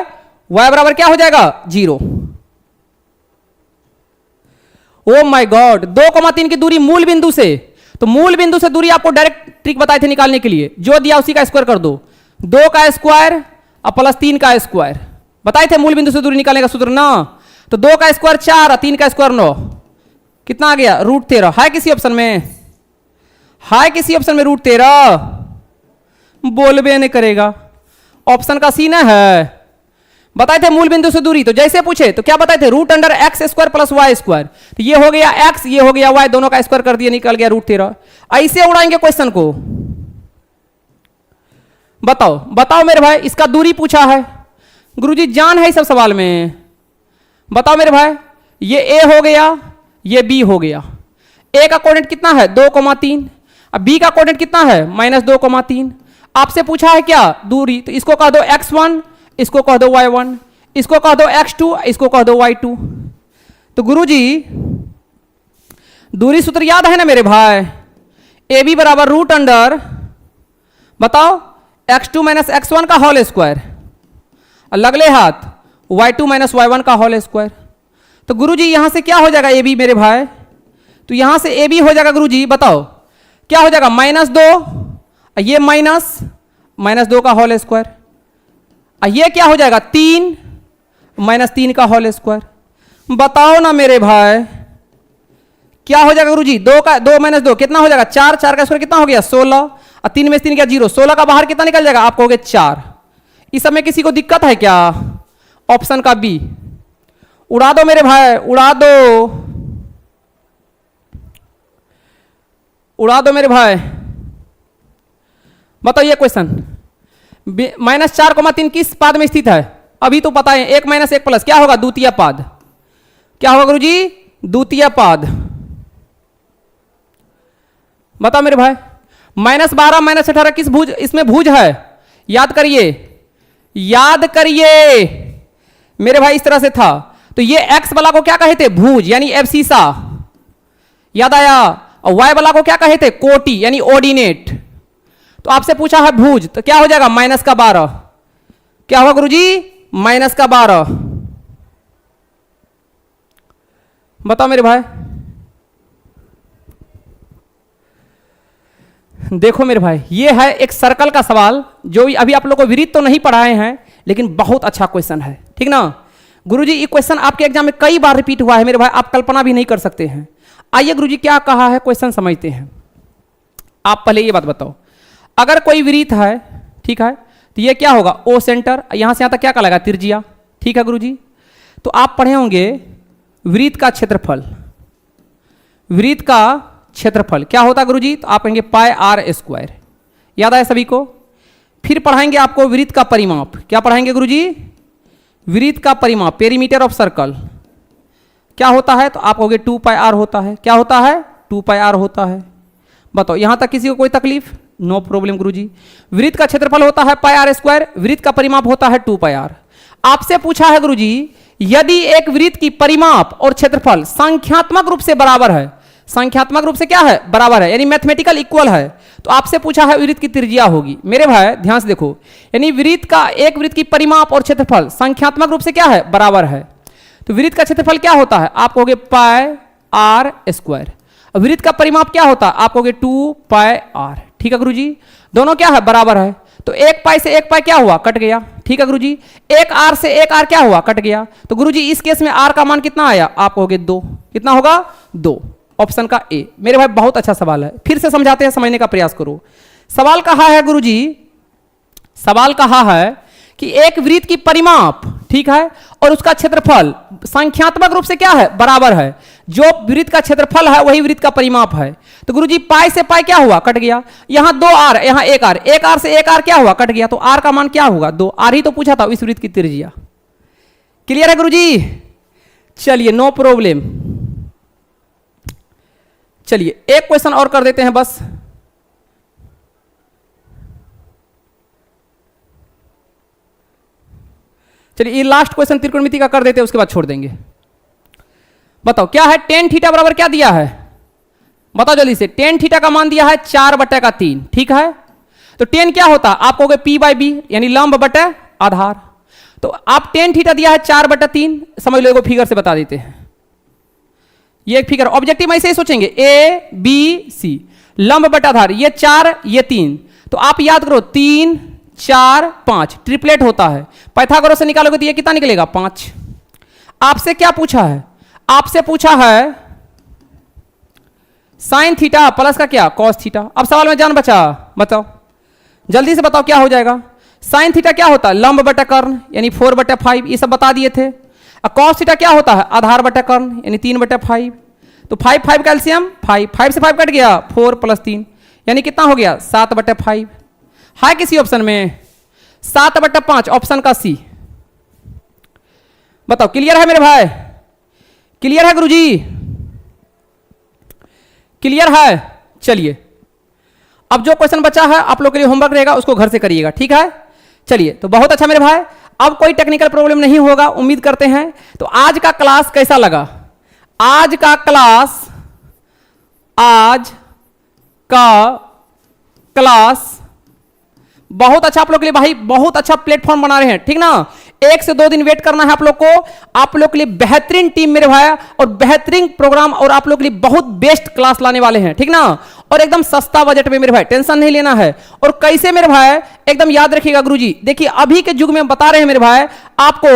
y बराबर क्या हो जाएगा, 0। ओ माय गॉड, 2,3 की दूरी मूल बिंदु से, तो मूल बिंदु से दूरी आपको डायरेक्ट ट्रिक बताए थे निकालने के लिए, जो दिया उसी का स्क्वायर कर दो, 2 का स्क्वायर और प्लस 3 का स्क्वायर, बताए थे मूल बिंदु से दूरी निकालने का सूत्र ना। तो 2 का स्क्वायर 4 और 3 का स्क्वायर 9, कितना आ गया, √13। है किसी ऑप्शन में, है किसी ऑप्शन में √13, बोलबे नहीं करेगा, ऑप्शन का सी ना है। बताए थे मूल बिंदु से दूरी, तो जैसे पूछे तो क्या बताए थे, √x² प्लस y², तो ये हो गया x, ये हो गया y, दोनों का स्क्वायर कर दिया, निकल गया √13। ऐसे उड़ाएंगे क्वेश्चन को। बताओ बताओ मेरे भाई, इसका दूरी पूछा है गुरुजी, जान है सब सवाल में। बताओ मेरे भाई, ये a हो गया, ये b हो गया। a का कोऑर्डिनेट कितना है, 2,3, अब b का कोऑर्डिनेट कितना है, -2,3। आपसे पूछा है क्या दूरी, तो इसको कह दो x1, इसको कह दो y1, इसको कह दो x2, इसको कह दो y2। तो गुरुजी दूरी सूत्र याद है ना मेरे भाई, AB बराबर √, बताओ x2 माइनस x1 का होल स्क्वायर, लगले हाथ y2 माइनस y1 का होल स्क्वायर। तो गुरुजी यहां से क्या हो जाएगा AB मेरे भाई, तो यहां से AB हो जाएगा गुरुजी, बताओ क्या हो जाएगा, -2, ये -2 का होल स्क्वायर, ये क्या हो जाएगा 3 -3 का होल स्क्वायर। बताओ ना मेरे भाई क्या हो जाएगा गुरुजी, 2 -2 कितना हो जाएगा, 4, 4 का स्क्वायर कितना हो गया 16, और 3 में से 3 क्या 0, 16 का बाहर कितना निकल जाएगा, आप कहोगे 4। इस समय किसी को दिक्कत है क्या, ऑप्शन का बी उड़ा दो मेरे भाई, उड़ा दो, उड़ा दो मेरे भाई। बताओ ये क्वेश्चन -4,3 किस पाद में स्थित है, अभी तो पता है, 1 - 1 प्लस क्या होगा, द्वितीय पाद। क्या होगा गुरुजी, द्वितीय पाद। बताओ मेरे भाई, -12 -18 किस भुज, इसमें भुज है, याद करिए, याद करिए मेरे भाई, इस तरह से था। तो ये x वाला को क्या कहे थे, भुज यानी एब्सिसा, याद आया। और y वाला को क्या कहे थे, कोटि यानी ऑर्डिनेट। तो आपसे पूछा है भुज, तो क्या हो जाएगा, -12। क्या होगा गुरुजी, -12। बताओ मेरे भाई, देखो मेरे भाई, ये है एक सर्कल का सवाल, जो अभी आप लोग को विरित तो नहीं पढ़ाए हैं, लेकिन बहुत अच्छा क्वेश्चन है, ठीक ना गुरुजी। ये क्वेश्चन आपके एग्जाम में कई बार रिपीट हुआ है मेरे भाई, आप कल्पना भी नहीं कर सकते हैं। आइए गुरुजी क्या कहा है, क्वेश्चन समझते हैं। आप पहले ये बात बताओ, अगर कोई विरीत है, ठीक है, तो ये क्या होगा ओ सेंटर, यहां से यहां तक क्या कहलाएगा त्रिज्या। ठीक है गुरुजी। तो आप पढ़े होंगे वृत्त का क्षेत्रफल, वृत्त का क्षेत्रफल क्या होता है गुरुजी, तो आप कहेंगे पाई आर स्क्वायर, याद आया सभी को। फिर पढ़ाएंगे आपको वृत्त का परिमाप, क्या पढ़ाएंगे गुरुजी, वृत्त का परिमाप पेरीमीटर ऑफ सर्कल क्या होता है, तो आप कहोगे 2 पाई आर होता है, क्या होता है 2 पाई आर होता है। बताओ यहां तक किसी को कोई तकलीफ, नो प्रॉब्लम गुरुजी। वृत्त का क्षेत्रफल होता है पाई आर स्क्वायर, वृत्त का परिमाप होता है 2 पाई आर। आपसे पूछा है गुरुजी यदि एक वृत्त की परिमाप और क्षेत्रफल संख्यात्मक रूप से बराबर है, संख्यात्मक रूप से क्या है बराबर है, यानी मैथमेटिकल इक्वल है, तो आपसे पूछा है वृत्त की त्रिज्या होगी। मेरे भाई ध्यान से देखो, यानी वृत्त का एक वृत्त की परिमाप और क्षेत्रफल संख्यात्मक रूप से क्या है बराबर है, तो वृत्त का क्षेत्रफल क्या होता है, आप कहोगे पाई आर स्क्वायर। वृत्त का परिमाप क्या होता है, आप कहोगे 2 पाई आर। ठीक है गुरुजी, दोनों क्या है बराबर है, तो एक पाई से एक पाई क्या हुआ कट गया। ठीक है गुरुजी, एक आर से एक आर क्या हुआ कट गया। तो गुरुजी इस केस में आर का मान कितना आया, आप कहोगे 2, कितना होगा 2, ऑप्शन का ए। मेरे भाई बहुत अच्छा सवाल है, फिर से समझाते हैं, समझने का प्रयास करो। सवाल कहा है गुरुजी, सवाल कहा है कि एक वृत्त की परिमाप ठीक है और उसका क्षेत्रफल संख्यात्मक रूप से क्या है बराबर है, जो वृत्त का क्षेत्रफल है वही वृत्त का परिमाप है। तो गुरुजी पाई से पाई क्या हुआ कट गया, यहां 2 आर यहां 1 आर, 1 आर से 1 आर क्या हुआ कट गया, तो आर का मान क्या होगा 2, आर ही तो पूछा था इस वृत्त की त्रिज्या। क्लियर है गुरुजी, चलिए नो प्रॉब्लम। चलिए एक क्वेश्चन और कर देते हैं बस। चलिए ये लास्ट क्वेश्चन त्रिकोणमिति का कर देते हैं, उसके बाद छोड़ देंगे। बताओ क्या है टेन थीटा बराबर क्या दिया है, बताओ जल्दी से। टेन थीटा का मान दिया है 4/3, ठीक है। तो टेन क्या होता है, आप कहोगे पी बाई बी यानी लंब बटे आधार। तो आप टेन थीटा दिया है 4/3, समझ लो एगो फिगर से बता देते हैं। ये एक फिगर ऑब्जेक्टिव में ऐसे ही सोचेंगे ए बी सी, लंब बटा आधार, ये 4 ये 3, तो आप याद करो 3 4 5 ट्रिपलेट होता है। पाइथागोरस से निकालोगे तो ये कितना निकलेगा 5। आपसे क्या पूछा है, आपसे पूछा है साइन थीटा प्लस का क्या कॉस थीटा। अब सवाल में जान बचा, बताओ जल्दी से बताओ क्या हो जाएगा। साइन थीटा क्या होता है लंब बटा कर्ण यानी 4/5, ये सब बता दिए थे। कॉस थीटा क्या होता है आधार बटा कर्ण यानी 3/5। तो 5 5 कैल्सियम 5 5 से 5 कट गया 4 + 3 यानी कितना हो गया 7/5। है किसी ऑप्शन में 7/5 ऑप्शन का सी। बताओ क्लियर है मेरे भाई, क्लियर है गुरुजी, क्लियर है। चलिए अब जो क्वेश्चन बचा है आप लोग के लिए होमवर्क रहेगा, उसको घर से करिएगा, ठीक है। चलिए तो बहुत अच्छा मेरे भाई, अब कोई टेक्निकल प्रॉब्लम नहीं होगा उम्मीद करते हैं। तो आज का क्लास कैसा लगा, आज का क्लास, आज का क्लास बहुत अच्छा आप लोग के लिए भाई, बहुत अच्छा प्लेटफॉर्म बना रहे हैं, ठीक ना। 1 से 2 दिन वेट करना है आप लोग को, आप लोग के लिए बेहतरीन टीम मेरे भाई और बेहतरीन प्रोग्राम और आप लोग के लिए बहुत बेस्ट क्लास लाने वाले हैं, ठीक ना। और एकदम सस्ता बजट में मेरे भाई, टेंशन नहीं लेना है। और कैसे मेरे भाई एकदम याद रखिएगा गुरुजी, देखिए अभी के युग में बता रहे हैं मेरे भाई, आपको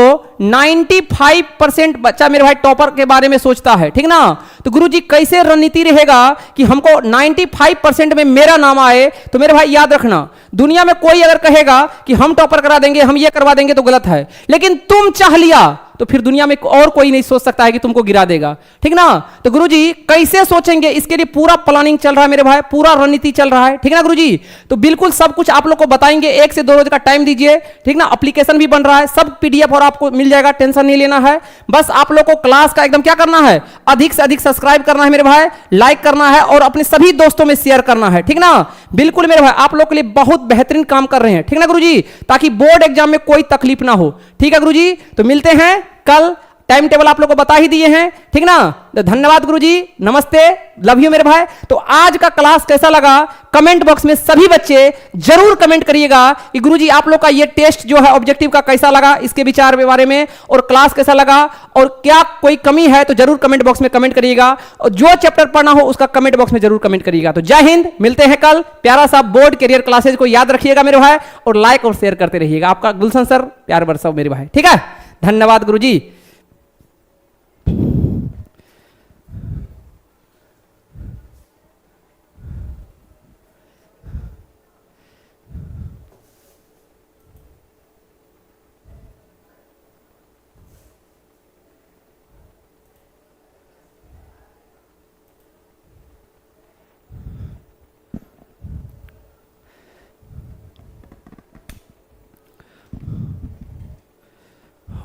95% बच्चा मेरे भाई टॉपर के बारे में सोचता है, ठीक ना। तो गुरुजी कैसे रणनीति रहेगा कि हमको 95% में मेरा नाम आए, तो मेरे भाई याद रखना दुनिया में कोई अगर कहेगा कि हम टॉपर करा देंगे हम ये करवा देंगे तो गलत है, लेकिन तुम चाह लिया तो फिर दुनिया में और कोई नहीं सोच सकता है कि तुमको गिरा देगा, ठीक ना। तो गुरुजी कैसे सोचेंगे इसके लिए पूरा प्लानिंग चल रहा है मेरे भाई, पूरा रणनीति चल रहा है, ठीक ना गुरुजी। तो बिल्कुल सब कुछ आप लोग को बताएंगे, 1 से 2 रोज का टाइम दीजिए, ठीक ना। एप्लीकेशन भी बन रहा है, सब पीडीएफ और आपको मिल जाएगा, टेंशन नहीं लेना है। बस आप लोग को क्लास का एकदम क्या करना है, अधिक से अधिक सब्सक्राइब करना है मेरे भाई, लाइक करना है और अपने सभी दोस्तों में शेयर करना है, ठीक ना। बिल्कुल मेरे भाई आप लोग के लिए बहुत बेहतरीन काम कर रहे हैं, ठीक ना गुरुजी, ताकि बोर्ड एग्जाम में कोई तकलीफ ना हो, ठीक है गुरुजी। तो मिलते हैं कल, टाइम टेबल आप लोग को बता ही दिए हैं, ठीक ना। तो धन्यवाद गुरुजी, नमस्ते, लव यू मेरे भाई। तो आज का क्लास कैसा लगा कमेंट बॉक्स में सभी बच्चे जरूर कमेंट करिएगा कि गुरुजी आप लोग का ये टेस्ट जो है ऑब्जेक्टिव का कैसा लगा, इसके विचार के बारे में, और क्लास कैसा लगा और क्या कोई कमी है तो जरूर कमेंट बॉक्स में कमेंट करिएगा, और जो चैप्टर पढ़ना हो उसका कमेंट बॉक्स में जरूर कमेंट करिएगा। तो जय हिंद, मिलते हैं कल। प्यारा सा बोर्ड कैरियर क्लासेज को याद रखिएगा मेरे भाई, और लाइक और शेयर करते रहिएगा। आपका गुलशन सर, प्यार बरसाओ मेरे भाई, ठीक है। धन्यवाद गुरुजी।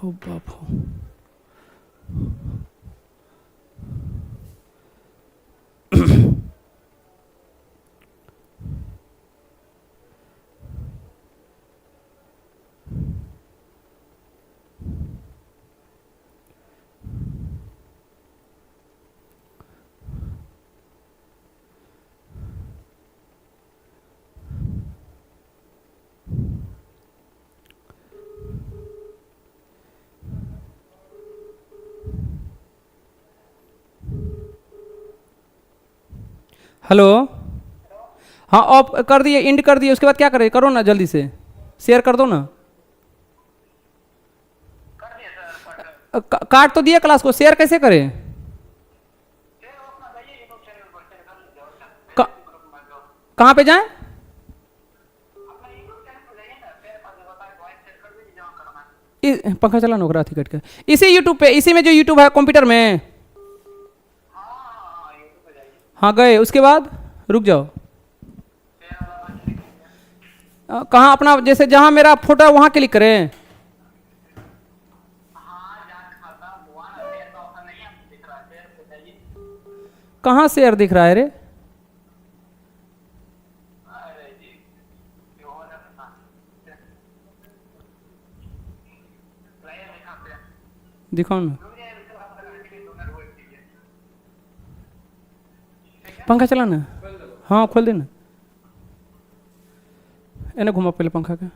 हो बाप हो। हेलो। हाँ ऑफ कर दिए, इंड कर दिए, उसके बाद क्या करें, करो ना जल्दी से, शेयर कर दो ना। काट तो दिया क्लास को, शेयर कैसे करें? क- कहाँ पे जाएं? पंखा चला नो रात कट के, इसी यूट्यूब पे, इसी में जो यूट्यूब है कंप्यूटर में। हाँ गए, उसके बाद रुक जाओ। कहाँ अपना, जैसे जहाँ मेरा फोटो है वहाँ क्लिक करें? कहाँ शेयर दिख रहा है रे? दिखाओ ना। पंखा चला ना। हाँ खोल देना, इन्हें घुमा पहले पंखा का।